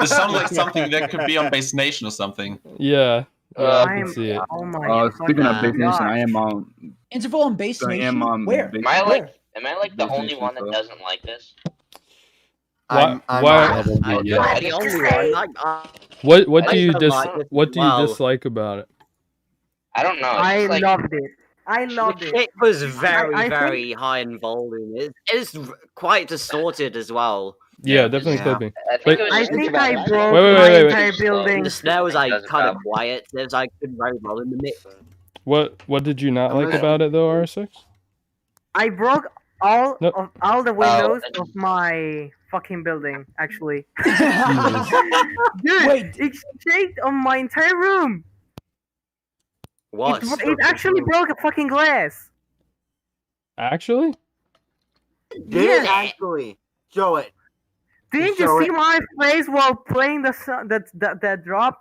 this sounds like something that could be on Base Nation or something. Yeah, I can see it. Oh my Speaking of Base Nation, I am on. Interval and Base I Nation? am on. Where? Base Am I like the Base only Nation one that stuff. doesn't like this? Why? I'm the only one. What do you I like this what do you well. dislike about it? I don't know. I It's like, loved it. I loved it. It was very, I think- very high in volume. It's quite distorted as well. Yeah, definitely could be. I think I broke Wait, my wait. entire building. The snare was like Doesn't kind of matter. quiet. There's like good very well in the mix. What did you not like about it though, R6? I broke all Nope. of all the windows of my fucking building. Actually, dude, it shaked on my entire room. What? It actually broke a fucking glass. Actually? did actually show it. Didn't Show you see it. my face while playing that drop?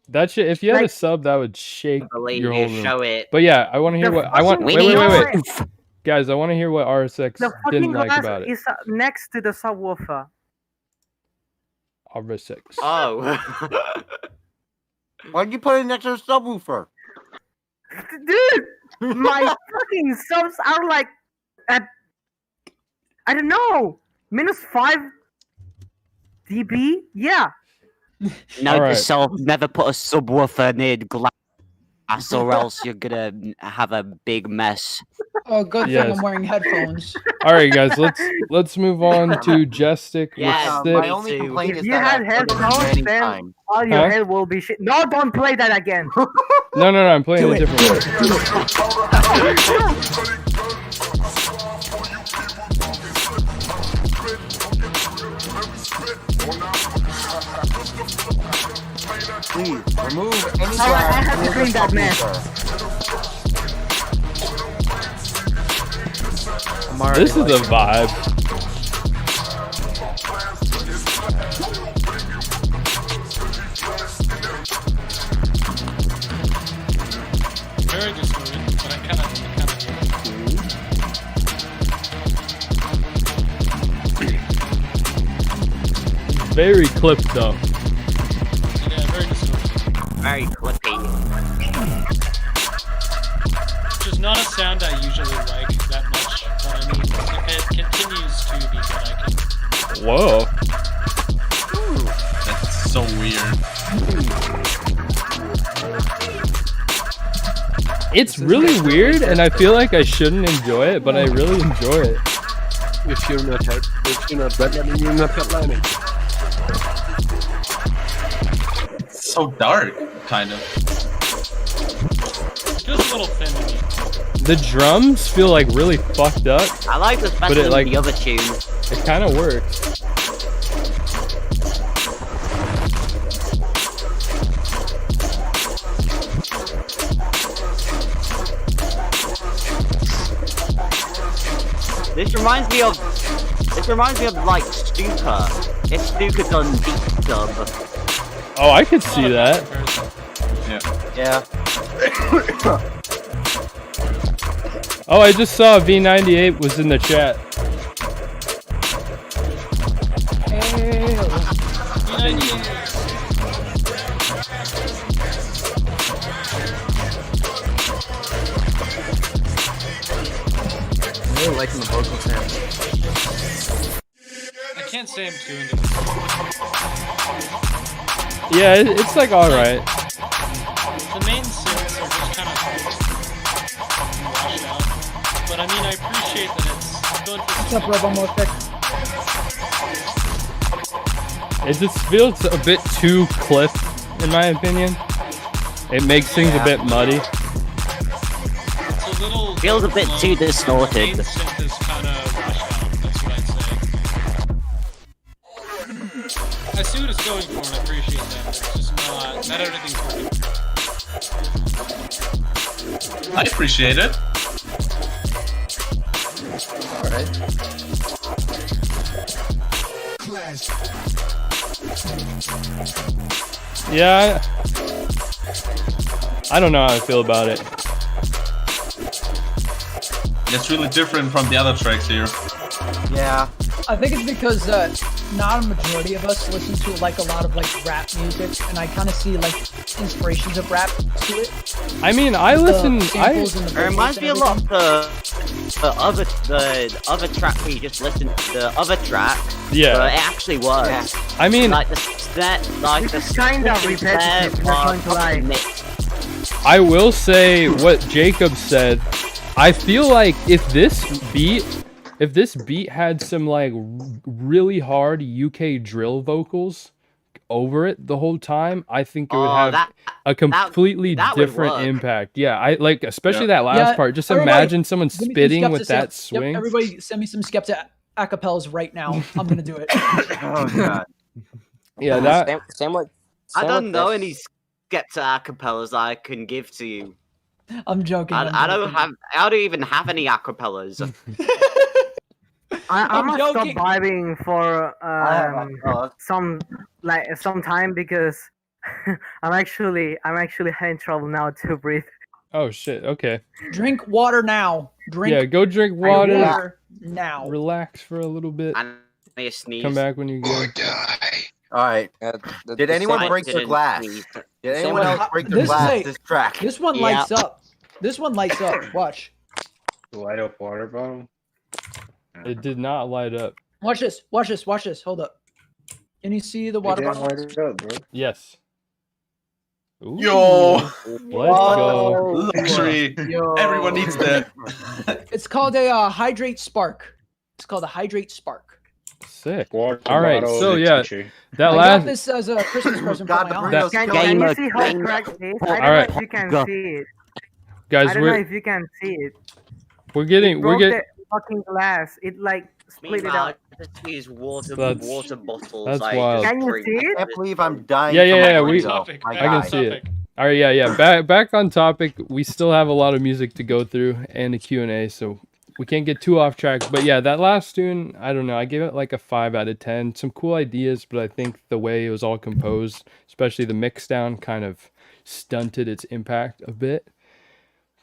That shit. If you had a Like- sub, that would shake Believe your you, whole room. show it. But yeah, I want to hear The what I want. fucking Wait. glass- Guys, I want to hear what RSX The fucking didn't like glass about it. is next to the subwoofer. RSX. Oh. Why'd you put it next to the subwoofer? Dude, my fucking subs are like at I don't know, -5 dB. Yeah. Note Alright. yourself, never put a subwoofer near glass or else you're gonna have a big mess. Oh, good thing Yes. I'm wearing headphones. All right, guys, let's move on to Jestik with Yeah, Stick. My only complaint If is you that had I put headphones, remaining then time. all your Huh? head will be shit. No, don't play that again. No, I'm playing Do a it. different one. Please remove any I glass. have to clean that mess. This is a vibe. Very distorted, but I kind of Very clipped up. yeah, very distorted. Very clippy. Which is not a sound I usually like that much, but I mean, if it continues to be good, I can. Whoa. That's so weird. It's really weird, and I feel like I shouldn't enjoy it, but I really enjoy it. If you're not redlining, you're not headlining. It's so dark, kind of. It feels a little thin to me. The drums feel like really fucked up, I like this better but it than like the other tune. it kind of works. This reminds me of like Stuka. If Stuka done beat dub. Oh, I could see that. Yeah. Oh, I just saw V98 was in the chat. I'm really liking the vocal sound. I can't say I'm too into this. Yeah, it's like all right. The main synths are just kind of washed out. But I mean, I appreciate that it's going for What's up, Robo Morphic? It just feels a bit too cliff, in my opinion. It makes things a bit muddy. It's a little Feels a bit too distorted. main synth is kind of washed out. That's what I'd say. I see what it's going for, and I appreciate that. But it's just not everything's working. I appreciate it. Alright. Yeah, I don't know how I feel about it. It's really different from the other tracks here. Yeah. I think it's because not a majority of us listen to like a lot of like rap music, and I kind of see like inspirations of rap to it. I mean, I listen. Samples and the It vocals reminds and me a lot of everything. the other track we just listened to. The other track. Yeah. But it actually was. I mean, like the set, like the It's kind of repetitive, not going to lie. I will say what Jacob said. I feel like if this beat had some like really hard UK drill vocals over it the whole time, I think it would have a completely that would different work. impact. Yeah, I like especially that last part. Just everybody, imagine someone give me some spitting with skepticism. that swing. Yep, everybody send me some Skepta acapellas right now. I'm gonna do it. Oh god. Yeah, that. I don't know any Skepta acapellas I can give to you. I'm joking. I don't even have any acapellas. I I'm must stop joking. vibing for some time because I'm actually having trouble now to breathe. Oh shit. Okay. Drink water now. Drink. Yeah, go drink water. water now. Relax for a little bit. I need a sneeze. Come back when you get. All right. Did anyone break their glass? Did anyone else break their glass this track? This one lights up. This one lights up. Watch. Light up water bottle. It did not light up. Watch this. Watch this. Watch this. Hold up. Can you see the water bottle? Light it up, bro. Yes. Yo, Let's go. luxury. Everyone needs that. It's called a Hydrate Spark. It's called a Hydrate Spark. Sick. Water All right, bottle, so the yeah, teacher. that I last. got this as a Christmas present God, for my the aunt. Can you see how cracked it is? I don't Alright. know if you can see it. Guys, I don't know we're if you can see it. we're getting Broke the fucking glass. It like split it Meanwhile, out. I just use water That's- bottles. that's I wild. just Can you drink see it? I can't believe I'm dying. Yeah, from yeah, my yeah. window. Topic, My back I can on God. see it. topic. All right, yeah. Back on topic. We still have a lot of music to go through and a Q&A, so we can't get too off track. But yeah, that last tune, I don't know. I gave it like a 5 out of 10. Some cool ideas, but I think the way it was all composed, especially the mix down, kind of stunted its impact a bit.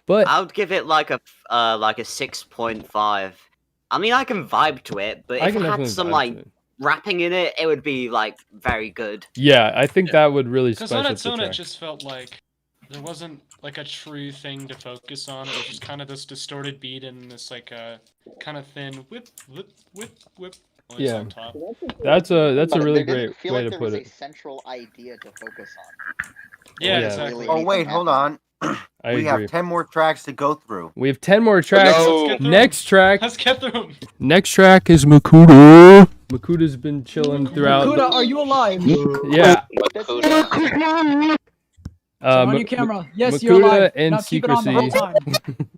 But I would give it like a 6.5. I mean, I can vibe to it, but I if can it had definitely some vibe like to it. rapping in it, it would be like very good. Yeah, I think that would really Because spice on up its the own, it track. just felt like there wasn't like a true thing to focus on. It was just kind of this distorted beat and this like kind of thin whip noise Yeah. on top. That's a But really there didn't great feel way like to there put was it. a central idea to focus on. Yeah, Yeah. exactly. Oh wait, hold on. I We agree. have 10 more tracks to go through. We have 10 more tracks. Let's get through Next track. Let's get through 'em. Next track is Makuda. Makuda's been chilling throughout. Makuda, are you alive? Yeah. Turn on your camera. Yes, you're Makuda alive. and Now keep it on the whole Secrecy. time.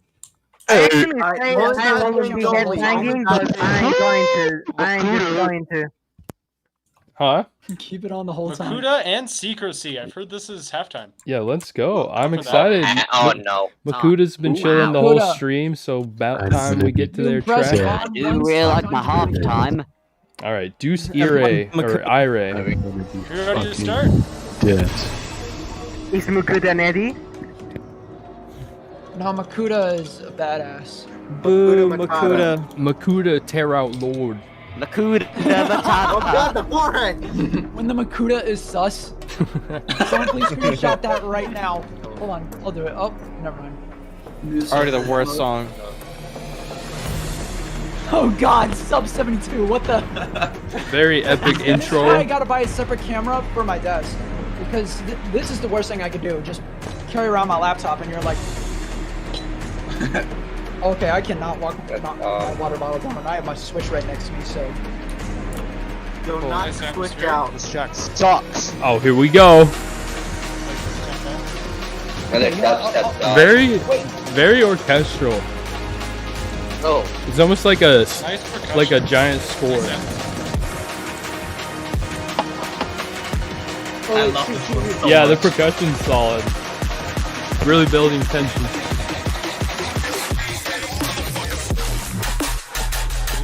I actually say Alright, I will be headbanging, but I ain't going to. I ain't just going to. Huh? Keep it on the whole time. Makuda and Secrecy. I've heard this is halftime. Yeah, let's go. I'm for that. excited. Oh no. Makuda's been chilling the whole Makuda. stream, so about time we get to their Press track. on Do one really like side my on your halftime. All right, Deuce Ire or Ire. You're ready to start? Yes. Is Mukuda and Eddie? No, Makuda is a badass. Boo, Makuda. Makuda. Makuda tear out Lord. Makuda Oh God, the forehead! When the Makuda is sus. Someone please screenshot that right now. Hold on, I'll do it. Oh, never mind. Already the worst song. Oh God, sub 72. What the? Very epic This is why I intro. gotta buy a separate camera for my desk because this is the worst thing I could do. Just carry around my laptop and you're like, okay, I cannot walk not my water bottle down. I have my Switch right next to me, so. Do Cool, not nice switch atmosphere. out. This track sucks. Oh, here we go. Very, very orchestral. Oh. It's almost like a Nice percussion. like a giant score. I love this one so Yeah, the much. percussion's solid. Really building tension.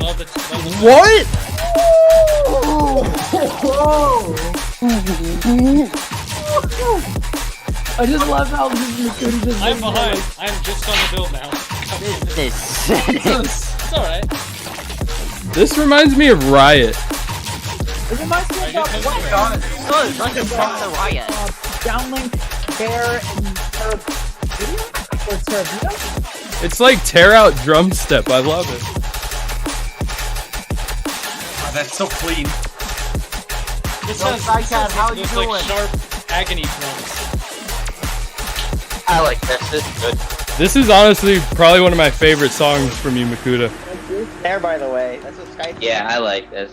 Love it. Love it. What? I just love how this Makuda just. I'm behind. I'm just on the build now. This. It's alright. This reminds me of Riot. It reminds me of that one Good, like a proper riot. Downlink, Bear, and Terravita? Or Terravita? It's like tear out drum step. I love it. Oh, that's so clean. This Yo, has Skycat, how you those, doing? like sharp agony drums. I like this. This is good. This is honestly probably one of my favorite songs from you, Makuda. There, by the way. That's what Skype. Yeah, I like this.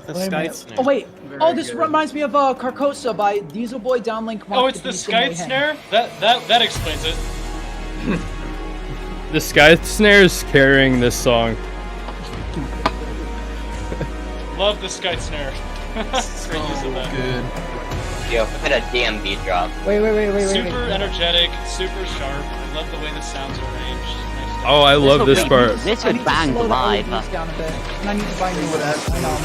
The Wait a Sky minute. Snare. Oh wait. Very Oh, this good. reminds me of Carcosa by Diesel Boy Downlink. Oh, it's the Sky Snare? That explains it. The Sky Snare is carrying this song. Love the Sky Snare. Great use of that. Good. Yo, look at a damn beat drop. Wait. Super energetic, super sharp. I love the way the sounds are arranged. Nice. Oh, I love this part. This I would need to bang slow the live. LEDs down a bit, and I need to buy new ones. I know.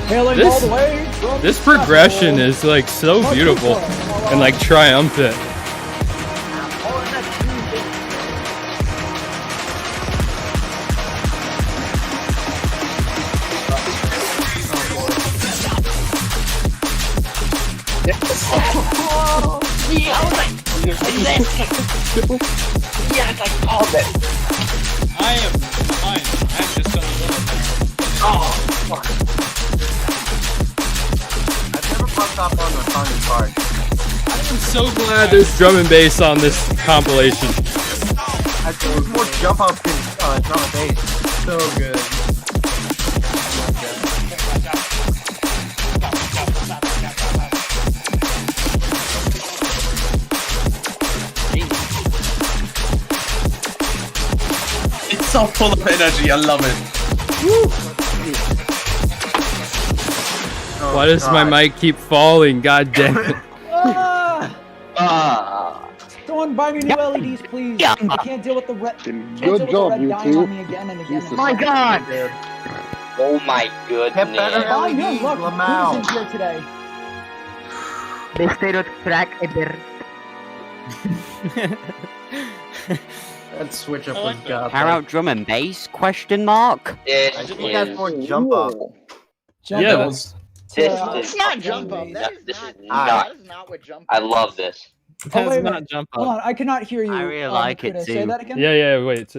Hailing all the way from This the progression capital. is like so beautiful and like triumphant. Yes, I called it. I am behind. I'm just on the build now. Oh, fuck. stop on the song is hard. I'm so glad there's drum and bass on this compilation. I think it's more jump up than drum and bass. So good. It's so full of energy. I love it. Woo. Why does my mic keep falling? God damn it. Someone buy me new LEDs, please. I can't deal with the red. Good job, you dying two. on me again and again. My God! Oh my goodness. Buy new. Look, who's in here today? Best favorite track ever. That switch up was god. How about drum and bass? Question mark. This I think it has more jump up. Yeah, that's... This is not jump up. That is not what jump I love this. Oh, wait, not jump Hold on, I cannot hear you. I really like it Kuda. too. Say that again. Yeah, wait.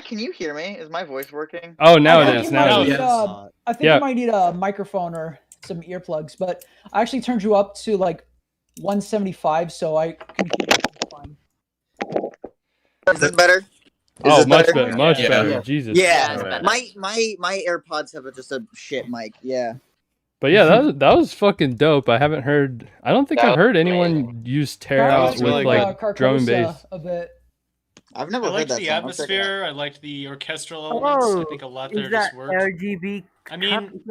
Can you hear me? Is my voice working? Oh, now I it think is. you might Now it need, is. I think you might need a microphone or some earplugs, but I actually turned you up to like 175, so I can keep it fine. Is this better? Oh, much better, much better. Jesus. Yeah, my AirPods have just a shit mic. Yeah. But yeah, that was fucking dope. I haven't heard. I don't think I've heard anyone use tear out with really like drum and bass. A bit. I've never I heard liked that the song. I'll check it atmosphere. I liked the orchestral elements. I think a lot there Is that just worked. RGB? I mean,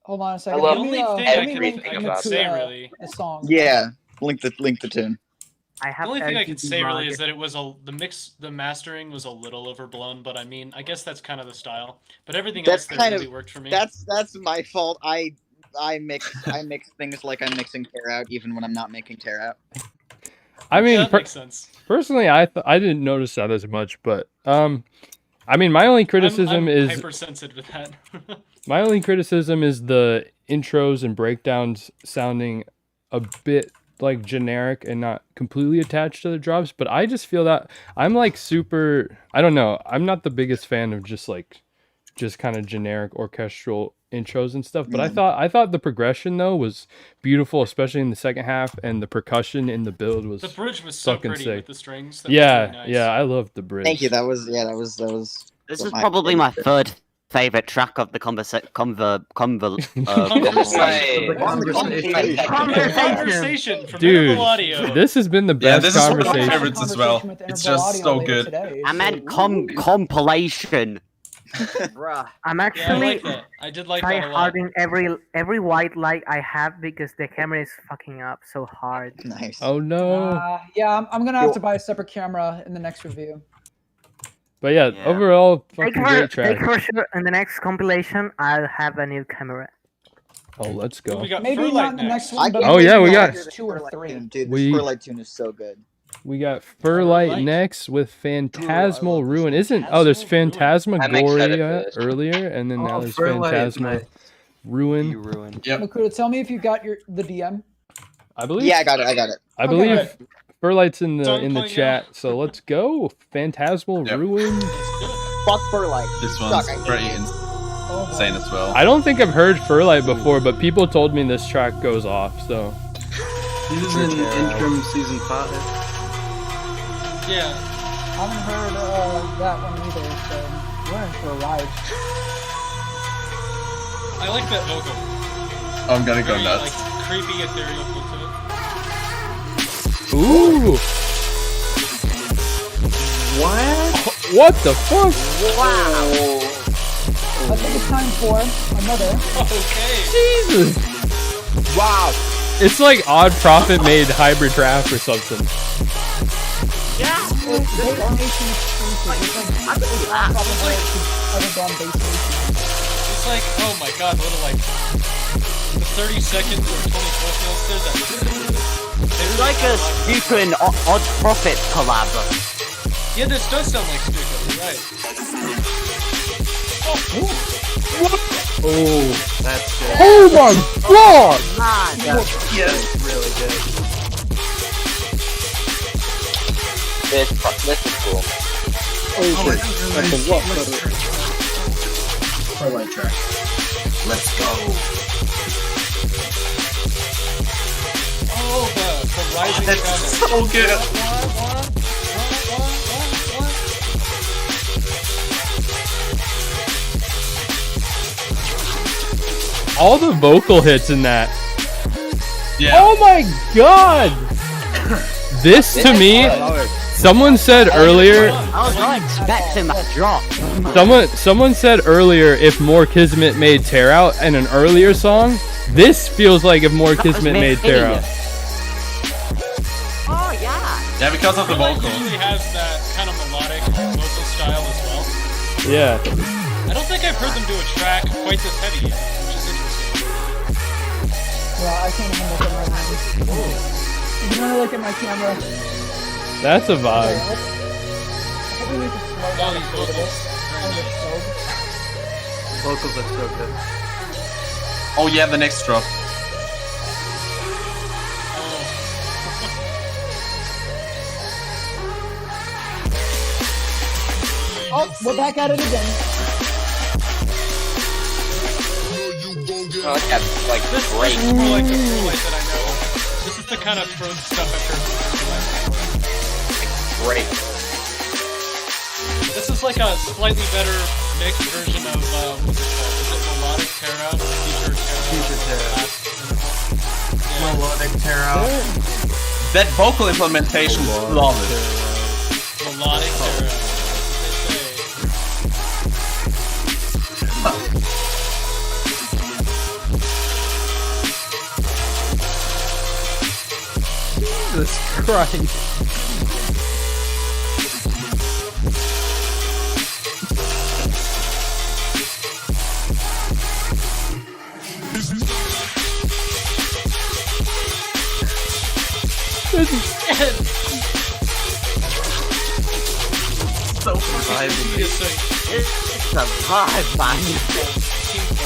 Hold on a second. love Let me, the only thing let I me can- link I the can say, Kuda, really. the song. Yeah, link the tune. I The have only thing I can RGB say really mod. is that it was the mastering was a little overblown, but I mean, I guess that's kind of the style. But everything That's else there kind really of worked for me. That's my fault. I mix things like I'm mixing tear out even when I'm not making tear out. I mean, that makes sense. personally, I didn't notice that as much, but I mean, my only criticism I'm is hypersensitive with that. my only criticism is the intros and breakdowns sounding a bit like generic and not completely attached to the drops. But I just feel that I'm like super. I don't know. I'm not the biggest fan of just kind of generic orchestral intros and stuff. But I thought the progression though was beautiful, especially in the second half, and the percussion in the build was The bridge was so fucking pretty sick. with the strings. That Yeah, was really nice. yeah, I loved the bridge. Thank you. That was. This is probably my third favorite track of the conversation. Conversation from Dude, Minimal Audio. this has been the Yeah, best this is one of my conversation. favorites as well. It's just so good. I meant compilation. Bruh. I'm Yeah, I actually like that. I did like try that a lot. harding every white light I have because the camera is fucking up so hard. Nice. Oh no. Yeah, I'm gonna have to buy a separate camera in the next review. But yeah, overall, fucking great Take track. for sure in the next compilation I'll have a new camera. Oh, let's go. We got Maybe Furlight not in the next. next one, but Oh, maybe yeah, in we the got- next 2 or 3. Dude, this We- Furlight tune is so good. We got Furlight next with Phantasmal Ruin. There's I'm excited Phantasmagoria for this. earlier, and then now there's Furlight is Phantasma nice. Ruin. Yep. Makuda, tell me if you got the DM. I believe. Yeah, I got it. I Okay, believe right. Furlight's in Song the playing chat. So let's go. Phantasmal Yep. Ruin. Fuck Furlight. This Suck, one's I hate pretty it. insane as well. I don't think I've heard Furlight before, but people told me this track goes off. So This is in Interim Season 5. I Yeah. haven't heard that one either, so we're in for a ride. I like that vocal. I'm gonna go Very, nuts. like, creepy, ethereal feel to it. ooh, what the fuck? I think it's time for another. Okay. Jesus! Wow, it's like Odd Profit made Hybrid Trap or something. It's like, oh my god, little like the 30 seconds or 24 notes there that It's like a Stuka and Odd Profit collab. yeah, this does sound like Stuka, you're right. Oh, That's good. oh my god! Yes. Really good. This is cool. That's a lot better. Furlight track. Let's go. That's so good. All the vocal hits in that. Yeah. Oh my god! This to me, someone said earlier. I was not expecting that drop. Someone said earlier if More Kismet made Tear Out in an earlier song. This feels like if More Kismet made Tear Out. Oh yeah. Yeah, because of the vocal. It usually has that kind of melodic vocal style as well. Yeah. I don't think I've heard them do a track quite this heavy yet, which is interesting. Well, I can't even look at my camera. You can only look at my camera. That's a vibe. All these vocals. Vocals are so good. Oh yeah, the next drop. Oh, we're back at it again. Oh, that's like This great. is more like the Furlight that I know. This is the kind of prone stuff I've heard from Furlight. Great. This is like a slightly better mixed version of what's it called? Is it Melodic Tear Out? Future Tear Out. Melodic Tear Out. That vocal implementation is flawless. Melodic Tear Out. Jesus Christ. This is so It's a vibe, man.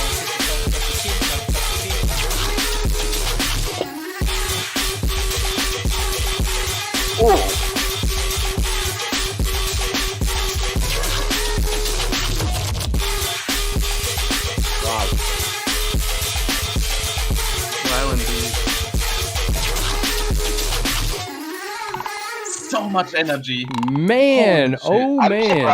So much energy. Man, oh man.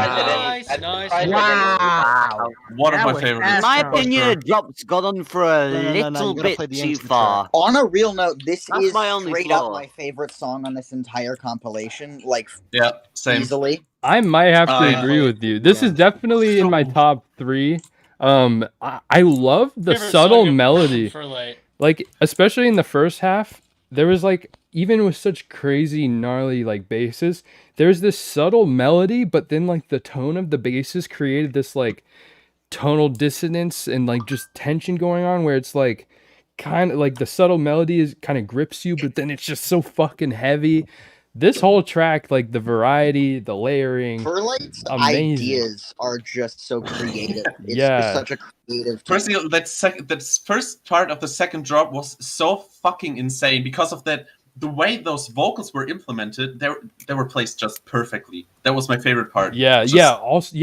Wow. One of my favorites. In my opinion, it dropped got on for a little bit too far. On a real note, this That's is my only straight flaw. up my favorite song on this entire compilation. Like, Yeah, same. easily. I might have to agree with you. This is definitely in my top 3. I love the Favorite subtle song of melody. Furlight. Like, especially in the first half, there was like, even with such crazy gnarly like basses, there's this subtle melody, but then like the tone of the basses created this like tonal dissonance and like just tension going on where it's like kind of like the subtle melody is kind of grips you, but then it's just so fucking heavy. This whole track, like the variety, the layering, Furlight's amazing. ideas are just so creative. It's Yeah. such a creative. Personally, that first part of the second drop was so fucking insane because of that. The way those vocals were implemented, they were placed just perfectly. That was my favorite part. Yeah, Just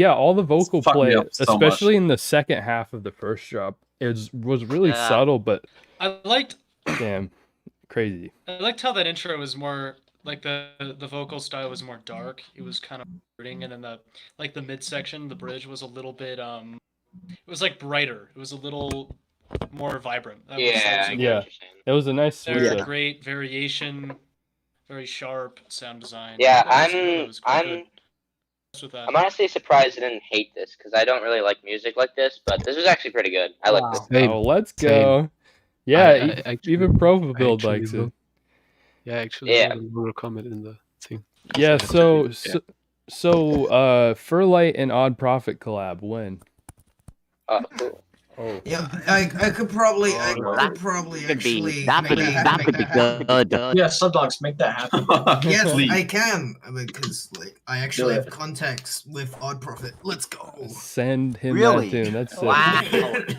all the vocal fucked me play, up so especially in the second half of the first drop, was really Yeah. subtle, but I liked damn, crazy. I liked how that intro was more like the vocal style was more dark. It was kind of brooding, and then the midsection, the bridge was a little bit it was like brighter. It was a little more vibrant. That was Yeah, I get Yeah, what you're saying. it was a nice switch. Very up. great variation, very sharp sound design. Yeah, It was quite good. With that. I'm honestly surprised I didn't hate this because I don't really like music like this, but this was actually pretty good. I like this. Oh, let's go. Yeah, even Prova Build likes it. Yeah, actually, Yeah. I will comment in the thing. Yeah, so Furlight and Odd Profit collab when? Oh, cool. Oh. Yeah, I could probably actually That would be good. Yeah, Subdogs, make that happen. Yes, Please. I can because like I actually have contacts with Odd Profit. Let's go. Send him Really? that tune. That's Wow. it.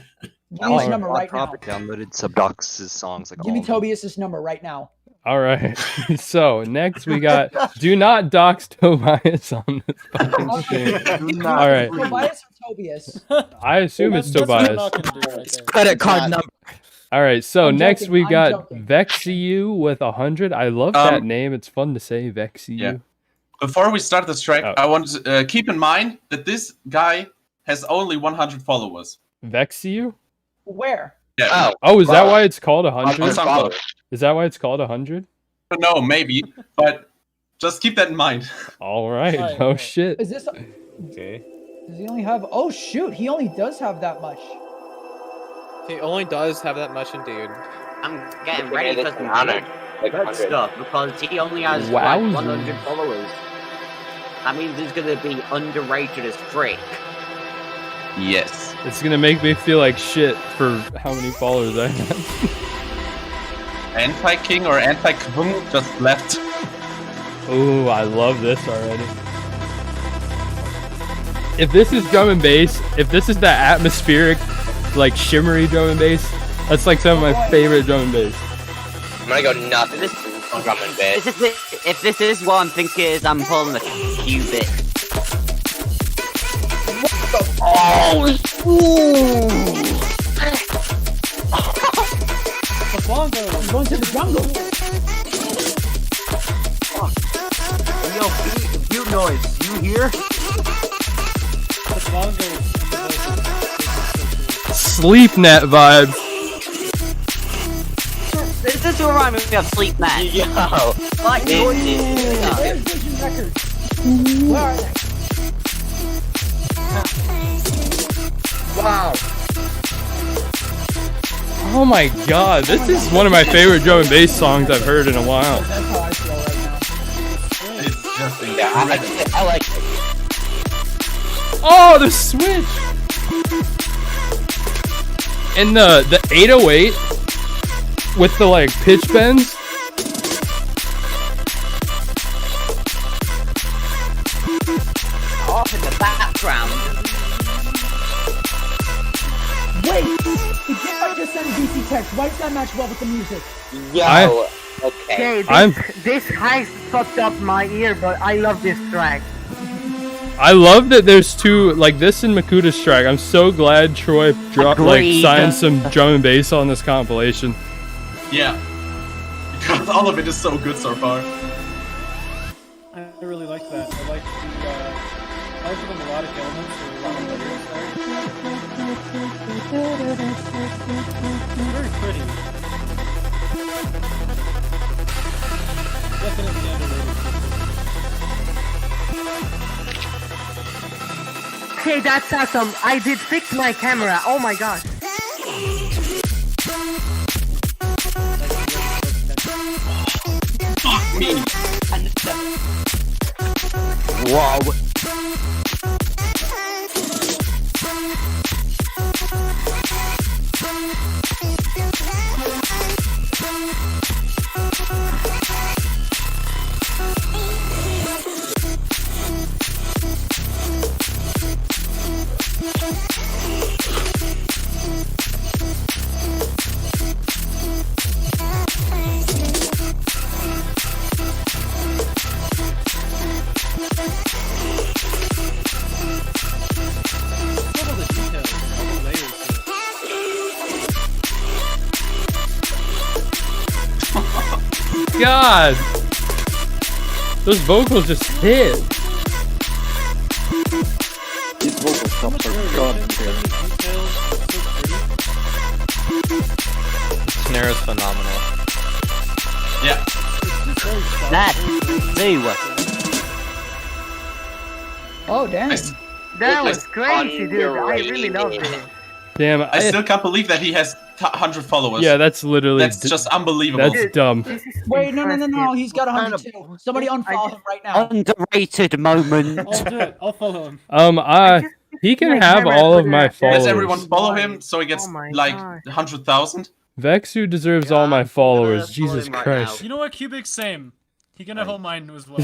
Give me his number right now. downloaded Subdocs' songs like Give me Tobias's number right now. All right. So next we got do not dox Tobias on this fucking stream. All right. Tobias or Tobias? I assume it's Tobias. Credit card number. All right, so I'm next joking, we I'm got joking. Vexiu with 100. I love that name. It's fun to say, Vexiu. Yeah. Before we start this track, I want to keep in mind that this guy has only 100 followers. Vexiu? Where? Yeah. Oh, is that why it's called On 100? SoundCloud. Is that why it's called 100? I don't know, maybe, but just keep that in mind. All right. Alright, Oh shit. Is this? Okay. Does he only have? Oh shoot! He only does have that much. He only does have that much, indeed. I'm getting Look ready at for this some honor, like good 100. stuff because he only has Wowzers. like 100 followers. That means he's gonna be underrated as frick. Yes. It's gonna make me feel like shit for how many followers I have. Anti-King or Anti-Kvung just left. Ooh, I love this already. If this is drum and bass, if this is that atmospheric, like shimmery drum and bass, that's like some of my favorite drum and bass. I'm gonna go nuts. This is drum and bass. If this is what I'm thinking is, I'm pulling a qubit. Oh, The bongo. I'm going to the jungle. Yo, mute noise. You hear? The bongo. Sleep net vibes. This is remind me of Sleep Net. Yo. Like Where's Vision Records? Where are they? Wow. Oh my god, this is one of my favorite drum and bass songs I've heard in a while. That's how I feel right now. It's just Yeah, I like it. Oh, the switch! And the 808 with the like pitch bends. off in the background. Wait! The gift I just sent DC text. Why does that match well with the music? Yo. Okay. This heist fucked up my ear, but I love this track. I love that there's two, like this and Makuta's track. I'm so glad Troy signed some drum and bass on this compilation. Yeah. Because all of it is so good so far. I really like that. I like the melodic elements that are around the lyrics there. Very pretty. Definitely underrated. Okay, that's awesome. I did fix my camera. Oh my god. Fuck me. Wow. God! Those vocals just hit. These vocal stops are goddamn. Snare is phenomenal. Yeah. That do. Oh damn! That was crazy, dude. I really loved it. Damn, I still can't believe that he has 100 followers. Yeah, that's literally. That's just unbelievable. That's dumb. Wait, no! He's got 102. Somebody unfollow him right now. Underrated moment. I'll do it. I'll follow him. He can have all of my followers. Does everyone follow him so he gets like 100,000? Vexu deserves all my followers. Jesus Christ. You know what, Cubic? Same. He can hold mine as well.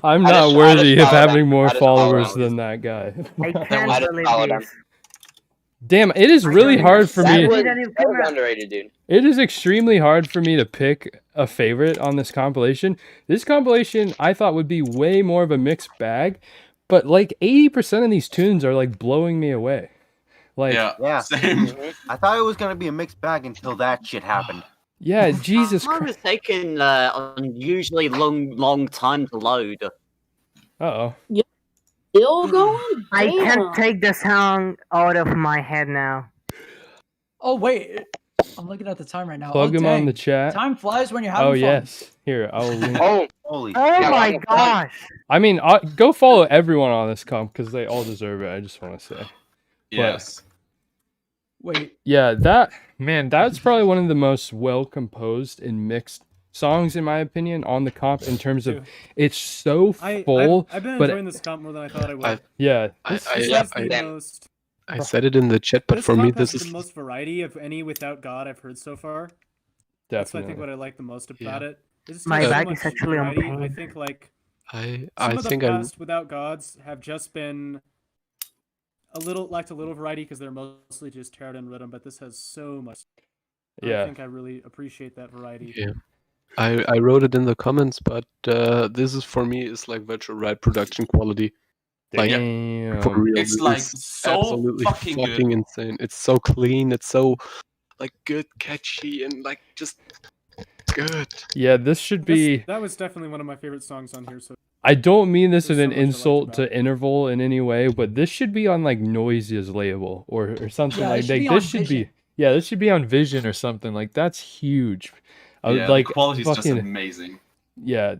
I'm not worthy of having more followers than that guy. I can't believe this. Damn, it is really hard for me. That was underrated, dude. It is extremely hard for me to pick a favorite on this compilation. This compilation I thought would be way more of a mixed bag, but like 80% of these tunes are like blowing me away. Like, Yeah. Same. I thought it was gonna be a mixed bag until that shit happened. yeah, Jesus Mine Christ. was taking unusually long time to load. Uh-oh. Still going? I can't Damn. take the song out of my head now. Oh wait, I'm looking at the time right now. Plug oh, him on dang. the chat. Time flies when you're having Oh, fun. yes. Here, I'll link. Holy Oh my gosh. I mean, go follow everyone on this comp because they all deserve it. I just want to say. Yes. Wait. Yeah, that's probably one of the most well composed and mixed songs in my opinion on the comp in terms of it's so full. I've been but enjoying this comp more than I thought I would. yeah, I said it in the chat, but for me this has is the most variety of any without God I've heard so far. That's I think Definitely. what I like the most about it. It's My so bag much is actually on variety. pain. I think like I some of the think past without gods have just been lacked a little variety because they're mostly just tarot and rhythm, but this has so much. Yeah. I think I really appreciate that variety. Yeah. I wrote it in the comments, but this is for me is like virtual ride production quality. Like Damn. for real, It's this like is so absolutely fucking good. insane. It's so clean. It's so like good, catchy, and like just good. Yeah, this should be. That was definitely one of my favorite songs on here. So I don't mean this as There's an so much I liked insult about to Interval in any way, but this should be on like Noise's label or something Yeah, it like should that. be on This should Vision. be this should be on Vision or something. Like that's huge. I would Yeah, like the quality is just fucking amazing. yeah,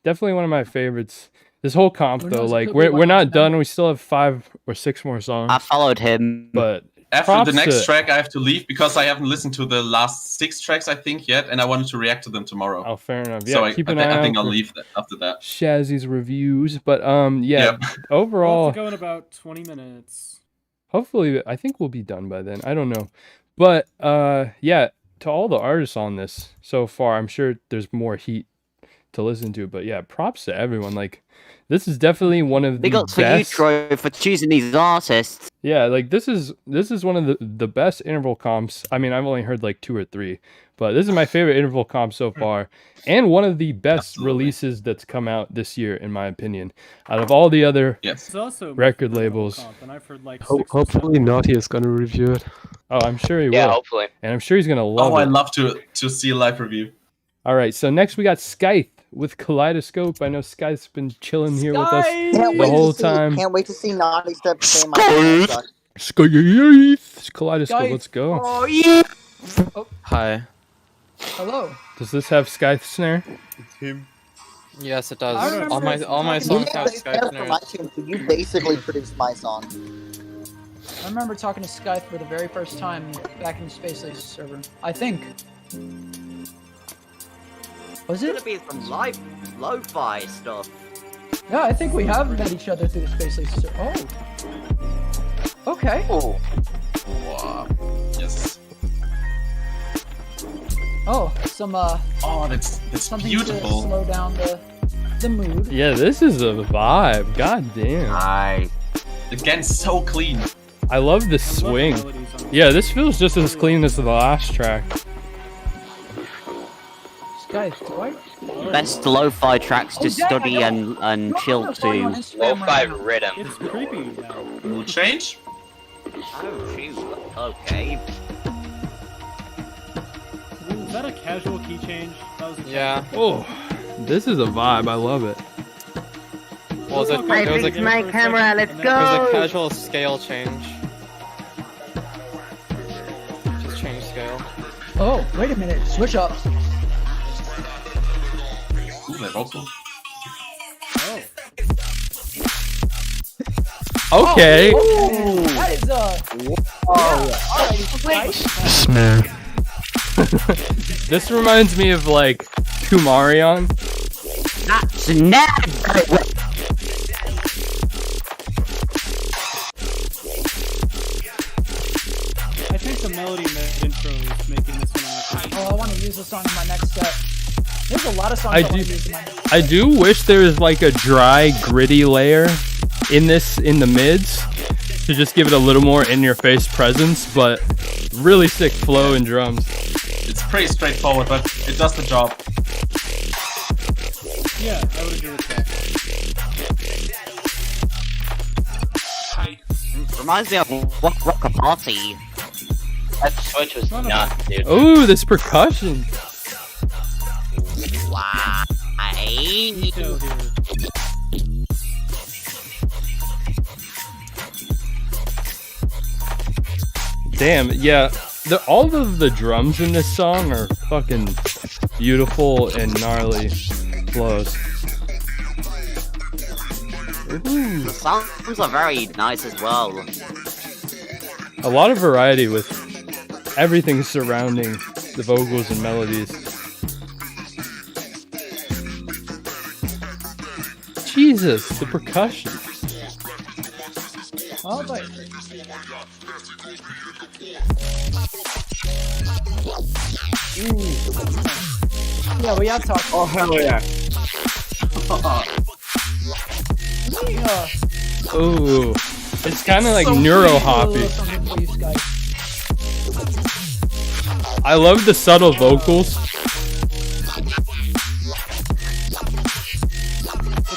definitely one of my favorites. This whole comp Who though, knows, it like could be we're one not of them. done. We still have 5 or 6 more songs. I followed him. But After props the next to- track, I have to leave because I haven't listened to the last 6 tracks, I think, yet, and I wanted to react to them tomorrow. Oh, fair enough. Yeah, So I keep an eye I think out I'll for leave after that. Shazzy's reviews, but yeah, we'll overall, have to go in about 20 minutes. hopefully, I think we'll be done by then. I don't know, but yeah, to all the artists on this so far, I'm sure there's more heat to listen to, but yeah, props to everyone. Like, this is definitely one of the Big ups for you, best. Troy, for choosing these artists. Yeah, like this is one of the best interval comps. I mean, I've only heard like 2 or 3, but this is my favorite interval comp so far, and one of the best releases that's come out this year, in my opinion, out of all the other It's also my record favorite labels. comp, and I've heard like Hopefully, Naughty is gonna review it. Oh, I'm sure he will. Yeah, hopefully. And I'm sure he's gonna love Oh, it. I'd love to see a live review. All right, so next we got Scythe with Kaleidoscope. I know Scythe's been chilling here with us the whole time. Can't wait to see Naughty Step say my suck. Scythe! Kaleidoscope, let's go. Oh yeah. Hi. Hello. Does this have Scythe snare? It's him. Yes, it I does. remember All my talking songs about have Skype Skype For my tune, so you basically produced my song. I remember talking to Skype for the very first time back in the Space Lace server. I think. Was It's it? gonna be some lo-fi stuff. Yeah, I think we have met each other through the Space Lace server. Oh. Okay. Oh. Wow. Yes. Oh, some Oh, that's something beautiful. to slow down the mood. Yeah, this is a vibe. God damn. Nice. Again, so clean. I love the swing. Yeah, this feels just as clean as the last track. Skype, do I? Best lo-fi tracks to Oh, dang, study I know. and chill to. Lo-fi rhythm. It's creepy now. Mood change? Oh, shoot. Okay. Is that a casual key change? That was a Yeah. Oh, this is a vibe. I love it. Well, it was I a fixed my camera, let's It was a go! casual scale change. Just change scale. Oh, wait a minute. Switch up. Ooh, that also. Okay. Oh, that is Snare. This reminds me of like Kumarion. That's never. I think the melody intro is making this one my favorite. Oh, I want to use this song in my next set. There's a lot of songs I I want do- to use in my next I do wish there was like a dry, gritty layer in the mids to just give it a little more in-your-face presence, but really sick flow and drums. It's pretty straightforward, but it does the job. Yeah, I would agree with that. Reminds me of Rock a Party. That switch was nuts, dude. Ooh, this percussion. Why? Damn, yeah. All of the drums in this song are fucking beautiful and gnarly flows. Ooh. The sounds are very nice as well. A lot of variety with everything surrounding the vocals and melodies. Jesus, the percussion. Oh, but... Yeah, we have talked. Oh hell yeah! Ooh, it's kind of like neuro hoppy. I love the subtle vocals. The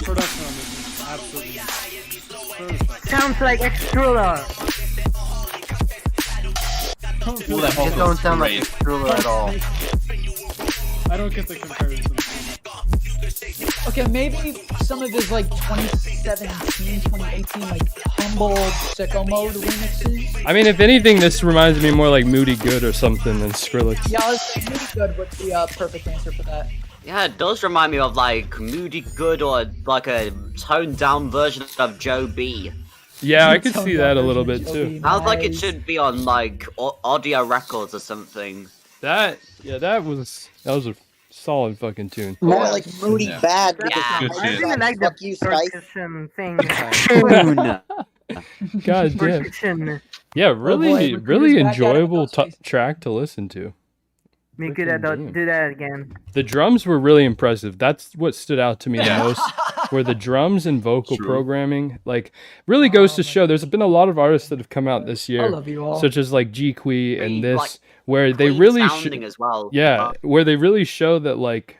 production on this is absolutely perfect. Sounds like Extruller. Ooh, that It don't sound like Extruller at all. I don't get the comparison. Okay, maybe some of his like 2017, 2018 like humble sicko mode remixes. I mean, if anything, this reminds me more like Moody Good or something than Skrillex. Yeah, let's Moody Good would be a perfect answer for that. Yeah, it does remind me of like Moody Good or like a toned down version of Joe B. Yeah, I could see that a little bit too. Sounds like it should be on like audio records or something. That was a solid fucking tune. More like Moody Yeah. Bad. Good Because shit. I really like the Fuck you, Skype. percussion thing. God damn. Percussion. Yeah, boy, really, Recruiter's really back at it, enjoyable Ghostface. track to listen to. Me could Freaking do that again. The drums were really impressive. That's what stood out to me the most. Were the drums and vocal True. programming. Like, really goes to show there's been a lot of artists that have come out this year, I love you all. such as like G-Qui and this, like, where they clean really sounding as well. yeah, where they really show that like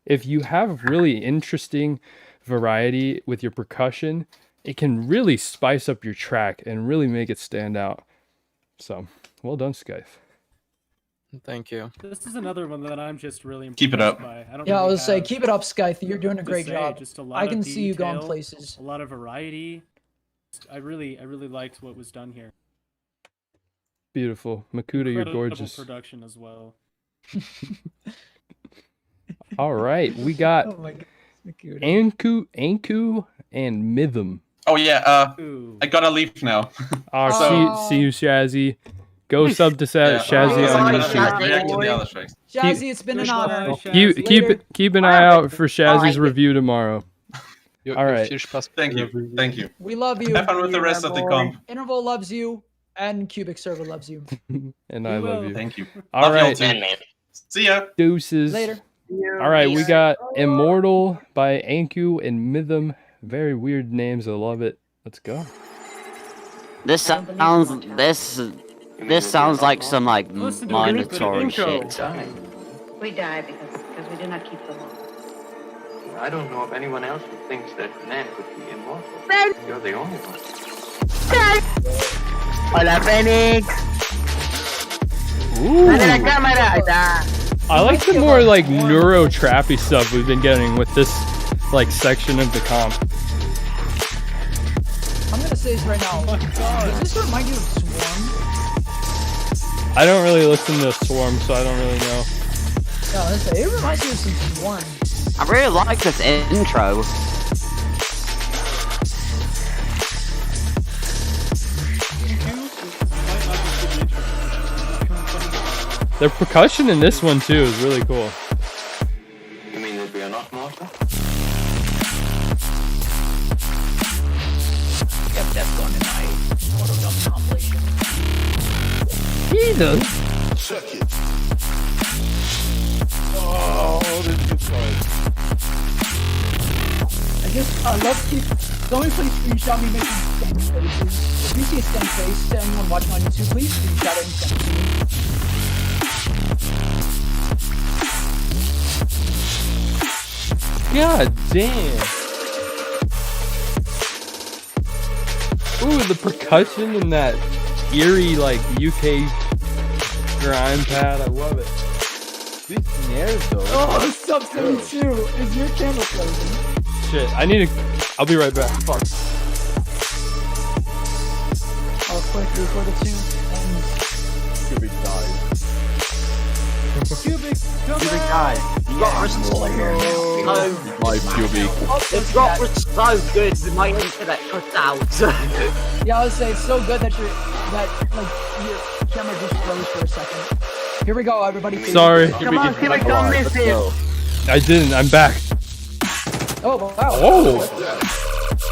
if you have really interesting variety with your percussion, it can really spice up your track and really make it stand out. So, well done, Skype. Thank you. This is another one that I'm just really impressed Keep it up. by. I don't Yeah, I really was say have keep it up, Skythe. You're doing a to great say, job. Just a lot I of can see you going detail, places. A lot of variety. I really liked what was done here. Beautiful. Makuta, you're Incredible gorgeous. production as well. All right, we got Oh my god. Anku, and Mythm. Oh yeah. Ooh. I gotta leave now. See you, Shazzy. Go sub to Shazzy I on gotta YouTube. react to the other tracks. Jazzy, it's been an honor. Keep an eye out for Shazzy's review tomorrow. All right. Thank you. Thank you. We love you. Have fun with the rest of the comp. Interval loves you, and Cubic Server loves you. And I love you. Thank you. All Love y'all right. too. See ya. Deuces. Later. All right, we got Immortal by Anku and Mythm. Very weird names. I love it. Let's go. This sounds like some like Minotaur shit. We die because we do not keep the law. I don't know of anyone else who thinks that man could be immortal. You're the only one. Hola, Phoenix. Ooh. Dale la cámara. Ahí está. I like the more like neuro trappy stuff we've been getting with this like section of the comp. I'm gonna say this right now. Does this remind you of Swarm? I don't really listen to Swarm, so I don't really know. No, it reminds me of some Swarm. I really like this intro. The percussion in this one too is really cool. You mean that we are not mortal? Yep, that's going tonight. Mortal Kombat compilation. Jesus. Check it. Oh, this is good side. I just love to. Somebody please screenshot me making stank faces. If you see a stank face to anyone watching on YouTube, please screenshot it and send it to me. God damn. Ooh, the percussion and that eerie like UK grime pad. I love it. These snares though. Oh, sub 72. Is your camera closing? Shit, I need to. I'll be right back. Fuck. I'll click before the tune ends. Cubic dies. Cubic dies. You got restore here. My Cubic. The drop was so good, my internet cut out. Yeah, I would say it's so good that your camera just froze for a second. Here we go, everybody. Sorry. Come on, Cubic, don't miss it. I didn't. I'm back. Oh, wow. Oh.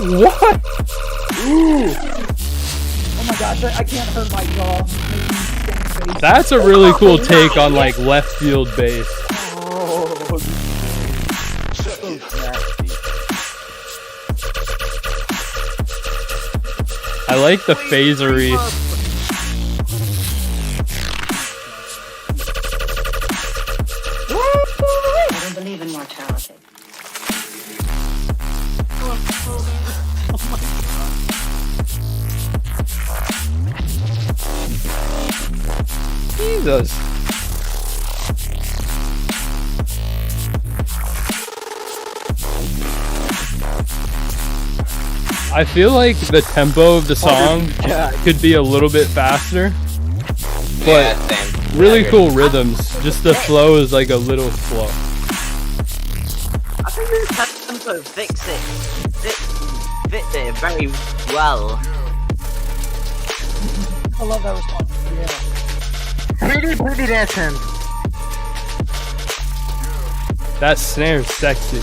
What? Ooh. Oh my gosh, I can't hurt my jaw. That's a really cool take on like left field bass. Oh, I like the phasery. I don't believe in mortality. Jesus. I feel like the tempo of the song could be a little bit faster, but really cool rhythms. Just the flow is like a little slow. I think this tempo fits it very well. I love that response. Yeah. Pretty decent. That snare's sexy.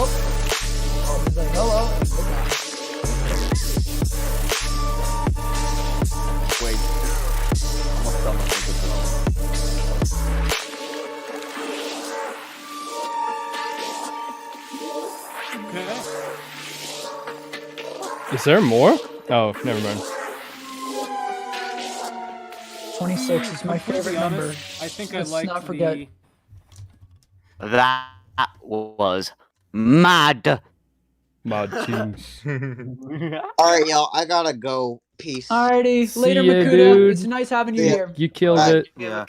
Oh, he's like, hello. wait. Almost done with the drum. Is there more? Oh, never mind. 26 is my favorite number. I think Let's I like not forget. That was mad. Mod teams. Alright, y'all, I gotta go. Peace. Alrighty, later, ya, Makuta. dude. It's nice having you here. You killed Bye. it. Yeah.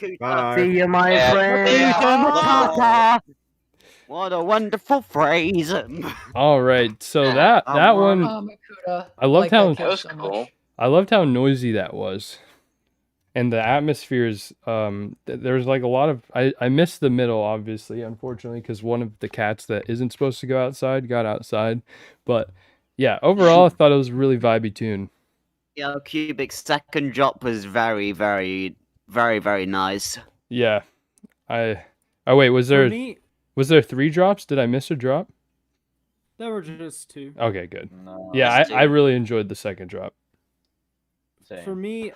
See you, my friend. What a wonderful phrase. All right, so that one, Makuta. I loved how that was so cool. I loved how noisy that was, and the atmospheres. There was like a lot of I missed the middle, obviously, unfortunately, because one of the cats that isn't supposed to go outside got outside. But yeah, overall, I thought it was a really vibey tune. Yeah, Cubic's second drop was very, very, very, very nice. Yeah, oh wait, was there? For me, Was there 3 drops? Did I miss a drop? there were just 2. Okay, good. No, Yeah, Just I 2. really enjoyed the second drop. same. For me, It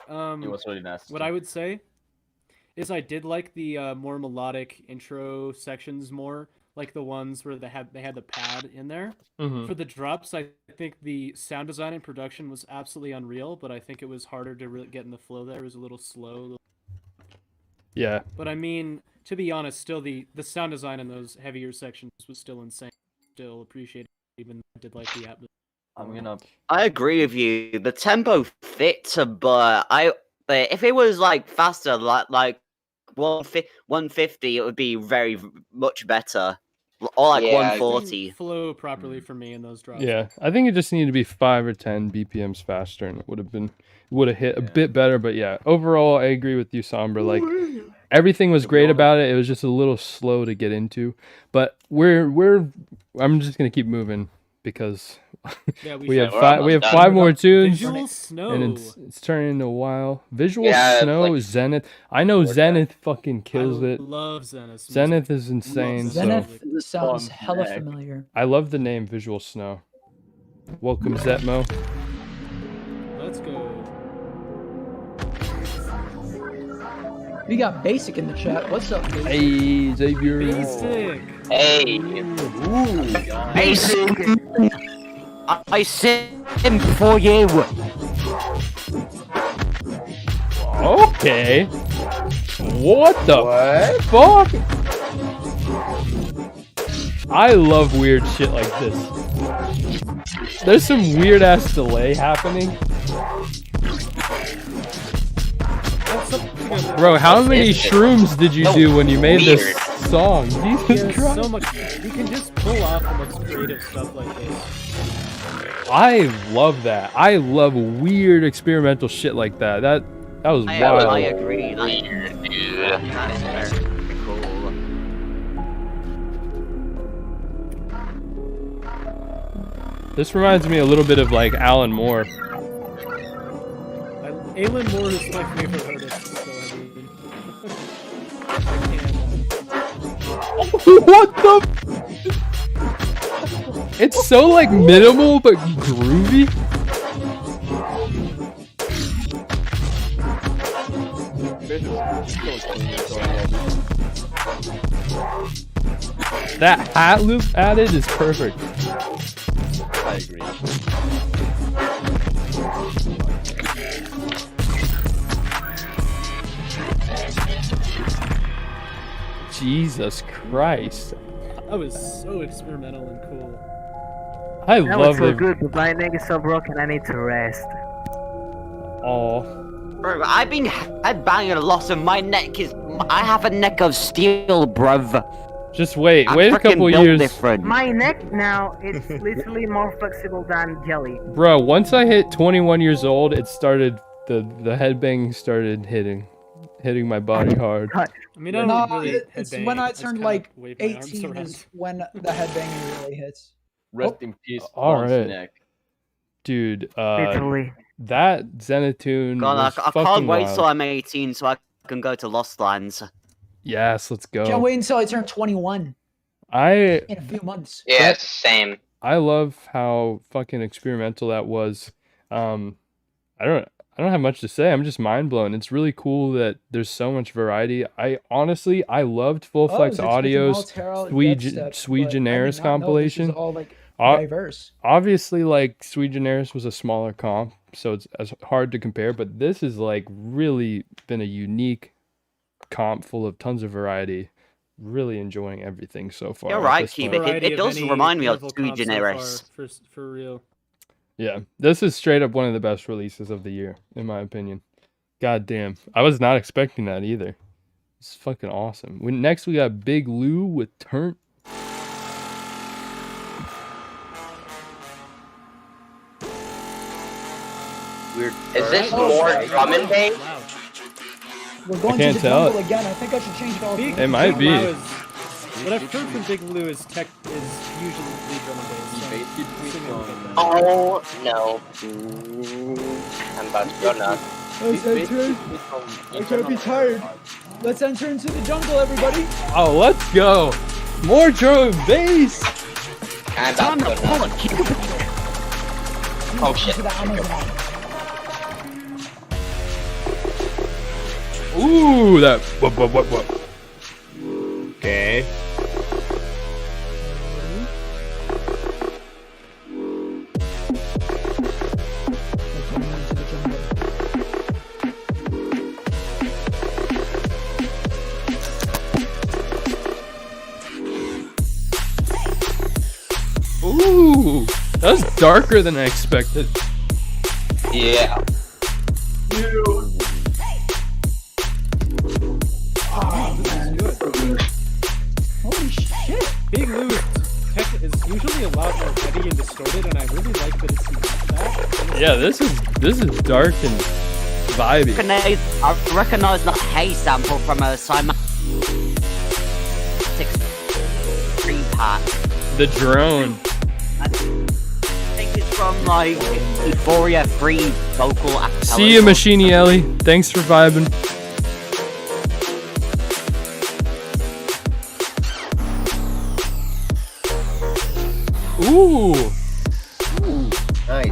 was really nasty. what I would say is I did like the more melodic intro sections more, like the ones where they had the pad in there. Mhm. For the drops, I think the sound design and production was absolutely unreal, but I think it was harder to really get in the flow there. It was a little slow. Yeah. But I mean, to be honest, still the sound design in those heavier sections was still insane. Still appreciated, even though I did like the atmosphere. I'm gonna. I agree with you. The tempo fits, but if it was like faster, like 150, it would be very much better. Or like Yeah, 140. Flow properly for me in those drops. Yeah, I think it just needed to be 5 or 10 BPMs faster, and it would have hit a bit better. But yeah, overall, I agree with you, Sombra. Like everything was great about it. It was just a little slow to get into. But I'm just gonna keep moving because Yeah, we have should. five. We have 5 more tunes, Visual Snow. and it's turning into a while. Visual Yeah, it's Snow, like- Zenith. I know Zenith fucking kills I it. love Zenith. Zenith is insane. So Zenith sounds Fun hella neck. familiar. I love the name Visual Snow. Welcome, Zetmo. Let's go. We got Basic in the chat. What's up, Basic? Hey, Xavier. Basic. Hey. Basic. I sit him for you. Okay. What the fuck? I love weird shit like this. There's some weird ass delay happening. Bro, how many shrooms did you do when you made this song? Jesus Christ. So much. You can just pull off the most creative stuff like this. I love that. I love weird experimental shit like that. That was wild. I agree. That is very cool. This reminds me a little bit of like Alan Moore. Alan Moore is my favorite artist. So What the? It's so like minimal but groovy. That hat loop added is perfect. I agree. Jesus Christ. That was so experimental and cool. I That love was so the. good, but my neck is so broken. I need to rest. Oh. Bro, I've been headbanging a lot and my neck is... I have a neck of steel, bruv. Just wait. I'm Wait a freaking couple built years. different. My neck now, it's literally more flexible than jelly. Bro, once I hit 21 years old, it started. The headbang started hitting my body hard. I mean, I No, don't really it's headbang. when I I just turned kinda like wave my arms 18 around. is when the headbanging really hits. Rest in peace, All Bond's right. neck. Dude, Literally. that Zenitune God, was I fucking can't wait wild. till I'm 18 so I can go to Lost Lands. Yes, let's go. Can't wait until I turn 21 I in a few months. Yeah, it's the same. I love how fucking experimental that was. I don't have much to say. I'm just mind blown. It's really cool that there's so much variety. I loved Full Flex Audio's Sui Generis compilation. All like diverse. Obviously, like Sui Generis was a smaller comp, so it's hard to compare. But this is like really been a unique comp full of tons of variety. Really enjoying everything so far. You're at right, this point. Qbik. It does remind me of Sui Generis. For real. Yeah, this is straight up one of the best releases of the year, in my opinion. God damn. I was not expecting that either. It's fucking awesome. Next, we got Big Lou with Turn. Weird. Is this more drum and bass? We're going can't to the tell. jungle again. I think I should change it all. It might be. What I've heard from Big Lou is usually drum and bass. Oh no. I'm about to go nuts. Let's enter. I can't be tired. Let's enter into the jungle, everybody. Oh, let's go. More drum and bass. I'm about to go nuts. Oh shit. To the Amazon. Ooh, that. What? Okay. Ooh, that's darker than I expected. Yeah. Holy shit. Big Lou is usually a lot more heavy and distorted, and I really like that it's not that. Yeah, this is dark and vibey. I recognize that hay sample from a Cymatic 3-pack. The drone. I think it's from like Euphoria 3 vocal acapella. See you, Machine Ellie. Thanks for vibing. Ooh. Nice.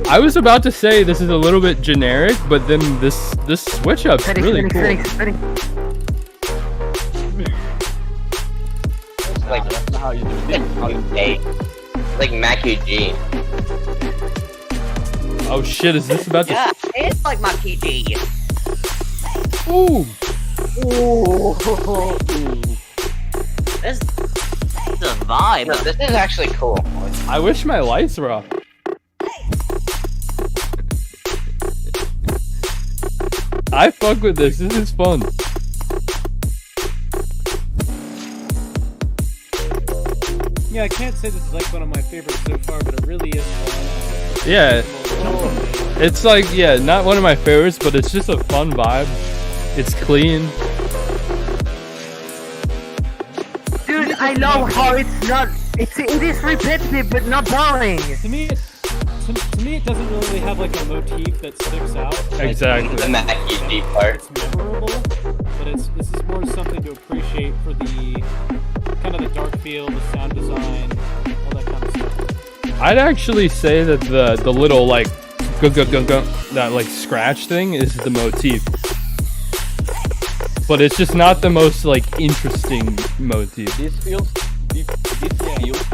I was about to say this is a little bit generic, but then this switch up's really cool. It's like how you do it. like Mackie G. Oh shit, is this about to... Yeah, it's like my PG. Ooh. This It's a vibe. No, this is actually cool. I wish my lights were off. I fuck with this. This is fun. Yeah, I can't say this is like one of my favorites so far, but it really is fun. Yeah. It's like, yeah, not one of my favorites, but it's just a fun vibe. It's clean. Dude, I love how it's not. It is repetitive, but not boring. To me, it doesn't really have like a motif that sticks out. Exactly. The Mackie part. It's memorable, but this is more something to appreciate for the kind of the dark feel, the sound design, all that kind of stuff. I'd actually say that the little like that like scratch thing is the motif. But it's just not the most like interesting motif. This feels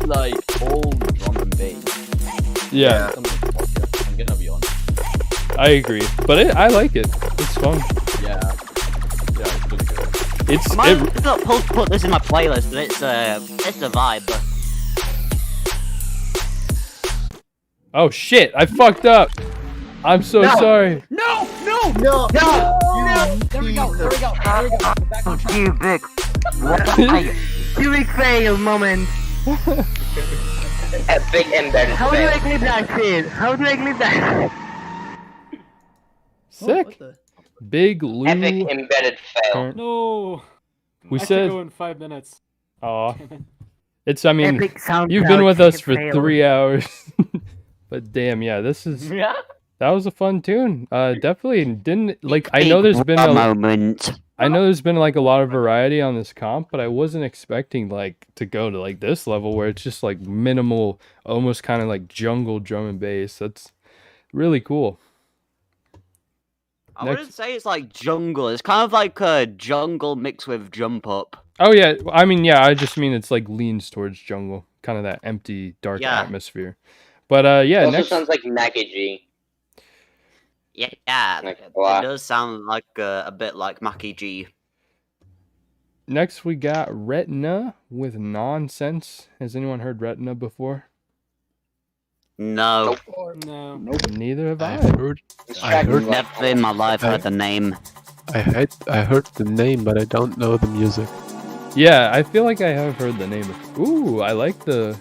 like old drum and bass. Yeah. I'm gonna be honest. I agree, but I like it. It's fun. Yeah, it's really good. It's. I might not put this in my playlist, but it's a vibe. Oh shit! I fucked up. I'm so sorry. No! No! There we go. Back on track. Cubic. Cubic fail moment. Epic embedded How do fail. I clip that shit? How do I clip that? Sick. Big Lou. Epic embedded fail. No. We I have said. to go in 5 minutes. Aw. It's. I mean, Epic sound you've been cloud with us for fail. 3 hours. But damn, yeah, this is. Yeah. That was a fun tune. Definitely didn't like. I know there's been a moment. I know there's been like a lot of variety on this comp, but I wasn't expecting like to go to like this level where it's just like minimal, almost kind of like jungle drum and bass. That's really cool. I wouldn't say it's like jungle. It's kind of like a jungle mixed with jump up. Oh yeah, I mean yeah, I just mean it's like leans towards jungle, kind of that empty, dark Yeah. atmosphere. But yeah, It also next sounds like Mackie G. Yeah, Like, it wow. does sound like a bit like Mackie G. next we got Retina with Nonsense. Has anyone heard Retina before? No, No. Neither have I. I heard never in my life heard the name. I heard the name, but I don't know the music. Yeah, I feel like I have heard the name. Ooh, I like the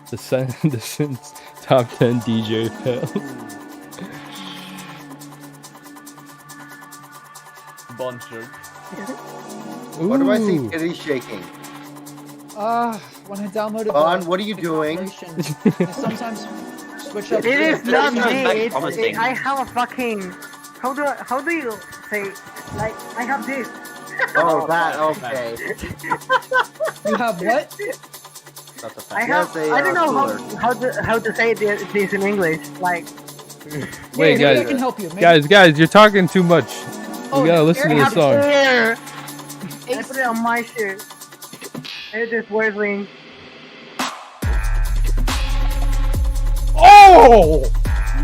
Since top 10 DJ fail. Buncher. What do I see? Ooh. Titty shaking. When I downloaded Bon, what are you doing? I sometimes switch up. It is not me. It's, promising. I have a fucking. How do you say? Like I have this. Oh, that okay. You have what? That's a fact. I have. Yes, a, I don't know cooler. how to say this in English. Like. Wait, Maybe I guys, can help you. Maybe- guys, you're talking too much. Oh, We gotta listen to I the have song. hair. I put it on my shirt. It is whirling. Oh!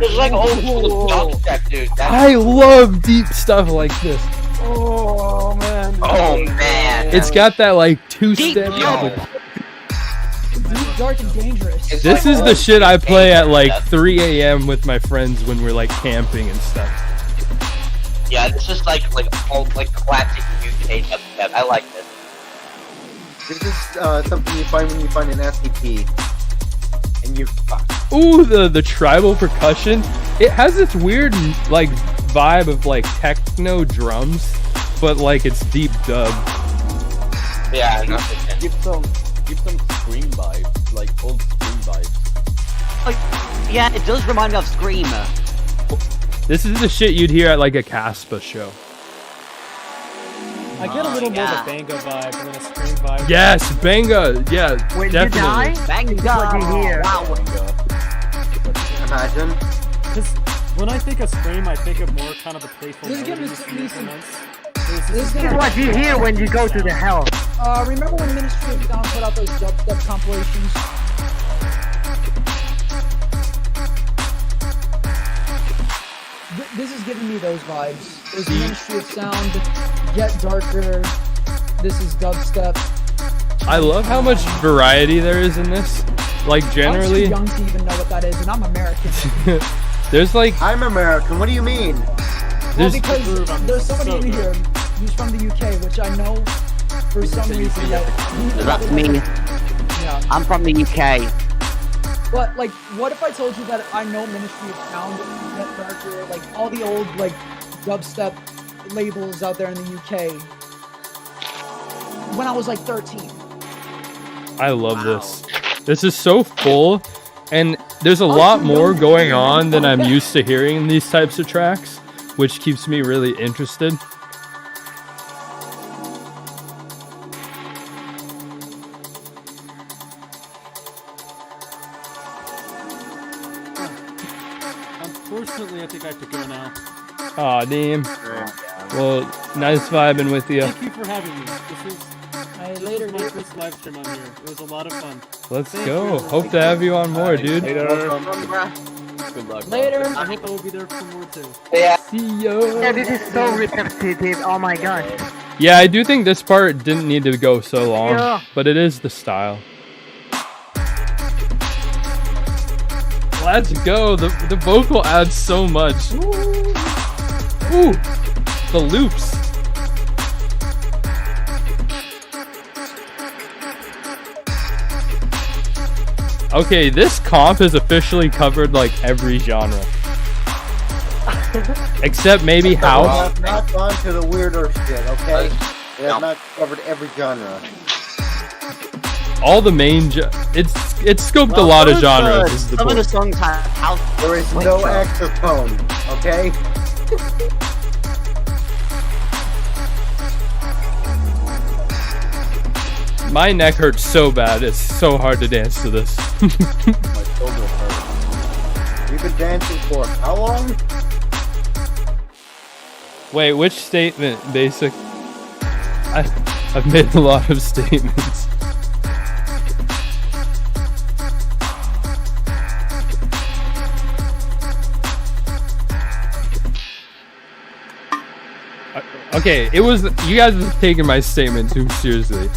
It's like old school dubstep, dude. I love deep stuff like this. Oh man. Oh man. It's got that like two-step. Yo. Deep, dark, and dangerous. It's This like is old the shit I play at like stuff. 3 a.m. with my friends when we're like camping and stuff. Yeah, this is like old like classic UK dubstep. I like this. This is something you find when you find an SCP. And you. Ooh, the tribal percussion. It has this weird like vibe of like techno drums, but like it's deep dub. Yeah, no, Give some scream vibes, like old scream vibes. Oh, yeah, it does remind me of Screamer. This is the shit you'd hear at like a Caspa show. I get a little more yeah. of a Banga vibe and then a Scream vibe. Yes, Banga. Yeah, When definitely. you die, Bang it's what you hear. Wow. Imagine. Because when I think of Scream, I think of more kind of the playful This is gonna melodies be and some- instruments. This is This is gonna what you hear when you go to the hell. remember when Ministry of Sound put out those dubstep compilations? This is giving me those vibes. There's Ministry of Sound, Get Darker. This is dubstep. I love how much variety there is in this. Like generally, I'm too young to even know what that is, and I'm American. there's like I'm American. What do you mean? Well, because there's somebody in here who's from the UK, which I know for some reason That's me. Yeah. I'm from the UK. But like, what if I told you that I know Ministry of Sound, Net Darker, like all the old like dubstep labels out there in the UK when I was like 13? I love this. This is so full, and there's a lot more going on than I'm used to hearing in these types of tracks, which keeps me really interested. Unfortunately, I think I have to go now. Aw, damn. Well, nice vibing with you. Thank you for having me. This is later, my first live stream on here. It was a lot of fun. Let's Thank go. you. Hope to have you on more, dude. Later. Good luck. Later. I hope I will be there for more too. Yeah. See yo. Yeah, this is so repetitive. Oh my gosh. Yeah, I do think this part didn't need to go so long, Yeah. but it is the style. Let's go. The vocal adds so much. Ooh. The loops. Okay, this comp has officially covered like every genre. Except maybe We house. have not gone to the weirder shit, okay? We have not covered every genre. All the main it's scoped a lot of genres. Is the Some of point. the songs have house. There is no exophone, okay? My neck hurts so bad, it's so hard to dance to this. My shoulder hurts. We've been dancing for how long? Wait, which statement, Basic? I've made a lot of statements. Okay, it was you guys were taking my statement too seriously.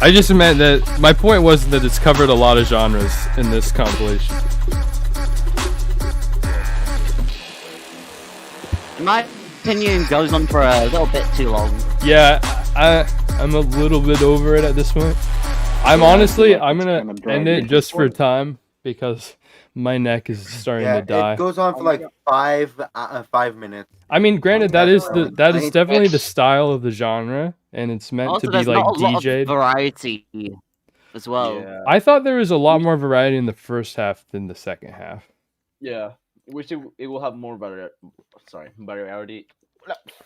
I just meant that my point was that it's covered a lot of genres in this compilation. In my opinion, goes on for a little bit too long. Yeah, I'm a little bit over it at this point. I'm gonna end it just for time because my neck is starting to die. It goes on for like 5 minutes. I mean, granted, that is definitely the style of the genre, and it's meant Also, to be there's like not a lot DJ'd. of variety as well. I thought there was a lot more variety in the first half than the second half. Yeah, wish it will have more variety.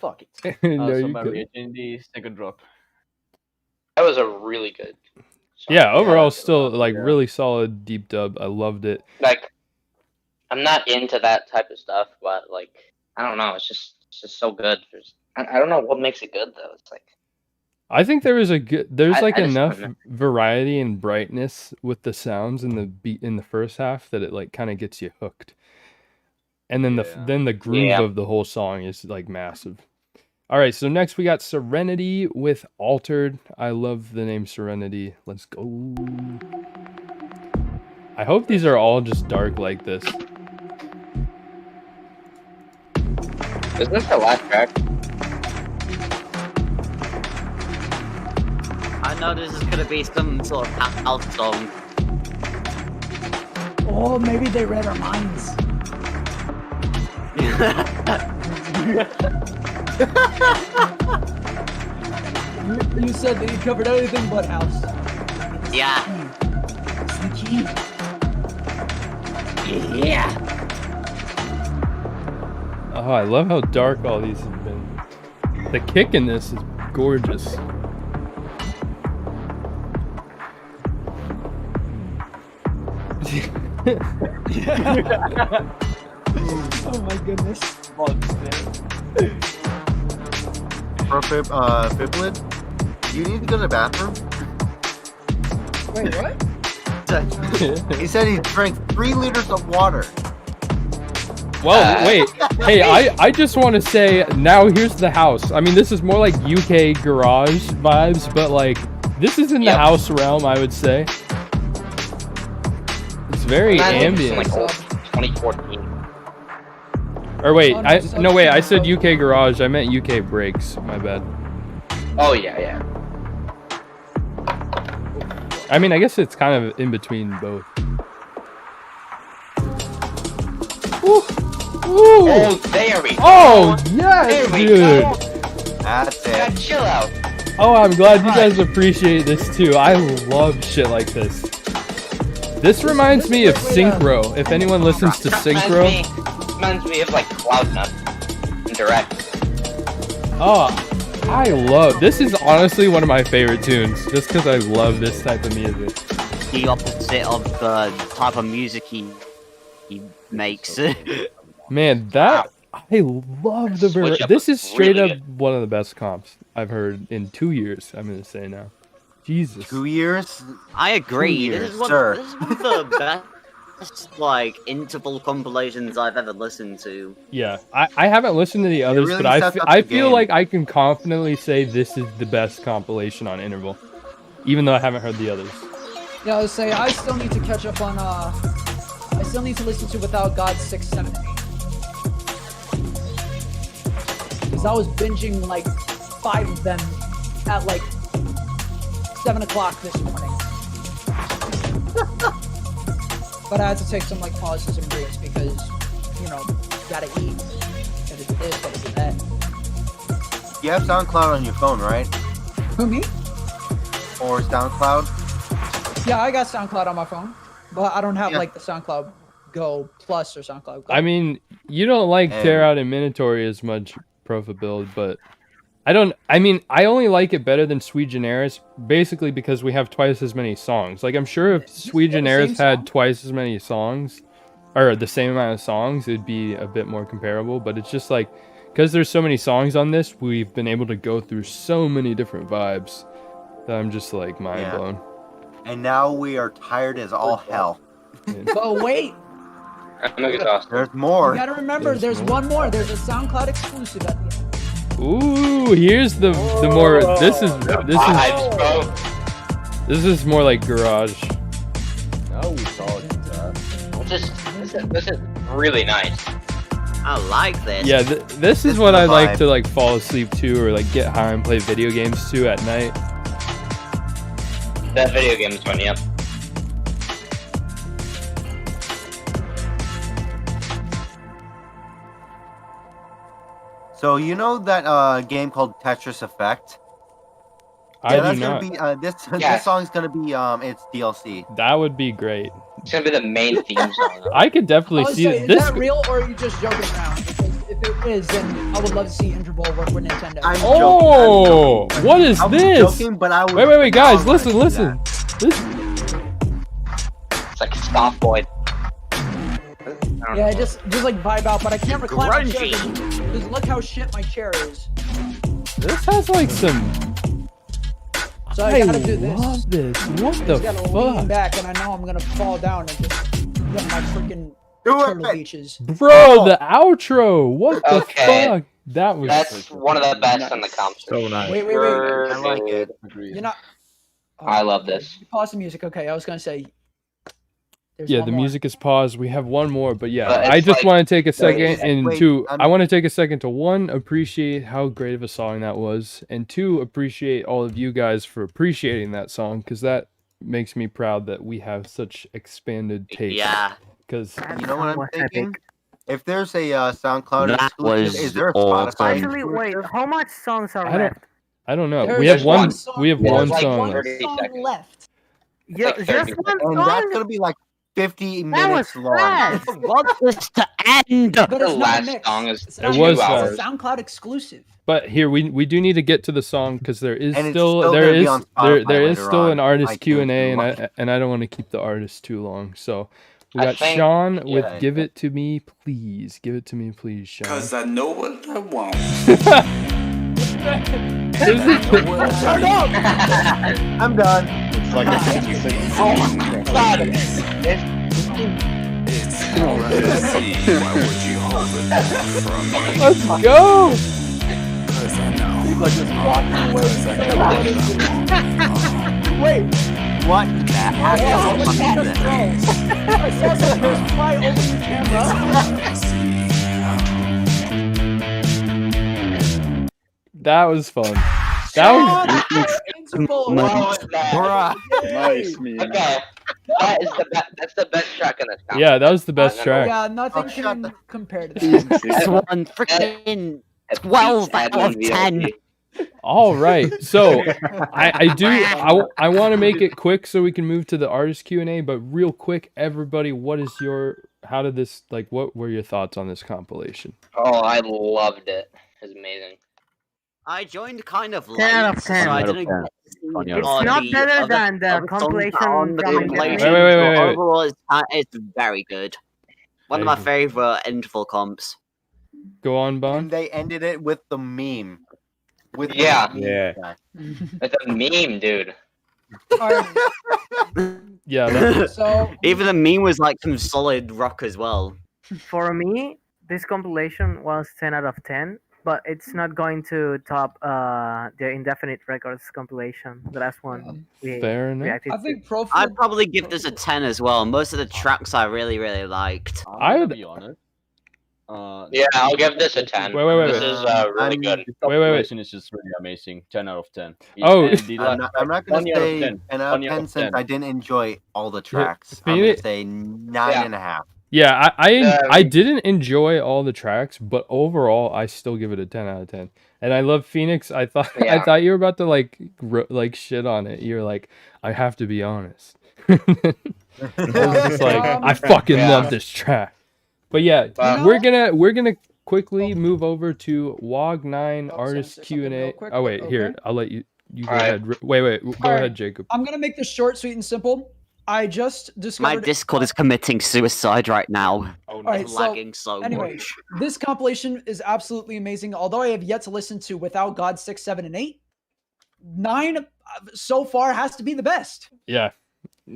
Fuck it. No, Some you good. variation in the second drop. That was a really good. Yeah, overall, still like really solid deep dub. I loved it. Like, I'm not into that type of stuff, but like, I don't know. It's just so good. I don't know what makes it good though. It's like. I think there's I just enough don't know. variety and brightness with the sounds in the beat in the first half that it like kind of gets you hooked. And then the groove of the whole song is like massive. All right, so next we got Serenity with Altered. I love the name Serenity. Let's go. I hope these are all just dark like this. Isn't this the last track? I know this is gonna be some sort of house song. Oh, maybe they read our minds. You said that you covered everything but house. Yeah. Sneaky. Yeah. Oh, I love how dark all these have been. The kick in this is gorgeous. Oh my goodness. Fiblet, you need to go to the bathroom? Wait, what? He said he drank 3 liters of water. Well, wait. Hey, I just want to say, now here's the house. I mean, this is more like UK garage vibes, but like, This is in the house realm, I would say. It's very ambient. Like 2014. Or wait, I said UK Garage. I meant UK Breaks. My bad. Oh yeah. I mean, I guess it's kind of in between both. Ooh. Ooh. Oh, there we go. Oh, yes, There we dude. go. That's Yeah, it. chill out. Oh, I'm glad you guys appreciate this too. I love shit like this. This reminds me of Synchro. If anyone listens to Synchro. Reminds me of like Cloudnut and Direct. Oh, I love. This is honestly one of my favorite tunes, just because I love this type of music. The opposite of the type of music he makes. Man, that I love the variety. This is straight up one of the best comps I've heard in 2 years. I'm gonna say now. Jesus. 2 years? I agree. 2 years, This is one sir. of the best like interval compilations I've ever listened to. Yeah, I haven't listened to the others, really but sets up I the feel game. like I can confidently say this is the best compilation on Interval, even though I haven't heard the others. Yeah, I was saying I still need to catch up on. I still need to listen to Without God 6, 7, 8. Because I was binging like 5 of them at like 7 o'clock this morning. But I had to take some like pauses and breaks because, you know, gotta eat, gotta do this, gotta do that. You have SoundCloud on your phone, right? Who, me? Or SoundCloud? Yeah, I got SoundCloud on my phone, but I don't have like the SoundCloud Go Plus or SoundCloud Go. I mean, you don't like Hey. Tear Out and Minotauri as much, Profa Build, but I only like it better than Sui Generis, basically because we have twice as many songs. Like, I'm sure if Sui Generis had twice as many songs, or the same amount of songs, it'd be a bit more comparable, but it's just like, because there's so many songs on this, we've been able to go through so many different vibes that I'm just like mind blown. And now we are tired as all hell. But wait, I'm exhausted. There's more. you gotta remember, there's one more. There's a SoundCloud exclusive at the end. Ooh, here's the more. This is more like garage. Now we saw it. This is really nice. I like this. Yeah, this is what I like to like fall asleep to or like get high and play video games to at night. That video game is one, yep. So you know that game called Tetris Effect? I do that's not. gonna be this song's gonna be its DLC. That would be great. It's gonna be the main theme song. I could definitely see Is this. that real or are you just joking around? Because if it is, then I would love to see Interval work with Nintendo. Oh, what is this? Joking, but I would, Wait, guys, listen. It's like Stop Boy. Yeah, just like vibe out, but I can't recline my chair because look how shit my chair is. This has like some. So I gotta do this. Love this. What I the just gotta lean fuck, back, and I know I'm gonna fall down and just get my freaking turtle beaches. bro? The outro. What the Okay. fuck? That was. That's one of the best on the comp. So nice. Wait. I like it. You're not. I love this. Pause the music. Okay, I was gonna say. There's Yeah, one the more. music is paused. We have one more, but yeah, But it's I just like- want to take a second and wait, I want to take a second to one, appreciate how great of a song that was, and two, appreciate all of you guys for appreciating that song, because that makes me proud that we have such expanded taste. Yeah. Because You know what I'm thinking? If there's a SoundCloud That exclusive, was is there a awesome. Spotify? Actually, wait, how much songs are I don't, left? I don't know. There's We have one. song. We have There's one like song. one left. 30 song seconds. left. Yeah, like just 30 one And song? that's gonna be like 50 That minutes was long. fast. I want this to end. But The it's not a last mix. song is It's not It a was mix, fast. it's a SoundCloud exclusive. But here we do need to get to the song because there is And it's still still there gonna be is on there Spotify there is later still on, an artist iTunes Q and A, and and I don't want to keep the artist too long. So we I got think- Sean with yeah. "Give It to Me, Please." Give it to me, please, Sean. I know what I want. Turn up! I'm done. It's like a 60 Oh my god! It's alright to see why would you hold it back from me? Let's go. 'Cause I know people just walking away. Wait. What the heck? I saw some girls fly over your camera. That was fun. That was Nice meme. Okay, that's the best track in this. Yeah, that was the best track. Yeah, nothing can compare to This that. one freaking 12 out of 10. All right, so I want to make it quick so we can move to the artist Q&A. But real quick, everybody, what were your thoughts on this compilation? Oh, I loved it. It was amazing. I joined kind of late, 10 out of 10. so I didn't get to see It's all not the better other- than the other songs compilation on the drum and compilation. Wait. but Overall, it's very good. One of my favorite interval comps. Go on, Bon. And they ended it with the meme. With the Yeah. meme. It's a meme, dude. Yeah. So even the meme was like some solid rock as well. For me, this compilation was 10 out of 10, but it's not going to top the Indefinite Records compilation, the last one. We Fair enough. reacted I to. think Pro I'd probably give this a 10 as well. Most of the tracks I really liked. I would be honest. Yeah, I'll give this a 10. Wait. This is really good. This Wait. compilation is just really amazing. 10 out of 10. Oh. And the I'm last not track, going 20 to out of say 10. 10 out 20 of out 10 of since 10. I didn't enjoy all the tracks. I'm going to say 9.5. Yeah, I didn't enjoy all the tracks, but overall, I still give it a 10 out of 10. And I love Phoenix. I thought you were about to like shit on it. You're like, I have to be honest. I was just like, I fucking love this track. But yeah, we're gonna quickly move over to WOG9 artist Q&A. quick, Oh wait, okay? here, I'll let you go All right. ahead. Wait, go All right. ahead, Jacob. I'm gonna make this short, sweet, and simple. I just My discovered. Discord is committing suicide right now. All right, It's so lagging so anyway, much. this compilation is absolutely amazing. Although I have yet to listen to Without God 6, 7, and 8, 9 so far has to be the best. Yeah.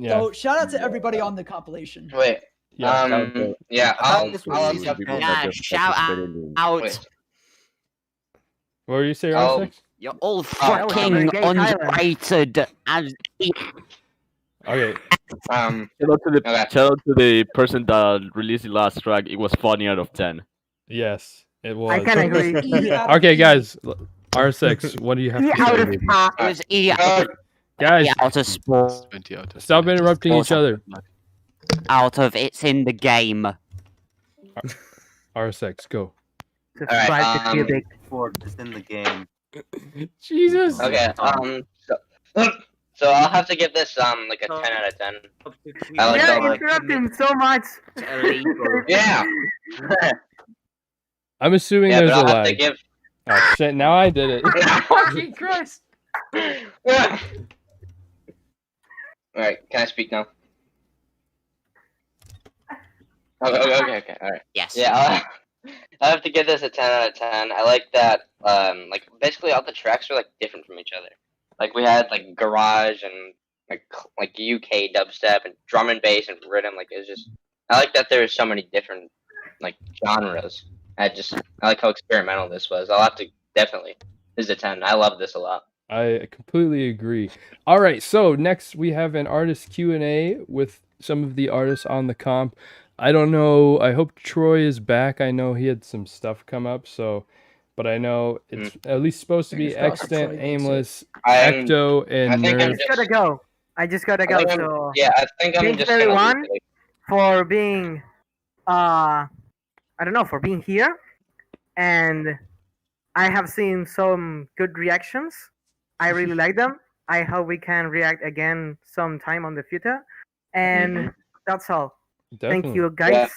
So shout out to everybody on the compilation. Wait. Yeah. I'll accept Yeah, shout out. Wait. What were you saying, Oh. R6? You're all that was fucking gay silence. underrated. And Okay. Shout out to the person that released the last track. It was funny out of 10. Yes, it was. I can agree. Okay, guys, R6, what do you have to say? it was E out Guys, out of sport. stop interrupting each other. Out of it's in the game. R6, go. Subscribe to Cubic. It's in the game. Jesus. Okay. So I'll have to give this like a 10 out of 10. I like You're all the- interrupting so much. Yeah. I'm assuming Yeah, there's but a I'll have to lag. give. Oh shit! Now I did it. Fucking Christ. Alright, can I speak now? Okay, alright. Yes. Yeah, I have to give this a 10 out of 10. I like that, like, basically all the tracks are, like, different from each other. Like, we had, like, garage and, like UK dubstep and drum and bass and rhythm. Like, it's just, I like that there's so many different, like, genres. I like how experimental this was. I'll have to, definitely, this is a 10. I love this a lot. I completely agree. All right, so next we have an artist Q&A with some of the artists on the comp. I don't know. I hope Troy is back. I know he had some stuff come up, but I know it's at least supposed to be Fingers crossed Extant, Troy makes Aimless, I'm- Ecto, and I think I'm Nerve. I just gotta go. So Yeah, I think I'm thanks just everyone gonna leave it. for being I don't know, for being here, and I have seen some good reactions. I really like them. I hope we can react again sometime on the future, and that's all. Thank Definitely. you guys.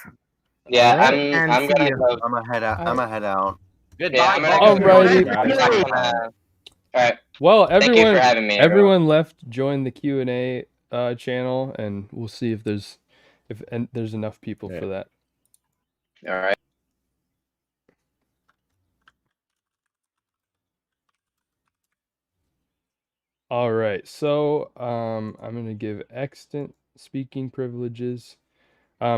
Yeah, Alright. And I'm see gonna you. go. I'm gonna head out. I'm gonna head out. Yeah, I'm gonna Alrighty. go. Alright. Well, Thank you everyone, for having me, everyone left joined the Q&A channel, and we'll see if there's enough people for that. Alright. All right, so I'm gonna give Extant speaking privileges.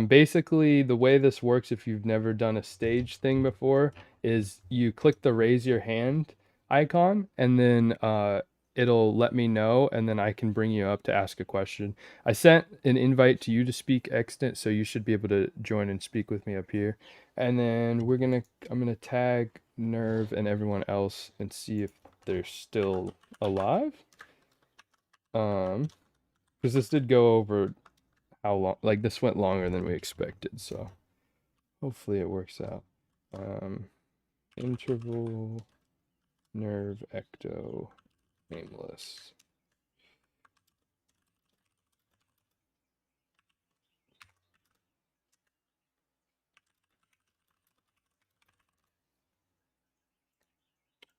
Basically, the way this works, if you've never done a stage thing before, is you click the raise your hand icon, and then it'll let me know, and then I can bring you up to ask a question. I sent an invite to you to speak extant, so you should be able to join and speak with me up here. And then I'm gonna tag Nerve and everyone else and see if they're still alive. Because this did go over how long, like this went longer than we expected, so hopefully it works out. Interval, Nerve, Ecto, Nameless.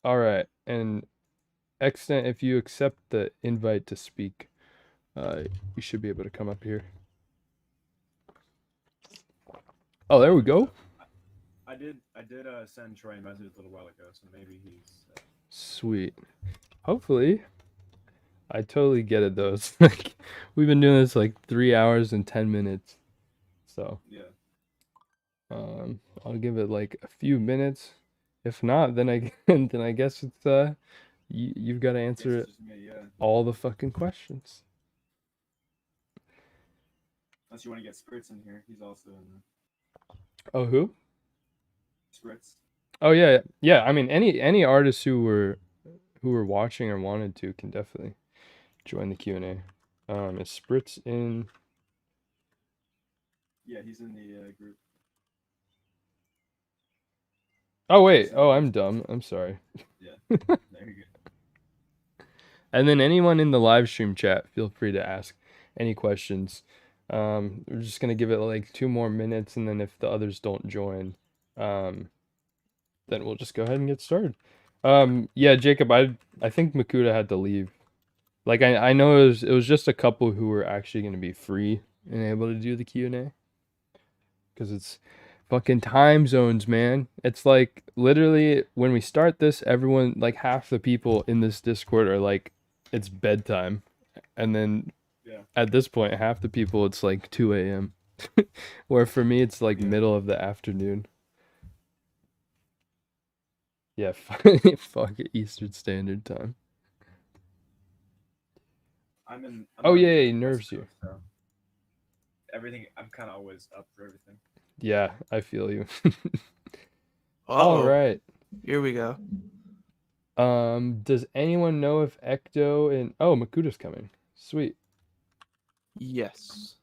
All right, and extant, if you accept the invite to speak, you should be able to come up here. Oh, there we go. I did send Troy a message a little while ago, so maybe he's. Sweet. Hopefully. I totally get it though. It's like we've been doing this like 3 hours and 10 minutes. So yeah. I'll give it like a few minutes. If not, then I guess it's you've got to answer all the fucking questions. Unless you want to get Spritz in here, he's also in the Oh, who? Spritz. Oh yeah, yeah. I mean, any artists who were watching or wanted to can definitely join the Q&A. Is Spritz in? Yeah, he's in the group. Oh wait. Oh, I'm dumb. I'm sorry. Yeah. There you go. And then anyone in the live stream chat, feel free to ask any questions. We're just gonna give it like 2 more minutes, and then if the others don't join, then we'll just go ahead and get started. Yeah, Jacob, I think Makuta had to leave. Like I know it was just a couple who were actually gonna be free and able to do the Q&A. Because it's fucking time zones, man. It's like literally when we start this, everyone, like half the people in this Discord are like, it's bedtime. And then at this point, half the people, it's like 2 a.m. Where for me, it's like middle of the afternoon. Yeah, fuck it, Eastern Standard Time. Oh yeah, Nerves you. So everything, I'm kind of always up for everything. Yeah, I feel you. All right. Here we go. Does anyone know if Ecto and Makuta's coming? Sweet. Yes.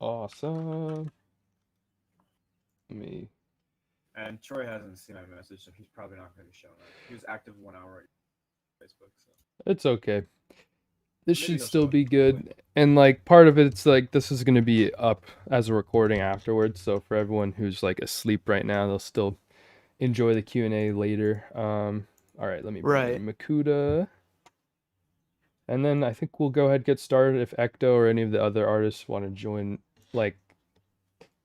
Awesome. Let me. And Troy hasn't seen my message, so he's probably not going to be showing up. He was active 1 hour on Facebook, so. It's okay. This should still be good. And like part of it's like this is gonna be up as a recording afterwards. So for everyone who's like asleep right now, they'll still enjoy the Q&A later. All right, let me bring in Makuta. And then I think we'll go ahead and get started. If Ecto or any of the other artists want to join like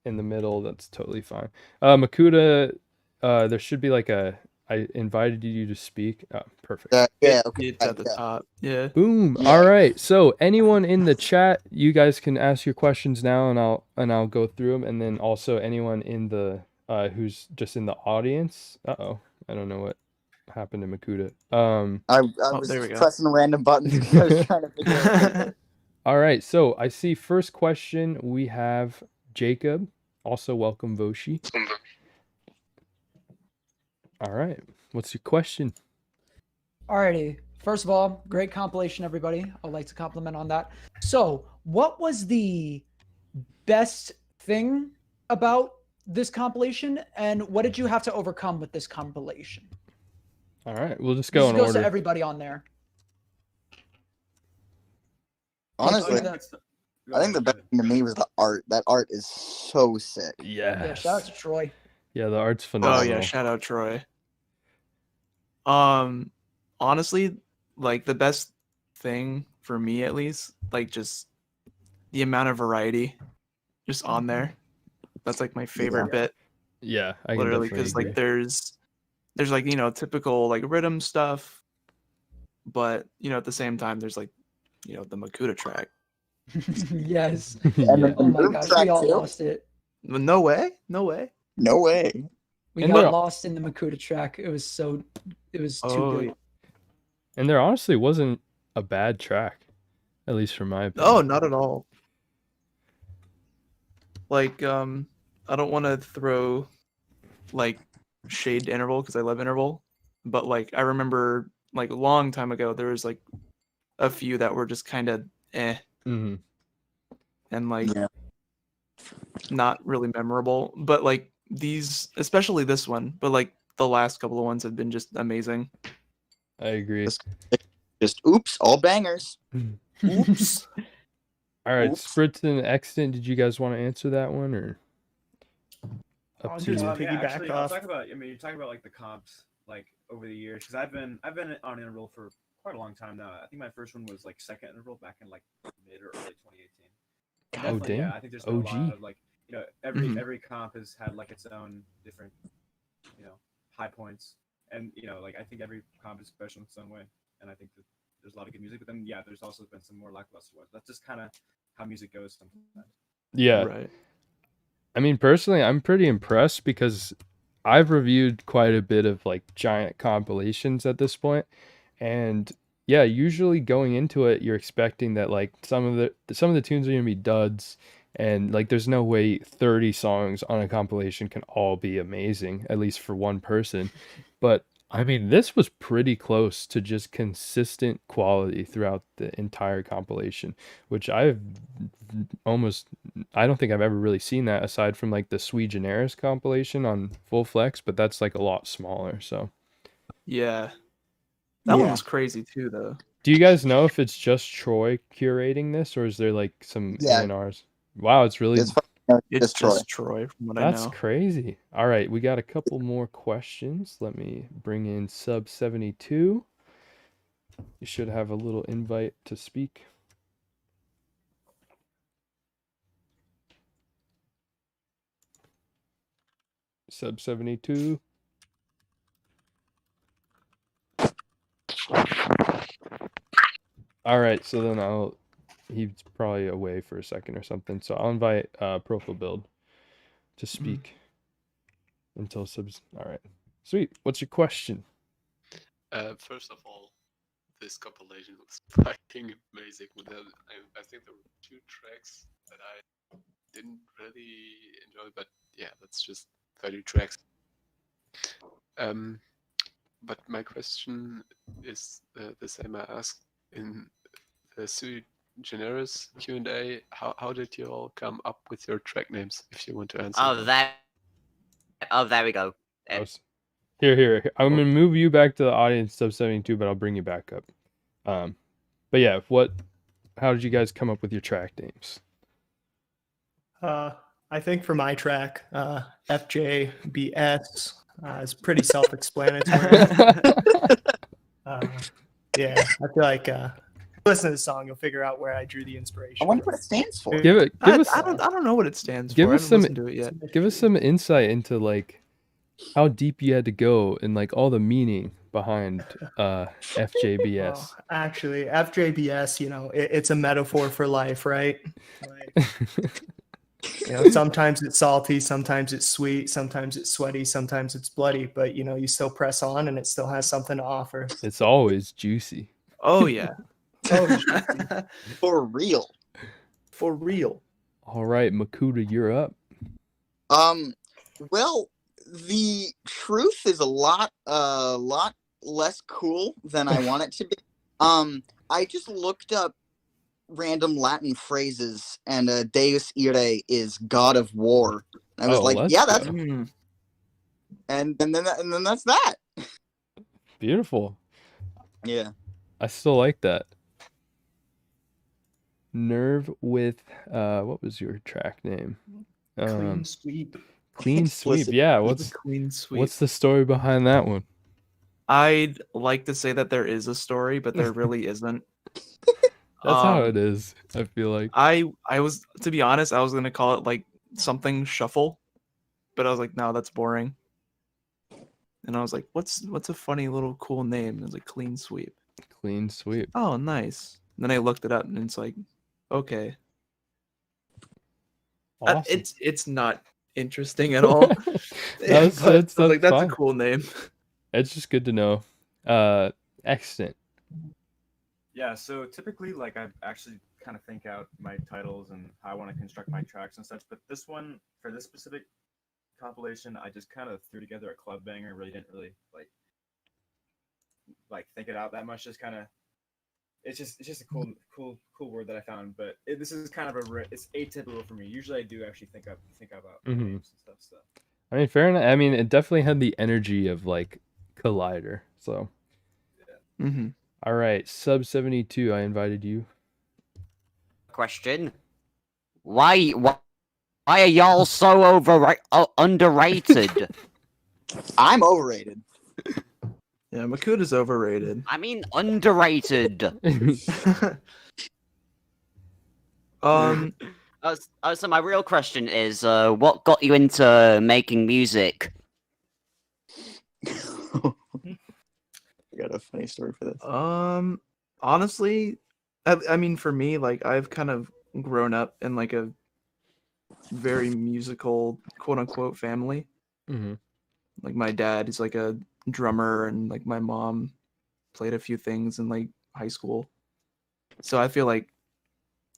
in the middle, that's totally fine. Makuta, there should be like I invited you to speak. Oh, perfect. Yeah, okay. It's at the top. Yeah. Boom. All right. So anyone in the chat, you guys can ask your questions now, and I'll go through them. And then also anyone in the who's just in the audience. I don't know what happened to Makuta. I was pressing random buttons because I was trying to figure out. All right. So I see first question we have Jacob. Also welcome Voshi. All right. What's your question? Alrighty. First of all, great compilation, everybody. I'd like to compliment on that. So, what was the best thing about this compilation, and what did you have to overcome with this compilation? All right. We'll just go in goes order. to everybody on there. Honestly, I think the best thing to me was the art. That art is so sick. Yeah, shout out to Troy. Yeah, the art's phenomenal. Oh yeah, shout out Troy. Honestly, like the best thing for me at least, like just the amount of variety just on there. That's like my favorite bit. Yeah, I can literally definitely because like agree. there's like typical like rhythm stuff, but at the same time there's like the Makuta track. Yes. And the Oh my group gosh, track we all too? lost it. No way. No way. We And got they're- lost in the Makuta track. It was too Oh, good. yeah. And there honestly wasn't a bad track, at least from my opinion. Oh, not at all. Like, I don't want to throw like shade to Interval because I love Interval, but like I remember like a long time ago there was like a few that were just kind of Mm-hmm. and like not really memorable. But like these, especially this one, but like the last couple of ones have been just amazing. I agree. Just oops, all bangers. Oops. All right, Oops. Spritz and Extant, did you guys want to answer that one or up I'll to just you? piggyback actually, I'll off. talk about. I mean, you're talking about like the comps, like over the years, because I've been on Interval for quite a long time now. I think my first one was like second Interval back in like mid or early 2018. Oh, Definitely, damn. yeah. I think there's been a lot OG. of like, you know, every Mhm. every comp has had like its own different, you know, high points, and you know, like I think every comp is special in its own way, and I think that there's a lot of good music. But then, yeah, there's also been some more lackluster ones. That's just kind of how music goes sometimes. Yeah. Right. I mean, personally, I'm pretty impressed because I've reviewed quite a bit of like giant compilations at this point, and yeah, usually going into it, you're expecting that like some of the tunes are gonna be duds, and like there's no way 30 songs on a compilation can all be amazing, at least for one person. But I mean, this was pretty close to just consistent quality throughout the entire compilation, which I don't think I've ever really seen that aside from like the Sui Generis compilation on Full Flex, but that's like a lot smaller. So, Yeah. That one Yeah. was crazy too, though. do you guys know if it's just Troy curating this or is there like some Yeah. A&Rs? Wow, it's really It's just Troy, from what I That's know. crazy. All right, we got a couple more questions. Let me bring in sub 72. You should have a little invite to speak. Sub 72. All right, so then he's probably away for a second or something. So I'll invite Profile Build to speak until subs. All right, sweet. What's your question? First of all, this compilation was fucking amazing. I think there were 2 tracks that I didn't really enjoy, but yeah, that's just 30 tracks. But my question is the same I asked in the Sui Generis Q&A. How did you all come up with your track names? If you want to answer. There we go. Here. I'm gonna move you back to the audience sub 72, but I'll bring you back up. But yeah, how did you guys come up with your track names? I think for my track, FJBS is pretty self-explanatory. Yeah, I feel like listen to the song, you'll figure out where I drew the inspiration. I wonder what it stands for. I don't know what it stands Give for. us I haven't some listened to it yet. Give us some insight into like how deep you had to go and like all the meaning behind FJBS. Well, actually, FJBS, you know, it's a metaphor for life, right? Like, you know, sometimes it's salty, sometimes it's sweet, sometimes it's sweaty, sometimes it's bloody, but you know, you still press on and it still has something to offer. It's always juicy. Oh yeah. For real. For real. All right, Makuta, you're up. Well, the truth is a lot less cool than I want it to be. I just looked up random Latin phrases, and Deus Irae is God of War. And I was like, yeah, that's, and then that's that. Beautiful. Yeah. I still like that. Nerve with what was your track name? Clean sweep. Clean sweep. Yeah. Clean sweep. What's the story behind that one? I'd like to say that there is a story, but there really isn't. That's how it is, I feel like. I was, to be honest, I was gonna call it like something shuffle, but I was like, no, that's boring. And I was like, what's a funny little cool name? And it was like Clean Sweep. Clean Sweep. Oh, nice. And then I looked it up, and it's like, okay. Awesome. It's not interesting at all. That's But that's I was that's like, that's a fine. cool name. It's just good to know. Extant. Yeah, so typically, like, I actually kind of think out my titles and how I want to construct my tracks and such. But this one, for this specific compilation, I just kind of threw together a club banger. Really didn't really like think it out that much. Just kind of, it's just a cool word that I found. But this is kind of it's atypical for me. Usually, I do actually think about Mhm. names and stuff. So I mean, fair enough. I mean, it definitely had the energy of like Collider. So, Mm-hmm. all right, Sub 72. I invited you. Question: Why are y'all so underrated? I'm overrated. Yeah, Makuda's overrated. I mean underrated. So my real question is, what got you into making music? I got a funny story for this. Honestly, I mean, for me, like, I've kind of grown up in like a very musical, quote unquote, family. Mm-hmm. Like, my dad is like a drummer, and like my mom played a few things in like high school. So I feel like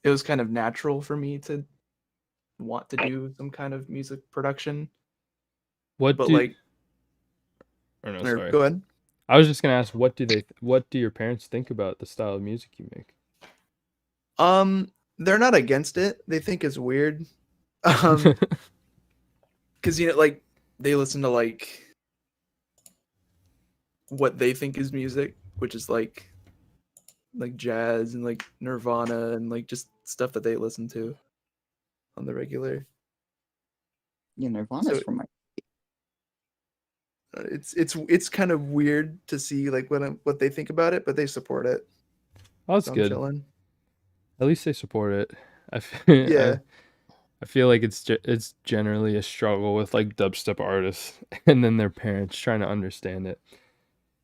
it was kind of natural for me to want to do some kind of music production. What But do? like, Or no, or sorry. go ahead. I was just gonna ask, what do your parents think about the style of music you make? They're not against it. They think it's weird. Because like they listen to like what they think is music, which is like jazz and like Nirvana and like just stuff that they listen to on the regular. Yeah, Nirvana's So from my. it's kind of weird to see like what they think about it, but they support it. Oh, that's So I'm good. chilling. At least they support it. Yeah. I feel like it's generally a struggle with like dubstep artists and then their parents trying to understand it.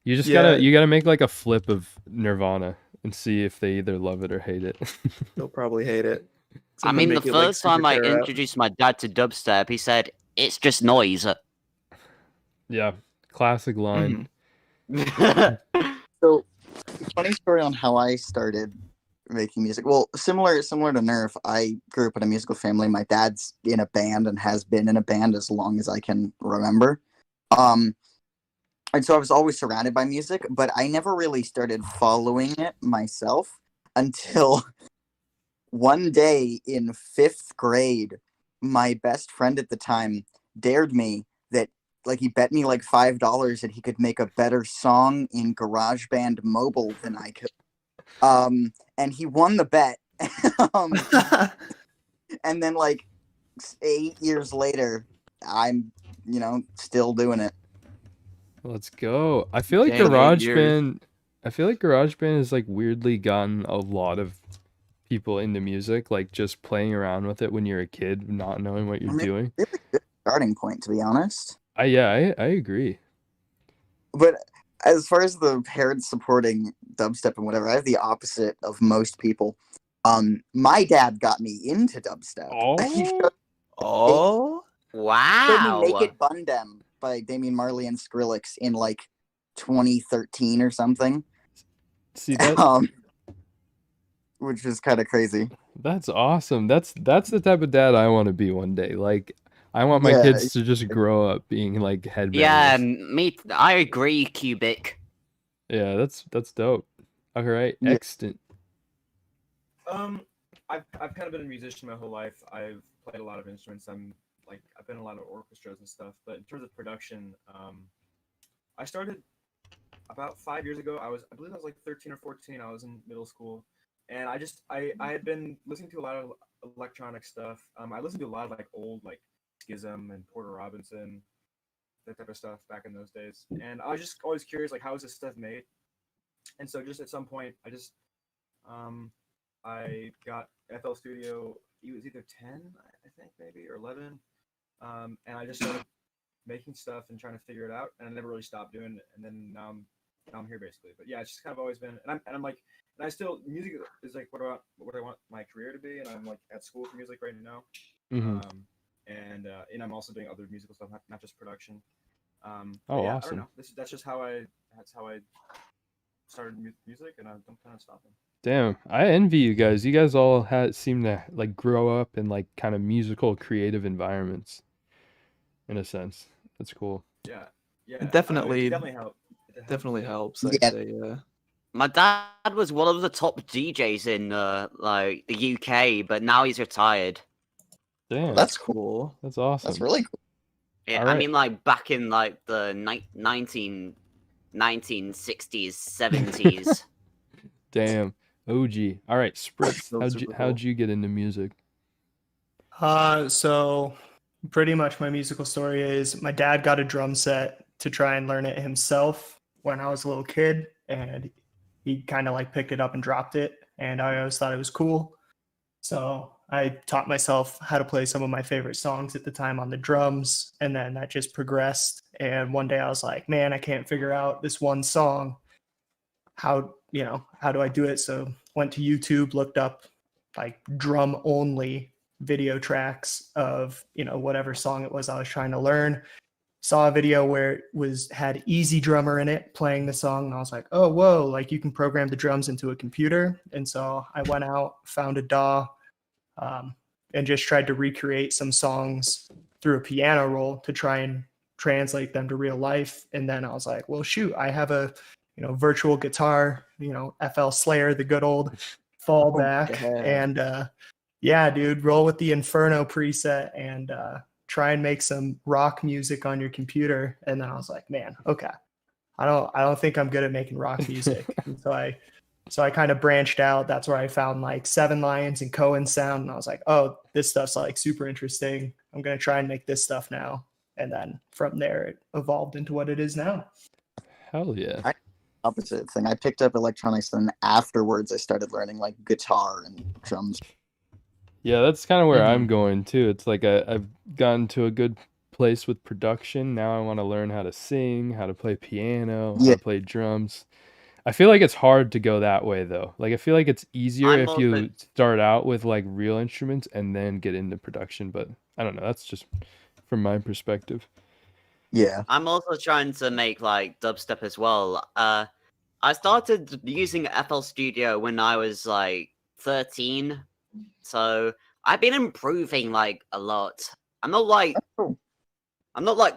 You just Yeah. you gotta make like a flip of Nirvana and see if they either love it or hate it. They'll probably hate it. I mean, the first time I introduced my dad to dubstep, he said, "It's just noise." Yeah, classic line. So, funny story on how I started making music. Well, similar to Nerf, I grew up in a musical family. My dad's in a band and has been in a band as long as I can remember. And so I was always surrounded by music, but I never really started following it myself until one day in 5th grade. My best friend at the time dared me that, like, he bet me like $5 that he could make a better song in GarageBand Mobile than I could. And he won the bet. And then like 8 years later, I'm, still doing it. Let's go. I feel like Dang, 8 years. GarageBand has like weirdly gotten a lot of people into music, like just playing around with it when you're a kid, not knowing what you're doing. Really good starting point, to be honest. I agree. But as far as the parents supporting dubstep and whatever, I have the opposite of most people. My dad got me into dubstep. Oh, wow! Showed me "Make It Bundem" by Damian Marley and Skrillex in like 2013 or something. See that? Which is kind of crazy. That's awesome. That's the type of dad I want to be one day. Like, I want my kids to just grow up being like headbangers. Yeah, I agree, Cubic. Yeah, that's dope. All right, Yeah. Extant. I've kind of been a musician my whole life. I've played a lot of instruments. I've been in a lot of orchestras and stuff. But in terms of production, I started about 5 years ago. I believe I was like 13 or 14. I was in middle school, and I had been listening to a lot of electronic stuff. I listened to a lot of like old like Schism and Porter Robinson, that type of stuff back in those days. And I was just always curious, like, how is this stuff made? And so just at some point, I got FL Studio. It was either 10, I think, maybe, or 11. And I just started making stuff and trying to figure it out. And I never really stopped doing it. And then now I'm here basically. But yeah, it's just kind of always been. And I'm like, and I still, music is like what I want my career to be. And I'm like at school for music right now. Mm-hmm. and I'm also doing other musical stuff, not just production. Oh, yeah, I awesome. don't know. That's just how I started music, and I don't plan on stopping. Damn, I envy you guys. You guys all seem to like grow up in like kind of musical, creative environments, in a sense. That's cool. Yeah, It definitely, it definitely helped. definitely helps. I'd Yeah. say, yeah. My dad was one of the top DJs in like the UK, but now he's retired. Damn, That's cool. That's awesome. That's really cool. Yeah, All I right. mean, like back in like the 1960s, 70s. Damn, OG. All right, Spritz. That's super How'd you get into music? So pretty much my musical story is my dad got a drum set to try and learn it himself when I was a little kid, and he kind of like picked it up and dropped it, and I always thought it was cool. So I taught myself how to play some of my favorite songs at the time on the drums, and then that just progressed. And one day I was like, man, I can't figure out this one song. How do I do it? So went to YouTube, looked up like drum only video tracks of, whatever song it was I was trying to learn. Saw a video where it had Easy Drummer in it playing the song, and I was like, oh, whoa, like you can program the drums into a computer. And so I went out, found a DAW, and just tried to recreate some songs through a piano roll to try and translate them to real life. And then I was like, well, shoot, I have a virtual guitar, FL Slayer, the good old fallback. Yeah. And yeah, dude, roll with the Inferno preset and try and make some rock music on your computer. And then I was like, man, okay, I don't think I'm good at making rock music. And so I kind of branched out. That's where I found like Seven Lions and Cohen Sound, and I was like, oh, this stuff's like super interesting. I'm gonna try and make this stuff now. And then from there, it evolved into what it is now. Hell yeah. Opposite thing. I picked up electronics, and afterwards I started learning like guitar and drums. Yeah, that's kind of where I'm going too. It's like I've gotten to a good place with production. Now I want to learn how to sing, how to play piano, how to play drums. I feel like it's hard to go that way though. Like I feel like it's easier if you start out with like real instruments and then get into production, but I don't know. That's just from my perspective. Yeah. I'm also trying to make like dubstep as well. I started using FL Studio when I was like 13. So I've been improving like a lot. I'm not like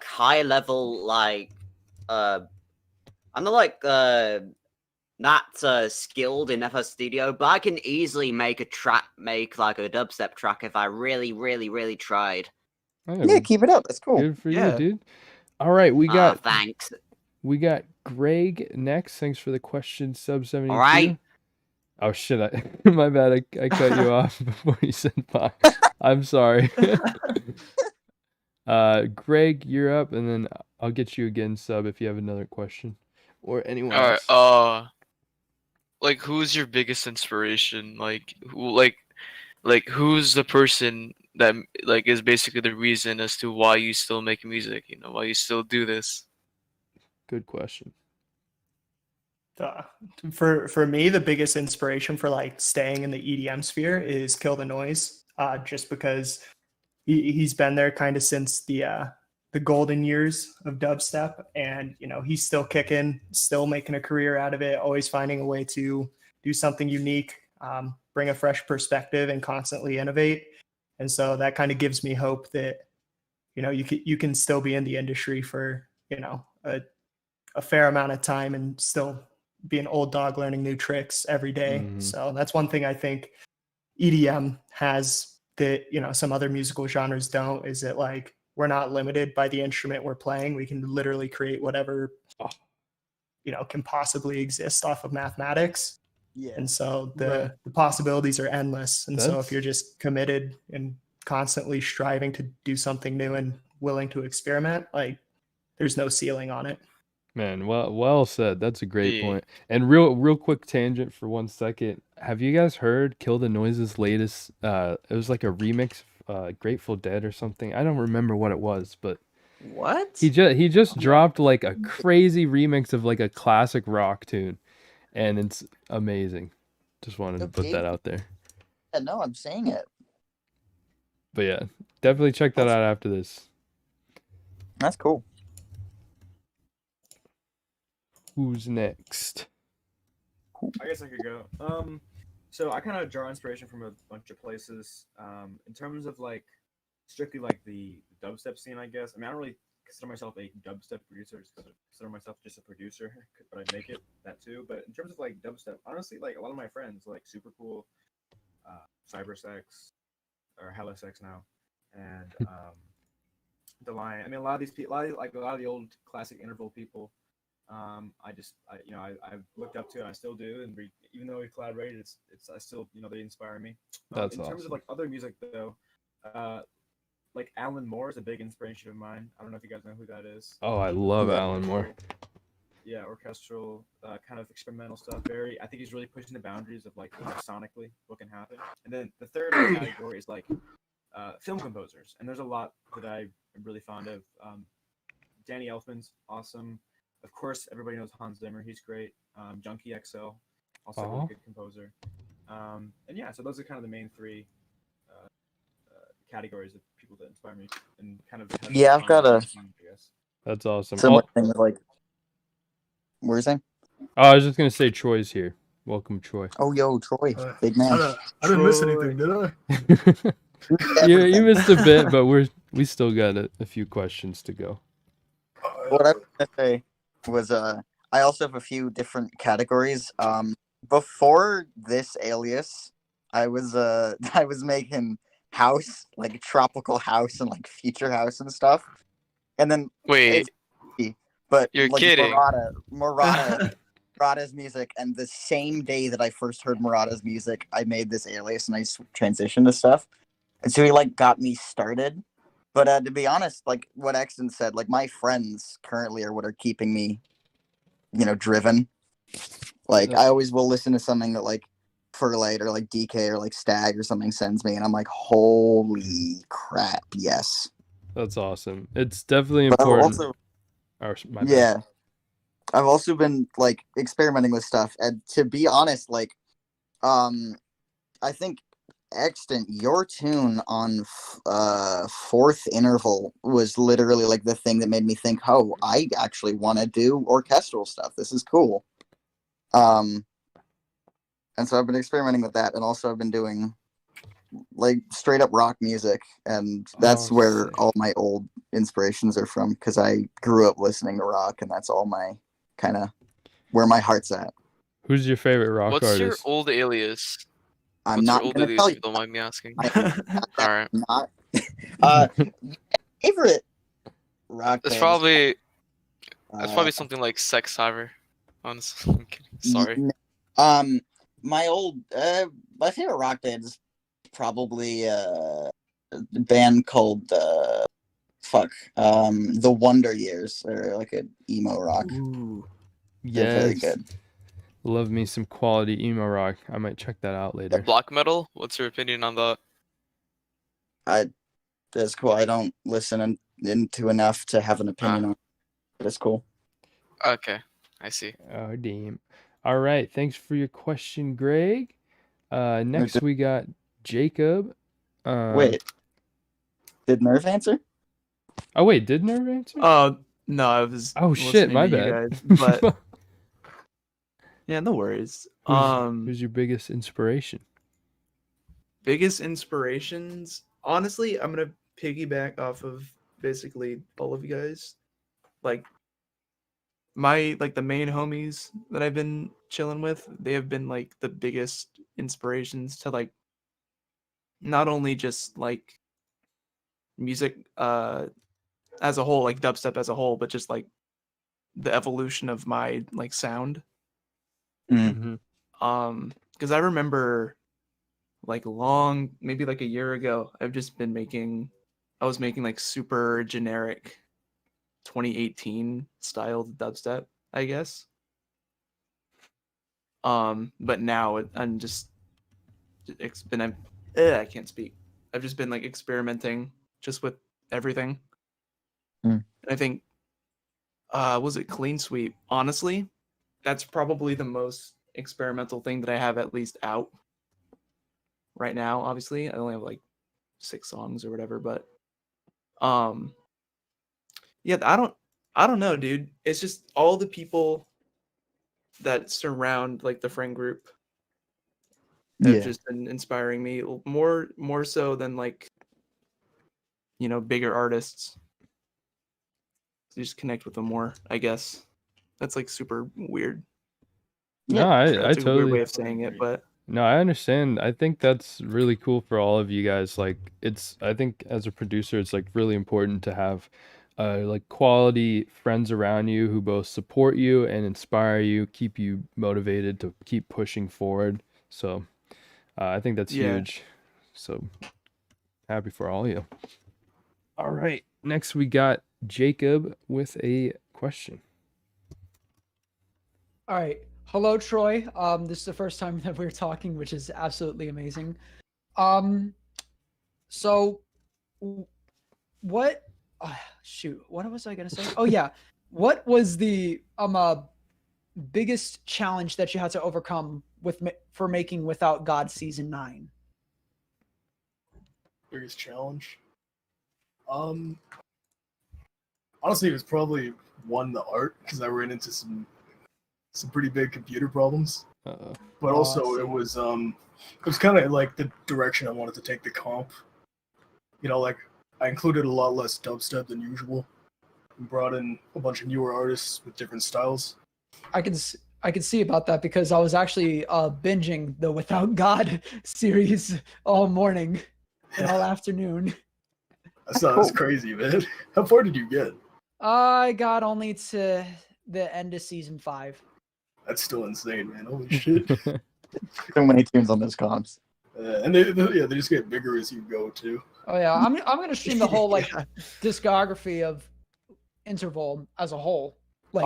high level I'm not like not skilled in FL Studio, but I can easily make like a dubstep track if I really tried. Yeah, keep it up. That's cool. Good for you, dude. All right, we got thanks. We got Greg next. Thanks for the question, sub 72. All right. Oh shit, my bad. I cut you off before you said bye. I'm sorry. Greg, you're up, and then I'll get you again, sub, if you have another question or anyone else. All right. Like, who's your biggest inspiration? Like, who's the person that like is basically the reason as to why you still make music? Why you still do this? Good question. For me, the biggest inspiration for like staying in the EDM sphere is Kill the Noise, just because he's been there kind of since the golden years of dubstep, and he's still kicking, still making a career out of it, always finding a way to do something unique, bring a fresh perspective, and constantly innovate. And so that kind of gives me hope that you can still be in the industry for a fair amount of time and still be an old dog learning new tricks every day. So that's one thing I think EDM has that some other musical genres don't, is that like we're not limited by the instrument we're playing. We can literally create whatever can possibly exist off of mathematics. Yeah. And so the possibilities are endless. And so if you're just committed and constantly striving to do something new and willing to experiment, like there's no ceiling on it. Man, well said. That's a great point. And real quick tangent for 1 second. Have you guys heard Kill the Noise's latest? It was like a remix of Grateful Dead or something. I don't remember what it was, but what? He just dropped like a crazy remix of like a classic rock tune, and it's amazing. Just wanted to put that out there. Yeah, no, I'm saying it. But yeah, definitely check that out after this. That's cool. Who's next? I guess I could go. So I kind of draw inspiration from a bunch of places. In terms of like strictly like the dubstep scene, I guess. I mean, I don't really consider myself a dubstep producer. I just consider myself just a producer, but I make it that too. But in terms of like dubstep, honestly, like a lot of my friends, like Super Cool, Cybersex, or Helisex now, and the Lion. I mean, a lot of these people, like a lot of the old classic interval people. I've looked up to and I still do, and even though we collaborated, it's I still they inspire me. That's in terms awesome. of like other music though, like Alan Moore is a big inspiration of mine. I don't know if you guys know who that is. Oh, I love Alan Moore. Yeah, orchestral, kind of experimental stuff. I think he's really pushing the boundaries of like sonically what can happen. And then the third category is like film composers, and there's a lot that I'm really fond of. Danny Elfman's awesome. Of course, everybody knows Hans Zimmer. He's great. Junkie XL, also a really good composer. And yeah, so those are kind of the main three categories of people that inspire me and kind of. Yeah, I've got a. I guess. That's awesome. Similar thing with like. What were you saying? Oh, I was just gonna say Troy's here. Welcome, Troy. Oh, yo, Troy, big man. I didn't miss anything, did I? You missed a bit, but we still got a few questions to go. What I was gonna say was I also have a few different categories. Before this alias, I was making house, like tropical house and like future house and stuff. And then Wait, but you're like kidding. Murata's music, and the same day that I first heard Murata's music, I made this alias and I transitioned to stuff. And so he like got me started. But to be honest, like what Exton said, like my friends currently are what are keeping me, driven. Like I always will listen to something that like Furlight or like DK or like Stag or something sends me, and I'm like, holy crap, yes. That's awesome. It's definitely But I've important. also- My bad. Yeah. I've also been like experimenting with stuff, and to be honest, like I think Extant, your tune on fourth interval was literally like the thing that made me think, oh, I actually want to do orchestral stuff. This is cool. And so I've been experimenting with that, and also I've been doing like straight up rock music, and that's where all my old inspirations are from, because I grew up listening to rock, and that's all my kind of where my heart's at. Who's your favorite rock What's artist? your old alias? I'm What's not your old gonna alias, tell if you. you don't mind me asking? All right. Not favorite rock. It's band probably something like Sex Haver. Honestly, I'm kidding. Sorry. My favorite rock band is probably a band called The Wonder Years. They're like an emo rock. Ooh. They're very good. Love me some quality emo rock. I might check that out later. Black metal. What's your opinion on that? That's cool. I don't listen into enough to have an opinion on it. But it's cool. Okay, I see. Oh, damn. All right. Thanks for your question, Greg. Next, we got Jacob. Wait. Did Nerve answer? Oh, wait. Did Nerve answer? No, I was. Oh, shit. listening My to bad. You guys, but yeah, no worries. Who's your biggest inspiration? Biggest inspirations? Honestly, I'm gonna piggyback off of basically all of you guys. Like the main homies that I've been chilling with, they have been like the biggest inspirations to like not only just like music as a whole, like dubstep as a whole, but just like the evolution of my like sound. Mm-hmm. Because I remember like maybe like a year ago, I was making like super generic 2018 styled dubstep, I guess. But now I can't speak. I've just been like experimenting just with everything. And I think was it Clean Sweep? Honestly, that's probably the most experimental thing that I have at least out right now. Obviously, I only have like 6 songs or whatever. But yeah, I don't know, dude. It's just all the people that surround like the friend group have just been inspiring me more so than like, you know, bigger artists. You just connect with them more, I guess. That's like super weird. No, I That's a weird totally way of saying it, but no, I understand. I think that's really cool for all of you guys. Like, I think as a producer, it's like really important to have like quality friends around you who both support you and inspire you, keep you motivated to keep pushing forward. So, I think that's Yeah. huge. So, happy for all of you. All right. Next, we got Jacob with a question. All right. Hello, Troy. This is the first time that we're talking, which is absolutely amazing. So what shoot, what was I gonna say? Oh yeah. What was the biggest challenge that you had to overcome for making Without God season 9? Biggest challenge? Honestly, it was probably the art, because I ran into some pretty big computer problems. But also it was kind of like the direction I wanted to take the comp. You know, like I included a lot less dubstep than usual, and brought in a bunch of newer artists with different styles. I could see about that because I was actually binging the Without God series all morning and all afternoon. That's crazy, man. How far did you get? I got only to the end of season 5. That's still insane, man. Holy shit. So many tunes on those comps. And they just get bigger as you go too. Oh yeah, I'm gonna stream the whole like discography of Interval as a whole, like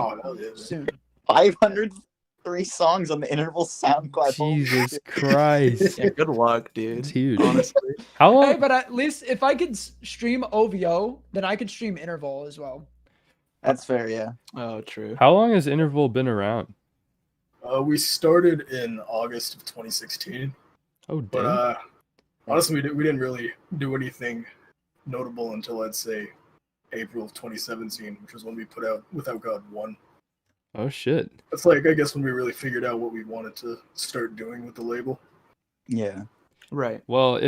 soon. 503 songs on the Interval SoundCloud. Jesus Christ. Yeah, good luck, dude. It's huge. Honestly. How long? Hey, but at least if I could stream OVO, then I could stream Interval as well. That's fair, yeah. Oh, true. How long has Interval been around? We started in August of 2016. Oh, damn. But honestly, we didn't really do anything notable until I'd say April of 2017, which was when we put out Without God 1. Oh shit. That's like, I guess, when we really figured out what we wanted to start doing with the label. Yeah. Right. Well,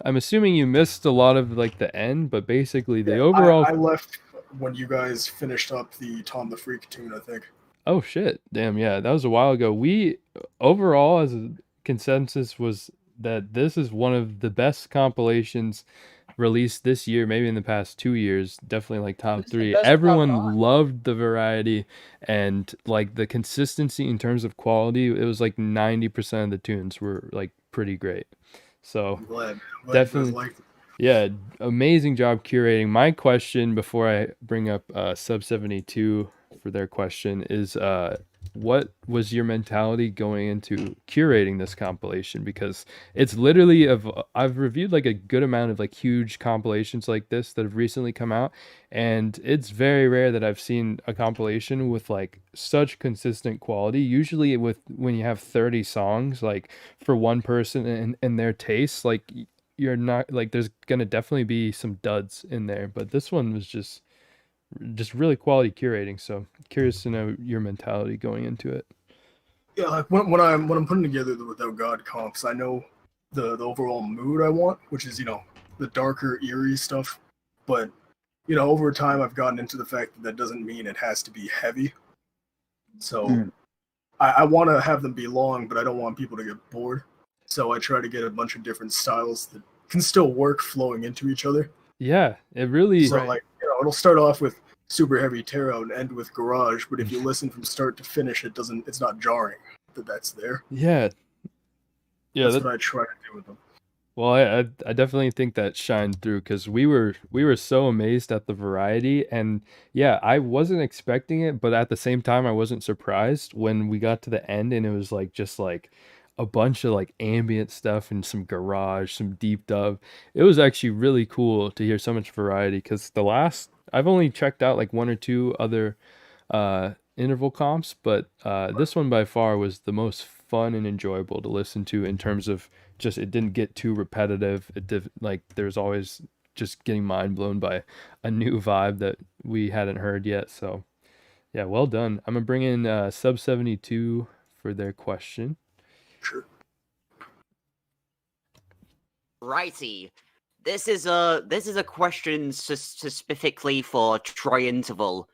I'm assuming you missed a lot of like the end, but basically the overall. I left when you guys finished up the Tom the Freak tune, I think. Oh shit. Damn, yeah, that was a while ago. We overall as a consensus was that this is one of the best compilations released this year, maybe in the past 2 years, definitely like top 3. Everyone loved the variety and like the consistency in terms of quality. It was like 90% of the tunes were like pretty great. So Glad definitely liked it. yeah, amazing job curating. My question before I bring up Sub 72 for their question is what was your mentality going into curating this compilation? Because it's literally I've reviewed like a good amount of like huge compilations like this that have recently come out, and it's very rare that I've seen a compilation with like such consistent quality. Usually when you have 30 songs like for one person and their tastes, like you're not like there's gonna definitely be some duds in there, but this one was just really quality curating. So curious to know your mentality going into it. Yeah, like when I'm putting together the Without God comps, I know the overall mood I want, which is, you know, the darker, eerie stuff. But, you know, over time I've gotten into the fact that doesn't mean it has to be heavy. So I want to have them be long, but I don't want people to get bored. So I try to get a bunch of different styles that can still work flowing into each other. Yeah, it really. So like, you know, it'll start off with super heavy tarot and end with garage, but if you listen from start to finish, it's not jarring that's there. Yeah. That's what I try to do with them. Well, I definitely think that shined through because we were so amazed at the variety, and yeah, I wasn't expecting it, but at the same time, I wasn't surprised when we got to the end and it was like just like a bunch of like ambient stuff and some garage, some deep dub. It was actually really cool to hear so much variety because I've only checked out like 1 or 2 other interval comps, but this one by far was the most fun and enjoyable to listen to in terms of just it didn't get too repetitive. It did, like there's always just getting mind blown by a new vibe that we hadn't heard yet. So yeah, well done. I'm gonna bring in Sub 72 for their question. Sure. Righty. This is a question specifically for Troy Interval.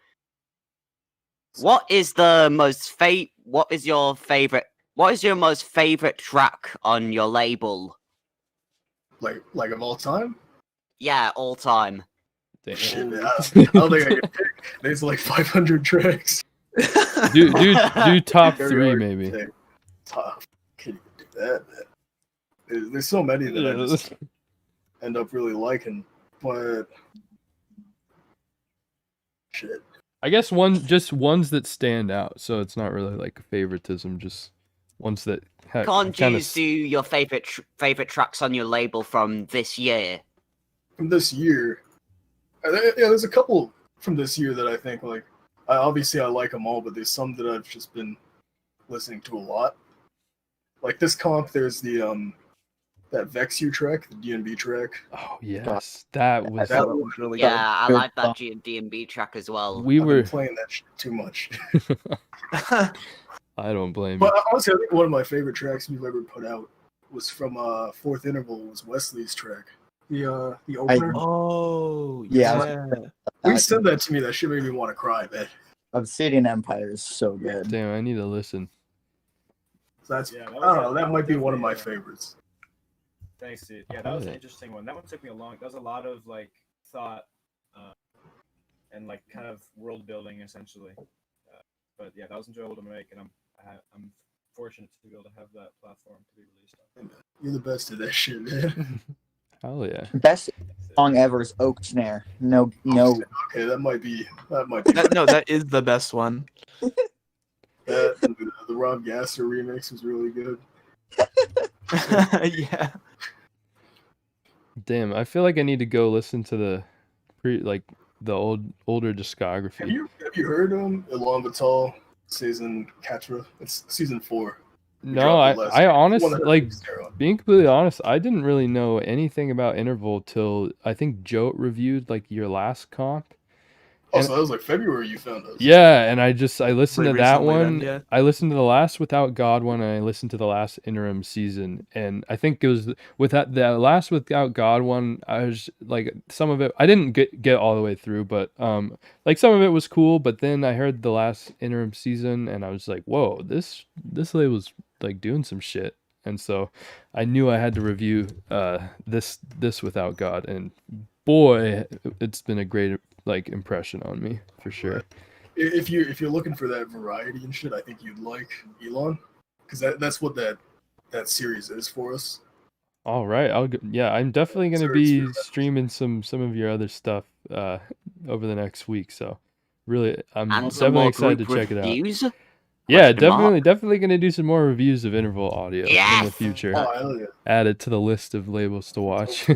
What is your most favorite track on your label? Like of all time? Yeah, all time. Shit, man, I don't think I can pick. There's like 500 tracks. do top Very 3 hard to maybe. pick. Top. Can you do that, man? There's so many that I just end up really liking, but shit. I guess just ones that stand out. So it's not really like favoritism, just ones that Can't you do your favorite tracks on your label from this year? From this year, yeah, there's a couple from this year that I think like. Obviously, I like them all, but there's some that I've just been listening to a lot. Like this comp, there's the that Vex You track, the D&B track. Oh yes, that was really good. Yeah, I like that D&B track as well. I've been playing that shit too much. I don't blame you. But honestly, I think one of my favorite tracks we've ever put out was from Fourth Interval. Was Wesley's track, the opener. Oh yeah. When you said that to me, that shit made me want to cry, man. Obsidian Empire is so good. Damn, I need to listen. So that's I don't know. That might be one of my favorites. Thanks, dude. Yeah, that was an interesting one. That one took me that was a lot of like thought, and like kind of world building essentially. But yeah, that was enjoyable to make, and I'm fortunate to be able to have that platform to be released on. You're the best at that shit, man. Hell yeah. Best song ever is Oak Snare. No. Okay, that might be. No, that is the best one. The Rob Gasser remix was really good. Yeah. Damn, I feel like I need to go listen to the older discography. Have you heard Ilan Vital season Katra? It's season 4. No, I honestly, like, being completely honest, I didn't really know anything about Interval till I think Joe reviewed like your last comp. Oh, so that was like February you found us. Yeah, and I listened to that one. Then, yeah. I listened to the last Without God one, and I listened to the last Interim season. And I think it was with the last Without God one, I was like, some of it I didn't get all the way through, but like some of it was cool. But then I heard the last Interim season, and I was like, whoa, this label's like doing some shit. And so I knew I had to review this Without God, and boy, it's been a great like impression on me for sure. If you're looking for that variety and shit, I think you'd like Elon, because that's what that series is for us. All right, I'm definitely gonna be streaming some of your other stuff over the next week. So really, I'm definitely excited to check it out. Yeah, definitely gonna do some more reviews of Interval audio in the future. Oh, hell yeah. Add it to the list of labels to watch.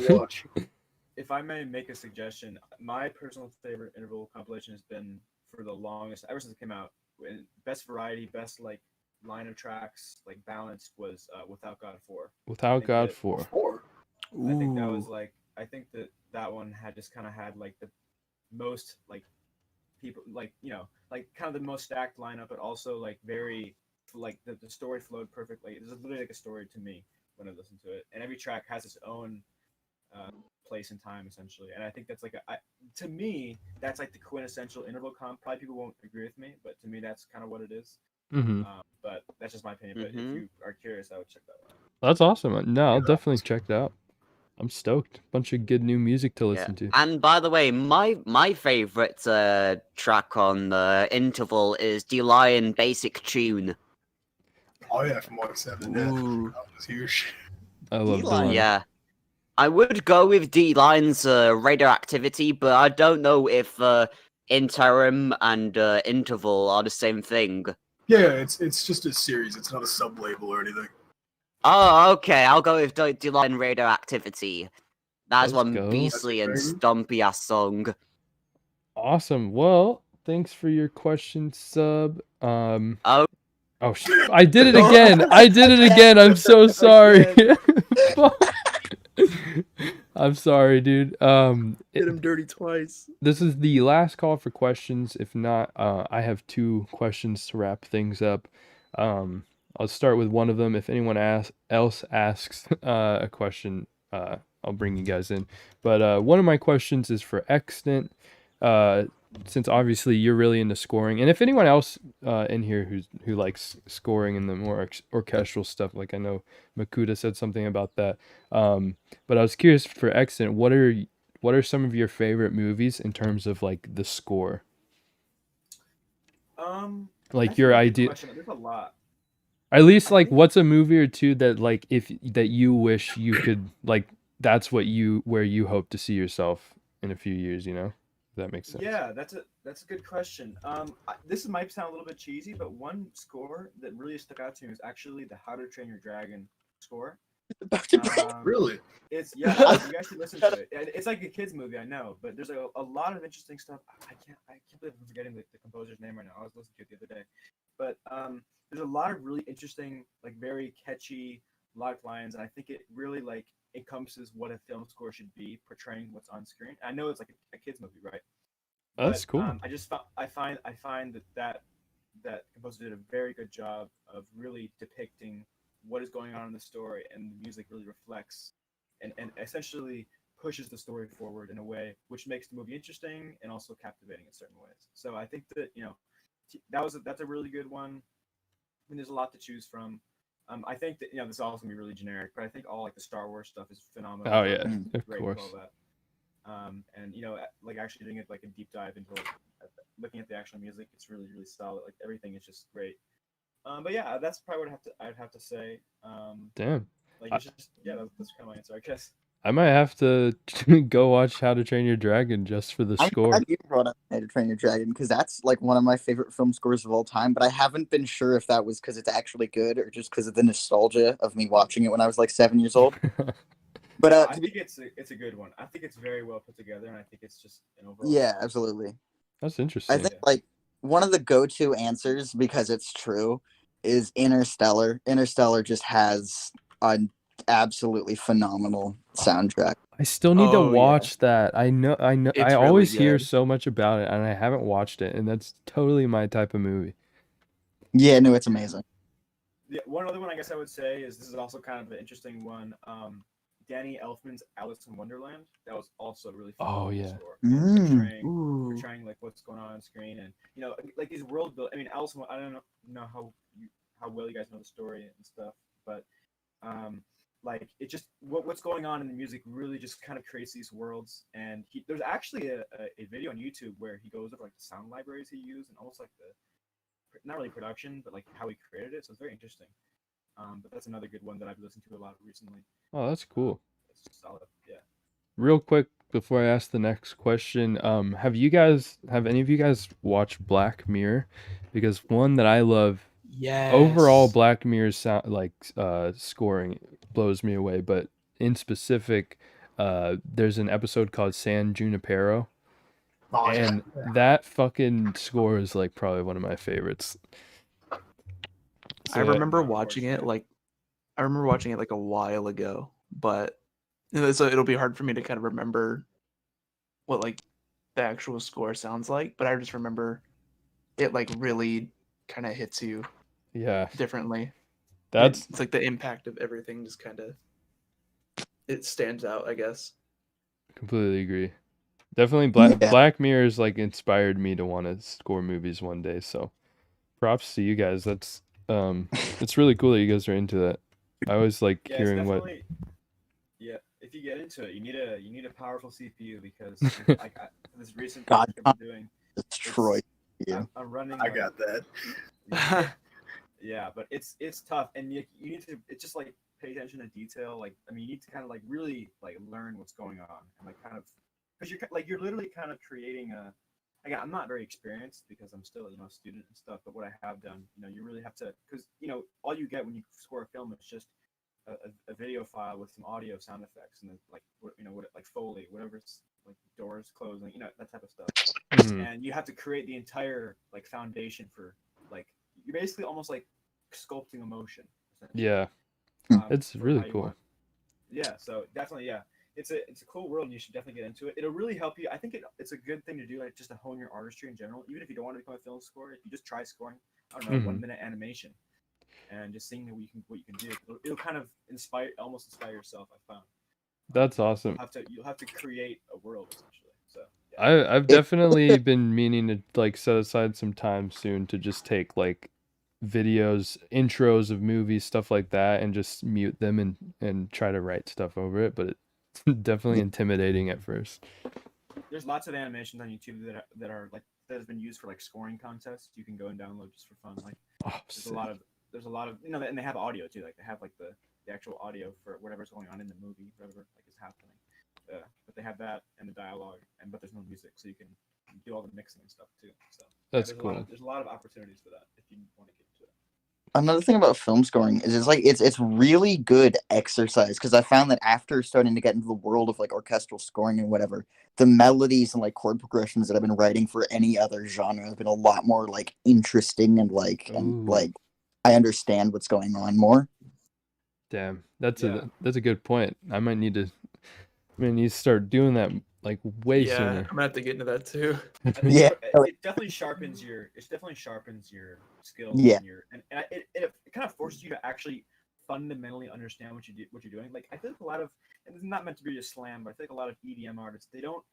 If I may make a suggestion, my personal favorite Interval compilation has been for the longest, ever since it came out. Best variety, best like line of tracks, like balanced was Without God 4. Without God 4. I think that was like that one had just kind of had like the most like people like like kind of the most stacked lineup, but also like very like the story flowed perfectly. It was literally like a story to me when I listened to it, and every track has its own place and time essentially, and I think that's like to me that's like the quintessential Interval comp. Probably people won't agree with me, but to me that's kind of what it is. But that's just my opinion. But if you are curious, I would check that out. That's awesome. No, I'll definitely check it out. I'm stoked. Bunch of good new music to listen to. And by the way, my favorite track on the Interval is D-Lion Basic Tune. Oh yeah, from Mark 7. That was huge. I love D-Lion. Yeah. I would go with D-Line's Radioactivity, but I don't know if Interim and Interval are the same thing. Yeah, it's just a series. It's not a sub-label or anything. Oh, okay. I'll go with D-Line Radioactivity. That's Let's one go. beastly and stumpy-ass song. Awesome. Well, thanks for your question, Sub. Oh, shit. I did it again. I'm so sorry. fuck? I'm sorry, dude. Hit him dirty twice. This is the last call for questions. If not, I have 2 questions to wrap things up. I'll start with one of them. If anyone else asks a question, I'll bring you guys in. But one of my questions is for Extant. Since obviously you're really into scoring, and if anyone else in here who likes scoring and the more orchestral stuff, like I know Makuta said something about that. But I was curious for Extant, what are some of your favorite movies in terms of like the score? Like That's a your really good idea. question. There's a lot. At least like what's a movie or two that like if that you wish you could like that's what you where you hope to see yourself in a few years, you know? If that makes sense. Yeah, that's a good question. This might sound a little bit cheesy, but one score that really stuck out to me was actually the How to Train Your Dragon score. Really? It's you guys should listen to it. It's like a kids movie, I know, but there's a lot of interesting stuff. I can't believe I'm forgetting the composer's name right now. I was listening to it the other day, but there's a lot of really interesting, like very catchy, live lines, and I think it really like encompasses what a film score should be, portraying what's on screen. I know it's like a kids movie, right? Oh, that's cool. I find that composer did a very good job of really depicting what is going on in the story, and the music really reflects and essentially pushes the story forward in a way which makes the movie interesting and also captivating in certain ways. So I think that that's a really good one. I mean, there's a lot to choose from. I think that this is also gonna be really generic, but I think all like the Star Wars stuff is phenomenal. Oh yeah, of Great course. with all that. And like actually doing it like a deep dive into like looking at the actual music, it's really really solid. Like everything is just great. But yeah, that's probably what I'd have to say. Damn. Like it's just that's kind of my answer, I guess. I might have to go watch How to Train Your Dragon just for the I'm score. glad you brought up How to Train Your Dragon because that's like one of my favorite film scores of all time. But I haven't been sure if that was because it's actually good or just because of the nostalgia of me watching it when I was like 7 years old. But I think it's a good one. I think it's very well put together, and I think it's just an overall. Yeah, absolutely. That's interesting. I think like one of the go-to answers because it's true is Interstellar. Interstellar just has an absolutely phenomenal soundtrack. I still need to Oh, yeah. watch that. I know It's I really always hear good. so much about it and I haven't watched it, and that's totally my type of movie. Yeah, no, it's amazing. Yeah, one other one I guess I would say is this is also kind of an interesting one. Danny Elfman's Alice in Wonderland. That was also really fun. Oh yeah. Portraying like what's going on screen, and like these world build. I mean, Alice. I don't know how well you guys know the story and stuff, but like it just what's going on in the music really just kind of creates these worlds. And there's actually a video on YouTube where he goes over like the sound libraries he used and almost like the not really production, but like how he created it. So it's very interesting. But that's another good one that I've listened to a lot recently. Oh, that's cool. It's solid, yeah. Real quick before I ask the next question, have any of you guys watched Black Mirror? Because one that I love, overall Yes. Black Mirror's sound like scoring blows me away, but in specific, there's an episode called San Junipero, Oh, yeah. and that fucking score is like probably one of my favorites. I remember watching it like a while ago, but so it'll be hard for me to kind of remember what like the actual score sounds like, but I just remember it like really kind of hits you differently. It's like the impact of everything just kind of it stands out, I guess. Completely agree. Definitely Black Mirror's like inspired me to want to score movies one day, so props to you guys. That's it's really cool that you guys are into that. I always like hearing what Yeah, if you get into it, you need a powerful CPU because like this recent God, project I'm doing, destroy you. I'm running. I got that. Yeah, but it's tough, and you need to. It's just like pay attention to detail. Like I mean, you need to kind of like really like learn what's going on, and like kind of because you're literally kind of creating a. Again, I'm not very experienced because I'm still a student and stuff. But what I have done, you really have to because all you get when you score a film is just a video file with some audio sound effects and then like like Foley, whatever it's like doors closing, that type of stuff. And you have to create the entire like foundation for like you're basically almost like sculpting emotion. Yeah. It's really cool. Yeah, so definitely, yeah, it's a cool world, and you should definitely get into it. It'll really help you. I think it's a good thing to do, like just to hone your artistry in general. Even if you don't want to become a film scorer, if you just try scoring, I don't know, Mhm. 1 minute animation, and just seeing what you can do, it'll kind of almost inspire yourself. I found. That's awesome. You'll have to create a world essentially. So I've definitely been meaning to like set aside some time soon to just take like videos, intros of movies, stuff like that, and just mute them and try to write stuff over it. But it's definitely intimidating at first. there's lots of animations on YouTube that are like that has been used for like scoring contests. You can go and download just for fun. Like there's a lot of and they have audio too. Like they have like the actual audio for whatever's going on in the movie, whatever like is happening. But they have that and the dialogue, but there's no music, so you can do all the mixing and stuff too. So That's there's cool. There's a lot of opportunities for that if you want to get into it. Another thing about film scoring is it's really good exercise, because I found that after starting to get into the world of like orchestral scoring and whatever, the melodies and like chord progressions that I've been writing for any other genre have been a lot more like interesting and like I understand what's going on more. Damn, that's a good point. I might need to start doing that like way Yeah, sooner. I'm gonna have to get into that too. I think it definitely sharpens your skills Yeah. and it kind of forces you to actually fundamentally understand what you're doing. Like I feel like a lot of, and it's not meant to be a slam, but I think a lot of EDM artists, they don't,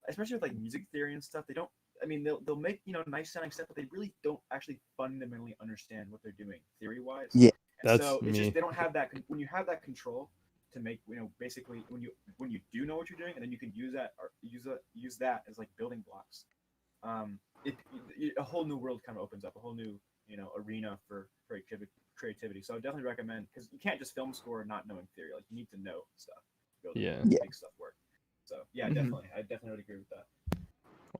especially with like music theory and stuff, they don't. I mean, they'll make nice sounding stuff, but they really don't actually fundamentally understand what they're doing theory wise. Yeah. And That's so it's me. just they don't have that when you have that control to make basically when you do know what you're doing, and then you can use that as like building blocks. A whole new world kind of opens up, a whole new arena for creativity. So I definitely recommend, because you can't just film score not knowing theory. Like you need to know stuff to be able to make stuff work. So yeah, definitely, I definitely would agree with that.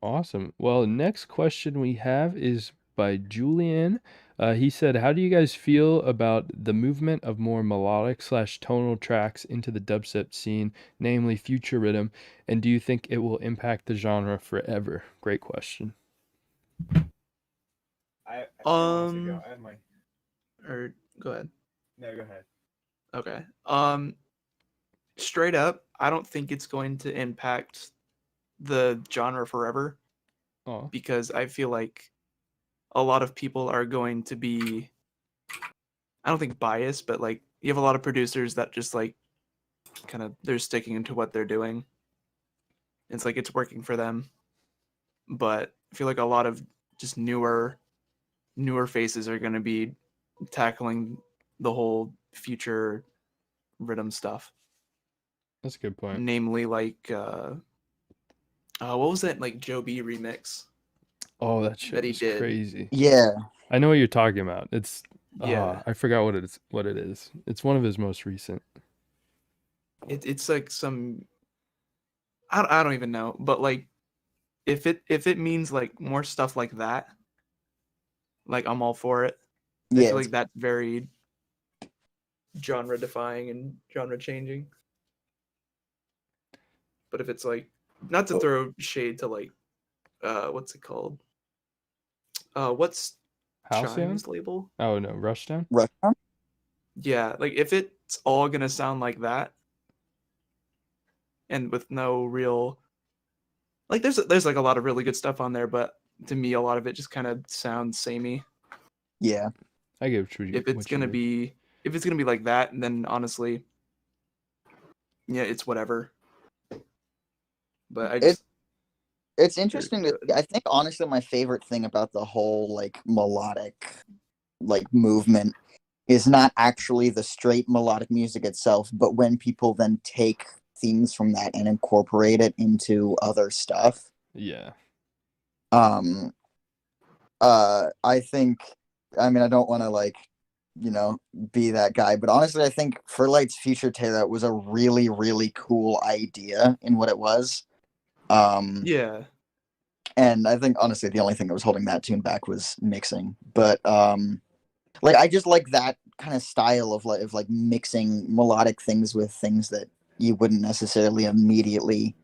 Awesome. Well, next question we have is by Julian. He said, "How do you guys feel about the movement of more melodic / tonal tracks into the dubstep scene, namely future rhythm, and do you think it will impact the genre forever?" Great question. I have my. Or go ahead. No, go ahead. Okay. Straight up, I don't think it's going to impact the genre forever. Oh. Because I feel like a lot of people are going to be, I don't think biased, but like you have a lot of producers that just like kind of they're sticking into what they're doing. It's like it's working for them. But I feel like a lot of just newer faces are going to be tackling the whole future rhythm stuff. That's a good point. Namely, like what was that like Joe B remix? Oh, that shit that he was did. crazy. Yeah. I know what you're talking about. It's Yeah. I forgot what it is. It's one of his most recent. It's like some I don't even know, but like if it means like more stuff like that, like I'm all for it. I Yeah, feel like that's very genre defying and genre changing. But if it's like, not to throw shade to like what's it called? What's Halcyon? Chime's label? Oh no, Rushdown? Rushdown? Yeah, like if it's all gonna sound like that and with no real, like there's like a lot of really good stuff on there, but to me a lot of it just kind of sounds samey. Yeah. I get what you If it's gonna be like that, then honestly, yeah, it's whatever. But I just It's interesting to I think honestly my favorite thing about the whole like melodic like movement is not actually the straight melodic music itself, but when people then take themes from that and incorporate it into other stuff. Yeah. I think, I mean, I don't want to like, be that guy, but honestly, I think Furlight's Future Terra was a really, really cool idea in what it was. Yeah. And I think honestly, the only thing that was holding that tune back was mixing. But like I just like that kind of style of like mixing melodic things with things that you wouldn't necessarily immediately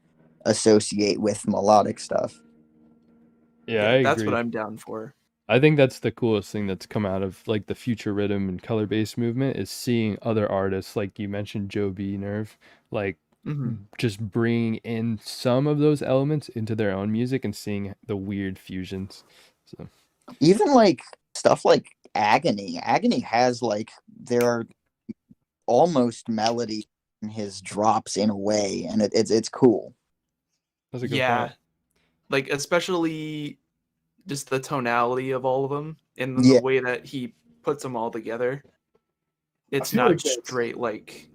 associate with melodic stuff. Yeah, I that's agree. what I'm down for. I think that's the coolest thing that's come out of like the future rhythm and color based movement is seeing other artists like you mentioned Joe B Nerve like Mhm. just bringing in some of those elements into their own music and seeing the weird fusions. So Even like stuff like Agony. Agony has like there are almost melody in his drops in a way, and it's cool. that's a good Yeah, point. like especially just the tonality of all of them and then Yeah. the way that he puts them all together. It's feel not like that's- straight like,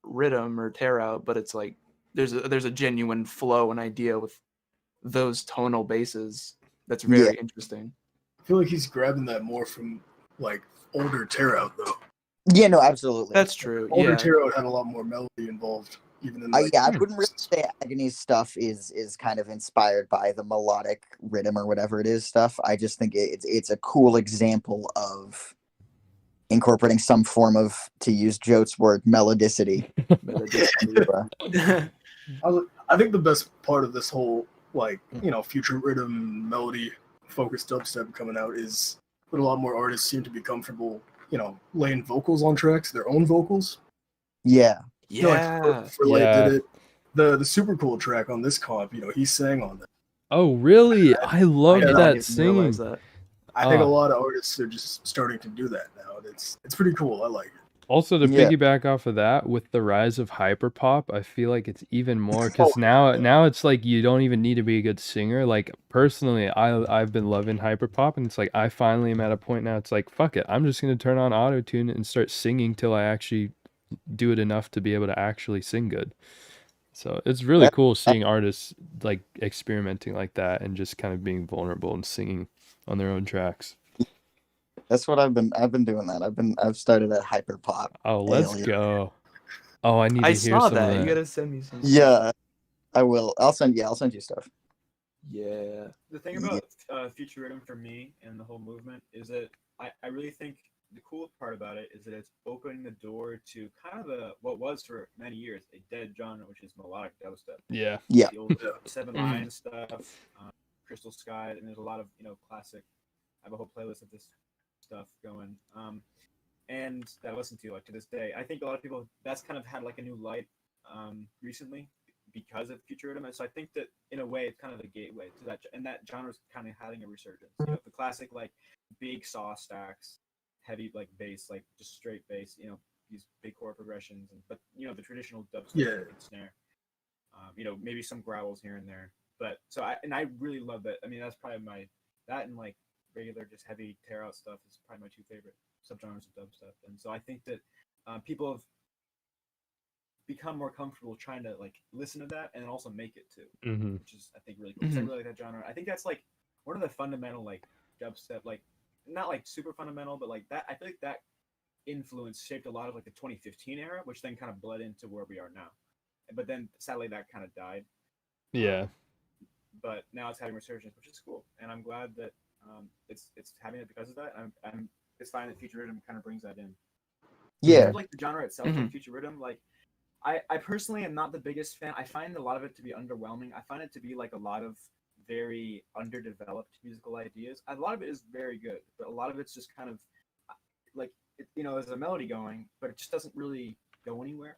rhythm or tear out, but it's like there's a genuine flow and idea with those tonal bases that's very interesting. I feel like he's grabbing that more from like older tear out though. Yeah, no, absolutely. That's true. Older Yeah. tear out had a lot more melody involved, even in like. Yeah, I wouldn't really say Agony's stuff is kind of inspired by the melodic rhythm or whatever it is stuff. I just think it's a cool example of incorporating some form of, to use Jote's word, melodicity. I think the best part of this whole like future rhythm melody focused dubstep coming out is that a lot more artists seem to be comfortable laying vocals on tracks, their own vocals. Yeah. You know, like for Yeah. did it the super cool track on this comp, he sang on that. Oh really? I love did not that even singing. realize that. I think a Ah. lot of artists are just starting to do that now. And it's pretty cool. I like it. Also, to Yeah. piggyback off of that, with the rise of hyperpop, I feel like it's even more because now it's like you don't even need to be a good singer. Like personally, I've been loving hyperpop, and it's like I finally am at a point now. It's like fuck it, I'm just gonna turn on auto tune and start singing till I actually do it enough to be able to actually sing good. So it's really cool seeing artists like experimenting like that and just kind of being vulnerable and singing on their own tracks. That's what I've been doing that. I've started at hyperpop. Oh, let's Alien. go. Oh, I need I to hear saw some that. of You that. gotta send me some. Yeah, I will. I'll send you stuff. Yeah. The thing about future rhythm for me and the whole movement is that I really think the cool part about it is that it's opening the door to kind of what was for many years a dead genre, which is melodic dubstep. Yeah. Yeah. The old Seven Lions stuff, Crystal Sky, and there's a lot of classic. I have a whole playlist of this stuff going, and that I listen to like to this day. I think a lot of people that's kind of had like a new light recently because of future rhythm, and so I think that in a way it's kind of the gateway to that, and that genre's kind of having a resurgence. The classic like big saw stacks, heavy like bass, like just straight bass. These big chord progressions, but the traditional dubstep snare. Maybe some growls here and there, but I really love that. I mean, that's probably that and like regular just heavy tear out stuff is probably my two favorite subgenres of dubstep, and so I think that people have become more comfortable trying to like listen to that and also make it too, which is I think really cool. 'Cause I really like that genre. I think that's like one of the fundamental like dubstep, like not like super fundamental, but like that. I feel like that influence shaped a lot of like the 2015 era, which then kind of bled into where we are now. But then sadly that kind of died. Yeah. But now it's having resurgence, which is cool, and I'm glad that it's having it because of that. I'm it's fine that future rhythm kind of brings that in. Yeah. In terms of, like the genre itself, like Mhm. future rhythm, like I personally am not the biggest fan. I find a lot of it to be underwhelming. I find it to be like a lot of very underdeveloped musical ideas. A lot of it is very good, but a lot of it's just kind of like there's a melody going, but it just doesn't really go anywhere.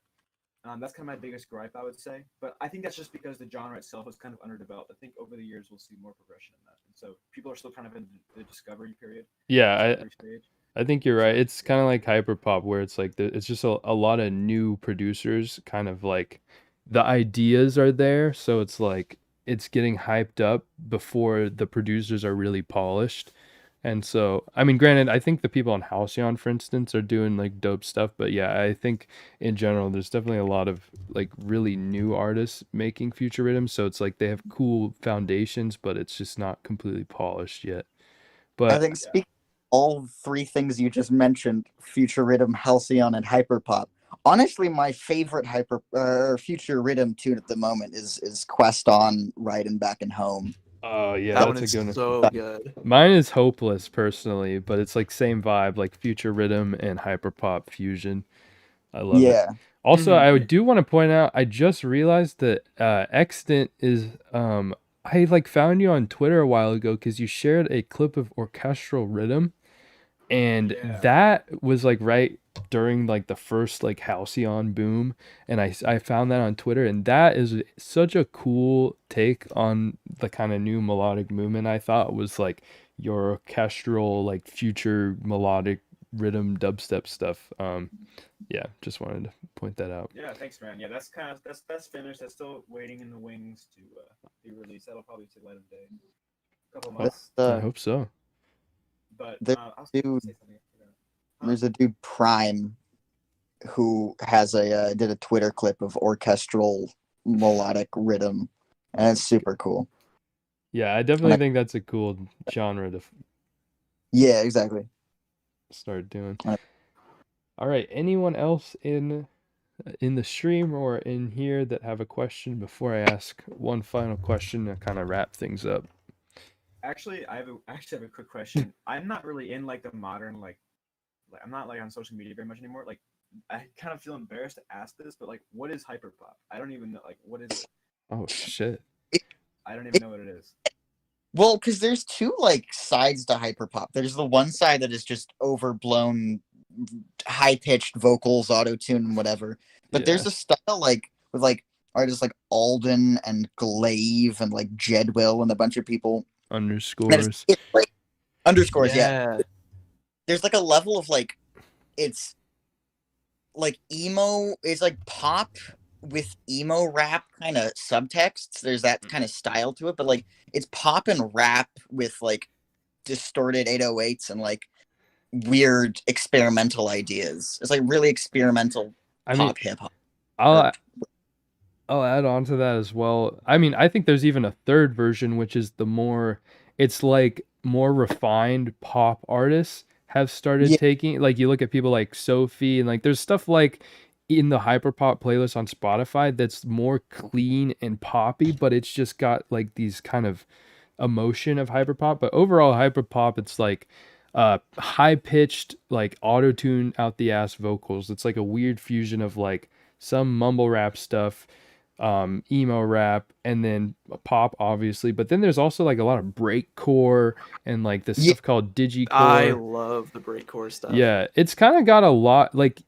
That's kind of my biggest gripe, I would say. But I think that's just because the genre itself is kind of underdeveloped. I think over the years we'll see more progression in that, and so people are still kind of in the discovery period. Yeah, discovery stage. I think you're right. It's kind of like hyperpop, where it's like it's just a lot of new producers. Kind of like the ideas are there, so it's like it's getting hyped up before the producers are really polished. And so, I mean, granted, I think the people on Halcyon, for instance, are doing like dope stuff. But yeah, I think in general, there's definitely a lot of like really new artists making future rhythms. So it's like they have cool foundations, but it's just not completely polished yet. But I think speaking all three things you just mentioned, future rhythm, halcyon, and hyperpop. Honestly, my favorite future rhythm tune at the moment is Quest on Ride and Back and Home. Oh yeah, That that's one is a good one. so good. Mine is Hopeless personally, but it's like same vibe, like future rhythm and hyperpop fusion. I love Yeah. it. Also, Mhm. I do want to point out, I just realized that Extant is I like found you on Twitter a while ago because you shared a clip of orchestral rhythm, and that was like right during like the first like halcyon boom, and I found that on Twitter, and that is such a cool take on the kind of new melodic movement. I thought was like your orchestral like future melodic rhythm dubstep stuff. Yeah, just wanted to point that out. Yeah, thanks, man. Yeah, that's finished. That's still waiting in the wings to be released. That'll probably see light of day. A couple months. I hope so. But There's I'll a say dude, something. there's a dude Prime who has did a Twitter clip of orchestral melodic rhythm, and it's super cool. Yeah, I definitely think that's a cool genre to Yeah, exactly. start doing. All right, anyone else in the stream or in here that have a question before I ask one final question to kind of wrap things up? Actually, I actually have a quick question. I'm not really in like the modern like I'm not like on social media very much anymore. Like I kind of feel embarrassed to ask this, but like what is hyperpop? I don't even know like what is it? Oh shit. I don't even know what it is. Well, because there's two like sides to hyperpop. There's the one side that is just overblown, high pitched vocals, auto tune, and whatever. But there's a style like with like artists like Alden and Glaive and like Jedwill and a bunch of people. Underscores. It's like underscores, yeah. There's like a level of like it's like emo. It's like pop with emo rap kind of subtexts. There's that kind of style to it, but like it's pop and rap with like distorted 808s and like weird experimental ideas. It's like really experimental pop hip hop. I'll add on to that as well. I mean, I think there's even a third version, which is it's like more refined pop artists have started taking, like you look at people like Sophie and like there's stuff like in the hyperpop playlist on Spotify that's more clean and poppy, but it's just got like these kind of emotion of hyperpop. But overall hyperpop, it's like high pitched like auto tune out the ass vocals. It's like a weird fusion of like some mumble rap stuff, emo rap, and then pop obviously, but then there's also like a lot of breakcore and like this stuff called digicore. I love the breakcore stuff. Yeah, it's kind of got a lot, like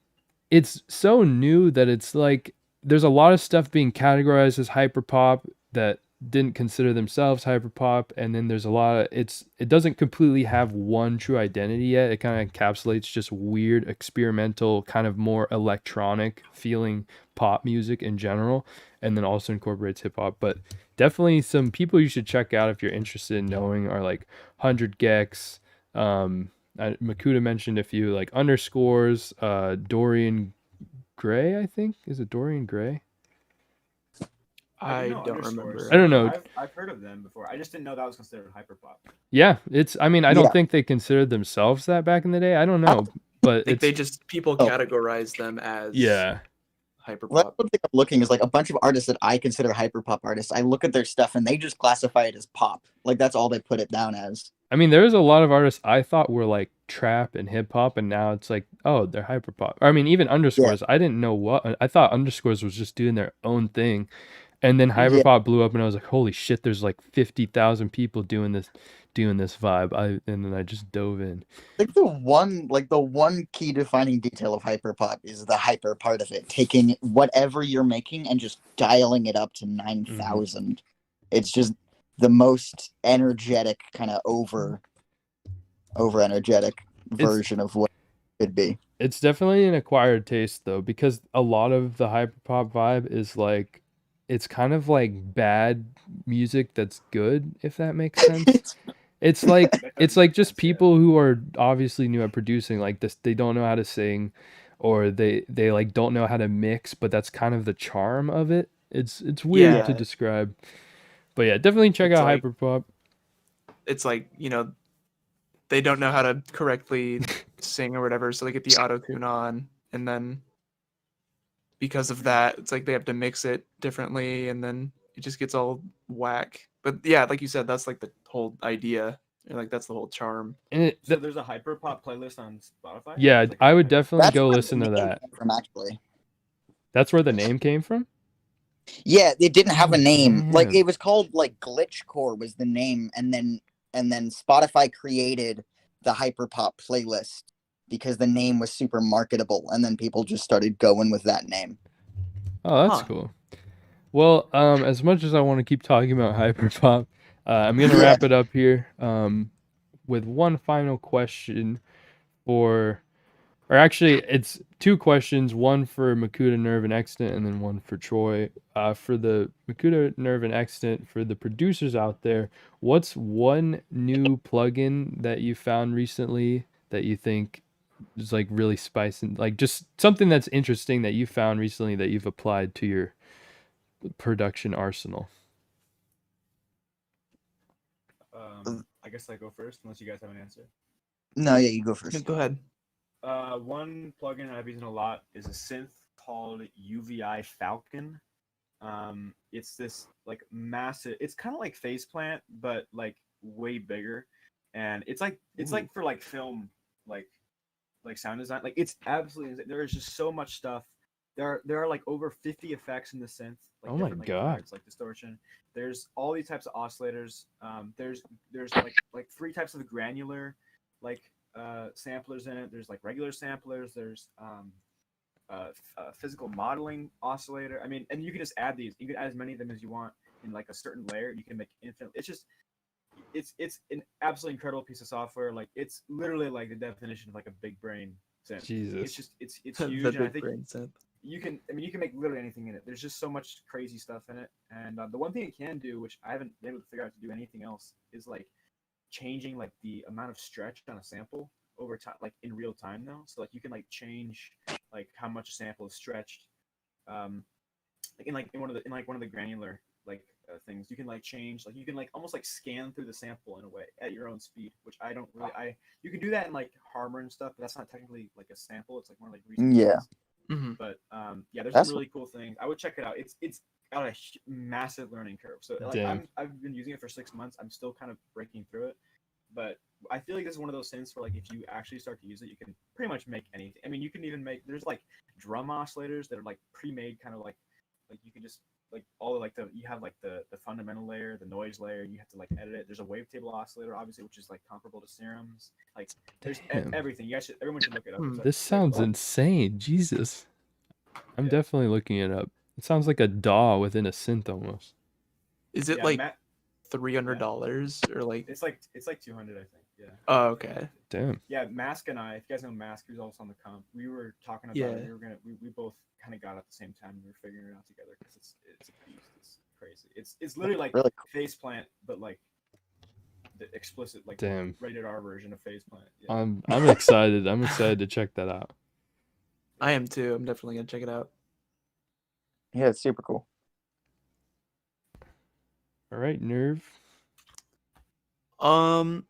it's so new that it's like there's a lot of stuff being categorized as hyperpop that didn't consider themselves hyperpop, and then there's a lot of it doesn't completely have one true identity yet. It kind of encapsulates just weird experimental kind of more electronic feeling pop music in general, and then also incorporates hip hop. But definitely some people you should check out if you're interested in knowing are like 100 Gex, Makuta mentioned a few like underscores, Dorian Gray, I think. Is it Dorian Gray? I don't remember. I don't know. I've heard of them before. I just didn't know that was considered hyperpop. Yeah, I mean, I don't think they considered themselves that back in the day. I don't know, but they just people categorize them as hyperpop. Well, one thing I'm looking is like a bunch of artists that I consider hyperpop artists. I look at their stuff and they just classify it as pop. Like that's all they put it down as. I mean, there's a lot of artists I thought were like trap and hip hop, and now it's like, oh, they're hyperpop. I mean, even underscores. I didn't know what I thought underscores was just doing their own thing. And then hyperpop blew up, and I was like, "Holy shit!" There's like 50,000 people doing this vibe. And then I just dove in. I think the one key defining detail of hyperpop is the hyper part of it, taking whatever you're making and just dialing it up to 9,000. It's just the most energetic kind of over energetic version of what it could be. It's definitely an acquired taste though, because a lot of the hyperpop vibe is like. It's kind of like bad music that's good, if that makes sense. It's like just people who are obviously new at producing like this. They don't know how to sing, or they like don't know how to mix. But that's kind of the charm of it. It's weird to describe. But yeah, definitely check out hyperpop. It's like they don't know how to correctly sing or whatever, so they get the auto tune on, and then. Because of that, it's like they have to mix it differently, and then it just gets all whack. But yeah, like you said, that's like the whole idea, and like that's the whole charm. So there's a hyperpop playlist on Spotify. Yeah, Like, I would definitely go listen to that. From actually, that's where the name came from. Yeah, it didn't have a name. Like damn. it was called like Glitchcore was the name, and then Spotify created the Hyperpop playlist because the name was super marketable, and then people just started going with that name. Oh, that's Huh. cool. Well, as much as I want to keep talking about hyperpop, I'm gonna Yeah. wrap it up here with one final question for, or actually, it's two questions, one for Makuta, Nerve, and Extant, and then one for Troy. For the Makuta, Nerve, and Extant, for the producers out there, what's one new plugin that you found recently that you think is like really spicing, like just something that's interesting that you found recently that you've applied to your production arsenal? I guess I go first, unless you guys have an answer. No, yeah, you go Yeah, first. go ahead. One plugin I've used a lot is a synth called UVI Falcon. It's this like massive. It's kind of like Faceplant, but like way bigger, and it's like for like film, like sound design. Like it's absolutely. There is just so much stuff. There are like over 50 effects in the synth, like Oh my different like God. cards, like distortion. There's all these types of oscillators. There's like three types of granular like samplers in it. There's like regular samplers. There's physical modeling oscillator. I mean, and you can just add these. You can add as many of them as you want in like a certain layer. You can make infinite. It's just it's an absolutely incredible piece of software. Like it's literally like the definition of like a big brain synth. Jesus. It's just it's The huge, and I big think brain synth. you can. I mean, you can make literally anything in it. There's just so much crazy stuff in it, and the one thing it can do, which I haven't been able to figure out to do anything else, is like changing like the amount of stretch on a sample over time, like in real time now. So like you can like change like how much a sample is stretched, like in one of the granular like things. You can like change, like you can like almost like scan through the sample in a way at your own speed, which I don't really. You can do that in like Harmor and stuff, but that's not technically like a sample. It's like more like Yeah. Mhm. But yeah, there's That's some really cool things. I would check it out. It's got a massive learning curve. So like Damn. I've been using it for 6 months. I'm still kind of breaking through it, but I feel like this is one of those synths where like if you actually start to use it, you can pretty much make anything. I mean, you can even make there's like drum oscillators that are like pre-made, kind of like you can just like all of like you have like the fundamental layer, the noise layer. You have to like edit it. There's a wavetable oscillator, obviously, which is like comparable to Serums. Like there's Damn. everything. You guys should, everyone should look it up. It's, This it's very sounds cool. insane. Jesus. I'm definitely looking it up. It sounds like a DAW within a synth almost. Is it Yeah, like Matt- $300 or like? It's like 200, I think. Yeah. Oh, okay. Damn. Yeah, Mask and I, if you guys know Mask, who's also on the comp, we were talking about Yeah. it. We both kind of got at the same time. We were figuring it out together because it's a beast. It's crazy. It's literally like Really Faceplant, but like the explicit like Damn. rated R version of Faceplant. Yeah. I'm excited. I'm excited to check that out. I am too. I'm definitely gonna check it out. Yeah, it's super cool. All right, Nerve. I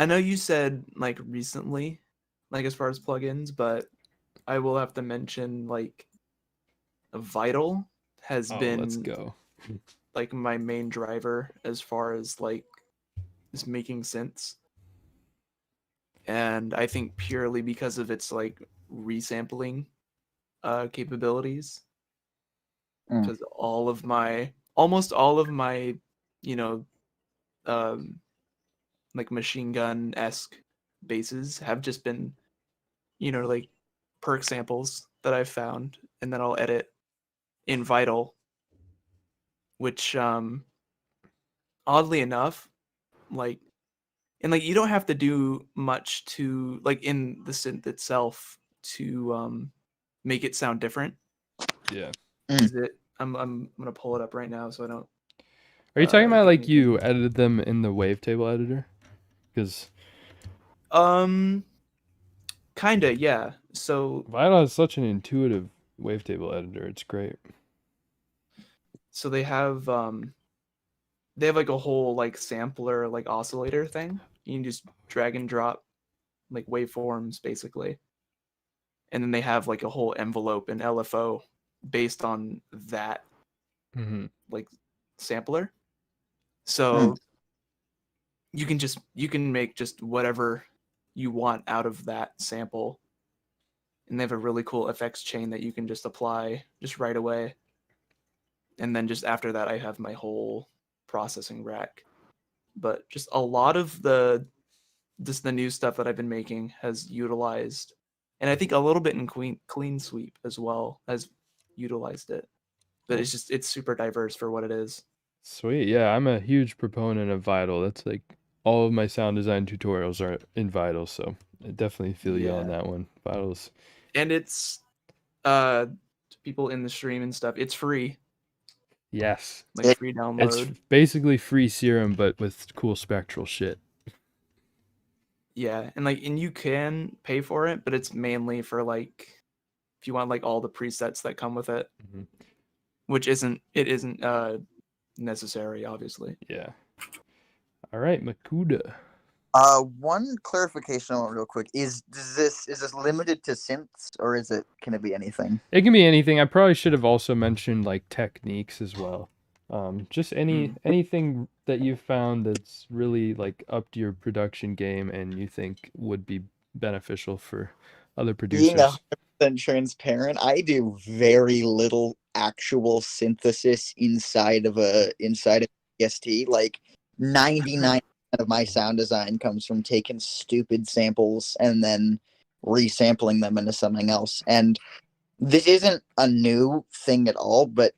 know you said like recently, like as far as plugins, but I will have to mention like Vital has Oh, been let's go. like my main driver as far as like just making synths. And I think purely because of its like resampling capabilities. Because almost all of my, you know, like machine gun-esque basses have just been, you know, like perk samples that I've found, and then I'll edit in Vital, which oddly enough, like, and like you don't have to do much to like in the synth itself to make it sound different. Yeah. Is it? I'm gonna pull it up right now so I don't. Are you talking about give like me- you edited them in the wavetable editor? Because Kinda, yeah. So Vital has such an intuitive wavetable editor. It's great. so they have like a whole like sampler like oscillator thing. You can just drag and drop like waveforms basically. And then they have like a whole envelope in LFO based on that Mm-hmm. like sampler. So you can make just whatever you want out of that sample. And they have a really cool effects chain that you can just apply just right away. and then just after that I have my whole processing rack. But just a lot of the new stuff that I've been making has utilized, and I think a little bit in clean sweep as well has utilized it. But it's super diverse for what it is. Sweet. Yeah, I'm a huge proponent of Vital. That's like all of my sound design tutorials are in Vital, so I definitely feel you on Yeah. that one. Vital's And it's people in the stream and stuff, it's free. yes. Like free It's download. basically free Serum but with cool spectral shit. Yeah, and you can pay for it, but it's mainly for like if you want like all the presets that come with it. Mhm. Which isn't necessary, obviously. Yeah. All right, Makuda. One clarification I want real quick is this limited to synths or can it be anything? It can be anything. I probably should have also mentioned like techniques as well. Just anything that you found that's really like up to your production game and you think would be beneficial for other Being producers. 100% transparent, I do very little actual synthesis inside of EST. Like 99% of my sound design comes from taking stupid samples and then resampling them into something else. And this isn't a new thing at all, but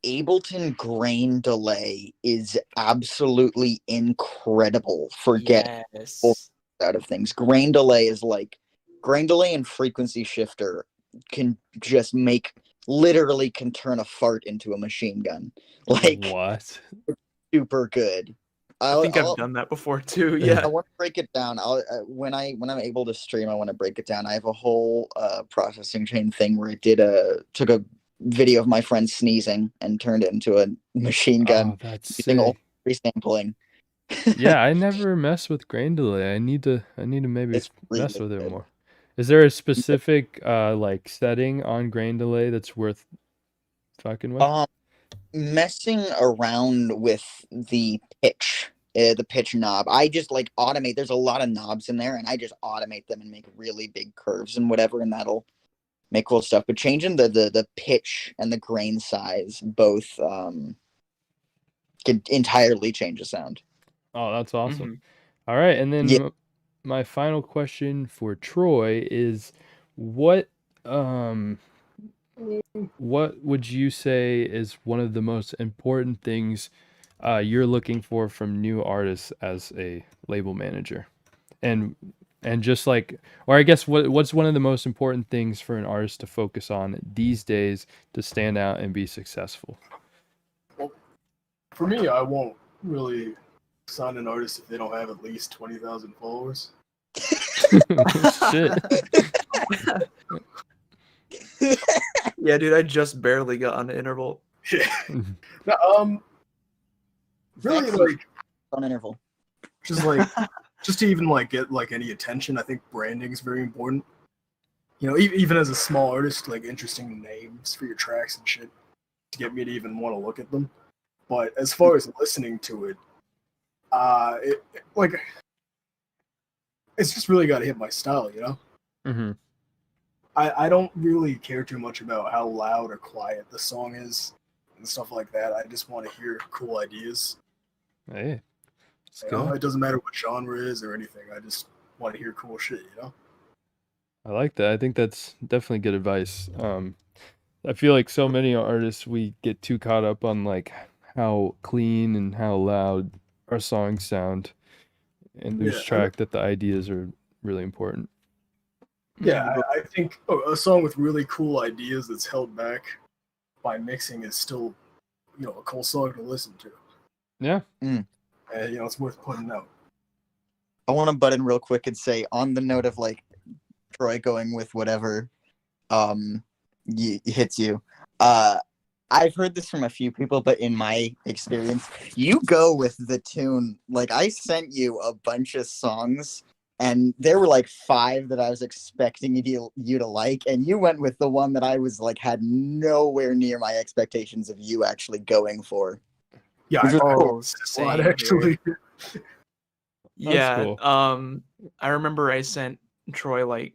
Ableton grain delay is absolutely incredible for getting out of things. Grain delay and frequency shifter can just literally can turn a fart into a machine gun. Like what? Super good. I think I've done that before too. Yeah. I want to break it down. When I'm able to stream, I want to break it down. I have a whole processing chain thing where I took a video of my friend sneezing and turned it into a machine gun that's using all sick. resampling. Yeah, I never mess with grain delay. I need to maybe really mess with it good. more. Is there a specific like setting on grain delay that's worth fucking with? Messing around with the pitch knob. I just like automate. There's a lot of knobs in there, and I just automate them and make really big curves and whatever, and that'll make cool stuff. But changing the pitch and the grain size both can entirely change the sound. Oh, that's awesome. All right, and then my final question for Troy is what would you say is one of the most important things you're looking for from new artists as a label manager? And just like, or I guess what's one of the most important things for an artist to focus on these days to stand out and be successful? Well, for me, I won't really sign an artist if they don't have at least 20,000 followers. Shit. Yeah, dude, I just barely got on the interval. Yeah. No, really, like on interval. Just like, just to even like get like any attention, I think branding is very important. You know, even as a small artist, like interesting names for your tracks and shit to get me to even want to look at them. But as far as listening to it, it's just really got to hit my style, you know. Mm-hmm. I don't really care too much about how loud or quiet the song is and stuff like that. I just want to hear cool ideas. Hey, you know, it doesn't matter what genre it is or anything. I just want to hear cool shit, you know? I like that. I think that's definitely good advice. I feel like so many artists, we get too caught up on like how clean and how loud our songs sound and lose track that the ideas are really important. Yeah, I think a song with really cool ideas that's held back by mixing is still, you know, a cool song to listen to. Yeah. And, you know, it's worth putting out. I want to butt in real quick and say, on the note of like Troy going with whatever hits you, I've heard this from a few people, but in my experience, you go with the tune. Like, I sent you a bunch of songs, and there were like 5 that I was expecting you to like, and you went with the one that I was like had nowhere near my expectations of you actually going for. Yeah, actually. Yeah, cool. I remember I sent Troy like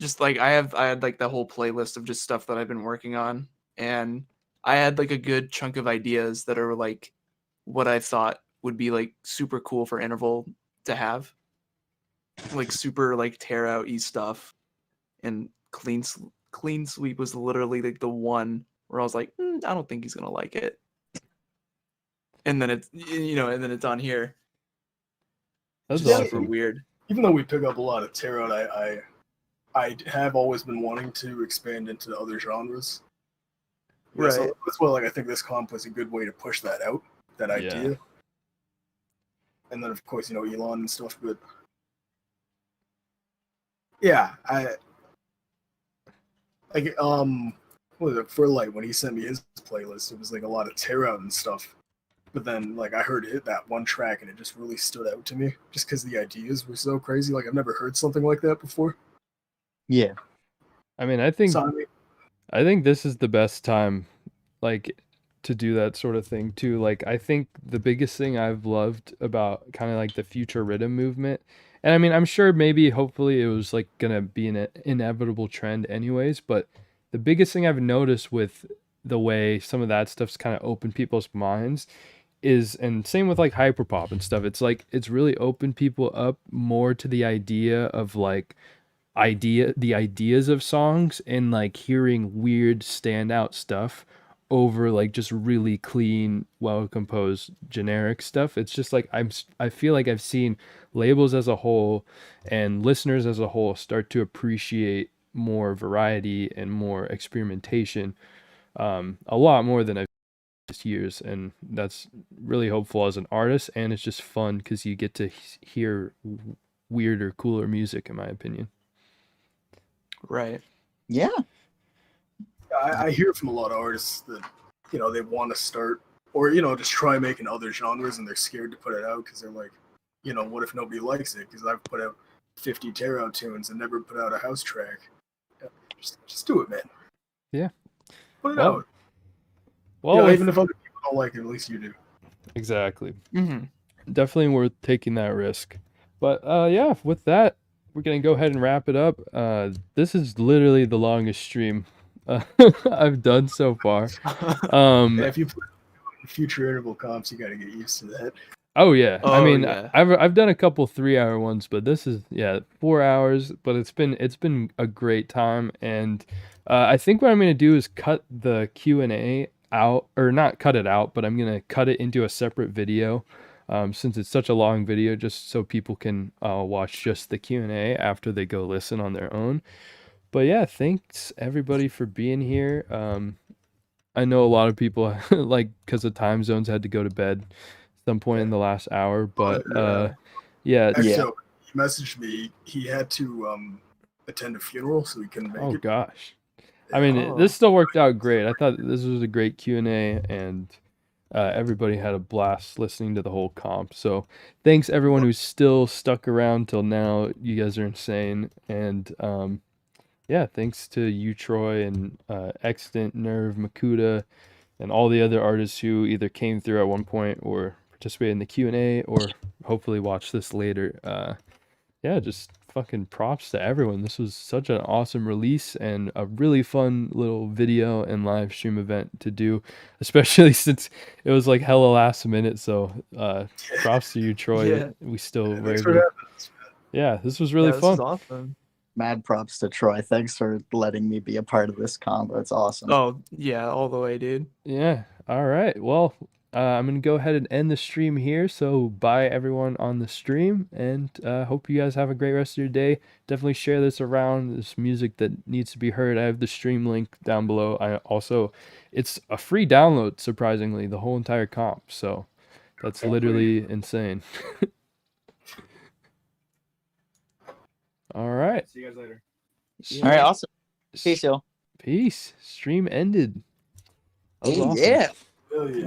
just like I had like the whole playlist of just stuff that I've been working on, and I had like a good chunk of ideas that are like what I thought would be like super cool for interval to have, like super like tear out y stuff, and clean sweep was literally like the one where I was like, I don't think he's gonna like it, and then it's and then it's on here. That's Just awesome. super weird. Even though we pick up a lot of tear out, I have always been wanting to expand into other genres. Yeah, so Right. that's why, like, I think this comp was a good way to push that out, that idea. And then, of course, Elon and stuff. But yeah, what was it, for like when he sent me his playlist, it was like a lot of tear out and stuff. But then, like, I heard that one track, and it just really stood out to me, just because the ideas were so crazy. Like, I've never heard something like that before. Yeah. I mean, I think So, I think this is the best time, like, to do that sort of thing too. Like, I think the biggest thing I've loved about kind of like the future rhythm movement, and I mean, I'm sure maybe hopefully it was like gonna be an inevitable trend anyways, but the biggest thing I've noticed with the way some of that stuff's kind of opened people's minds is, and same with like hyperpop and stuff, it's like it's really opened people up more to the idea of like the ideas of songs, and like hearing weird standout stuff over like just really clean, well composed generic stuff. It's just like I feel like I've seen labels as a whole and listeners as a whole start to appreciate more variety and more experimentation, a lot more than I've years, and that's really hopeful as an artist, and it's just fun because you get to hear weirder, cooler music, in my opinion. Right. Yeah. I hear from a lot of artists that they want to start, or just try making other genres, and they're scared to put it out because they're like, what if nobody likes it? Because I've put out 50 tear out tunes and never put out a house track. Just do it, man. Yeah. Put it Well, out. Well, Even if other people don't like it, at least you do. Exactly. Mhm. Definitely worth taking that risk. But yeah, with that, we're gonna go ahead and wrap it up. This is literally the longest stream I've done so far. If you put future interval comps, you got to get used to that. Oh yeah. I Oh, mean, yeah. I've done a couple 3-hour ones, but this is 4 hours, but it's been a great time, and I think what I'm going to do is cut the Q&A out, or not cut it out, but I'm going to cut it into a separate video, since it's such a long video, just so people can watch just the Q&A after they go listen on their own. But yeah, thanks everybody for being here. I know a lot of people like because of time zones had to go to bed some point in the last hour, but yeah. Actually, he messaged me. He had to attend a funeral, so he couldn't make Oh it. gosh. I mean, this still worked out great. I thought this was a great Q&A, and everybody had a blast listening to the whole comp. So thanks everyone who's still stuck around till now. You guys are insane. And yeah, thanks to you, Troy, and Extant, Nerve, Makuta, and all the other artists who either came through at one point or participated in the Q&A or hopefully watch this later. Yeah, just fucking props to everyone. This was such an awesome release and a really fun little video and live stream event to do, especially since it was like hella last minute. So props to you, Troy. Yeah. We still were Thanks for able. having us. Yeah, this was really This fun. is awesome. Mad props to Troy. Thanks for letting me be a part of this combo. It's awesome. Oh yeah, all the way, dude. Yeah. All right. Well, I'm gonna go ahead and end the stream here. So bye everyone on the stream, and hope you guys have a great rest of your day. Definitely share this around. This music that needs to be heard. I have the stream link down below. It's a free download, surprisingly, the whole entire comp. So that's literally insane. All right. See you guys later. All right, awesome. Peace, y'all. Peace. Stream ended. That was Oh, awesome. yeah. Hell yeah.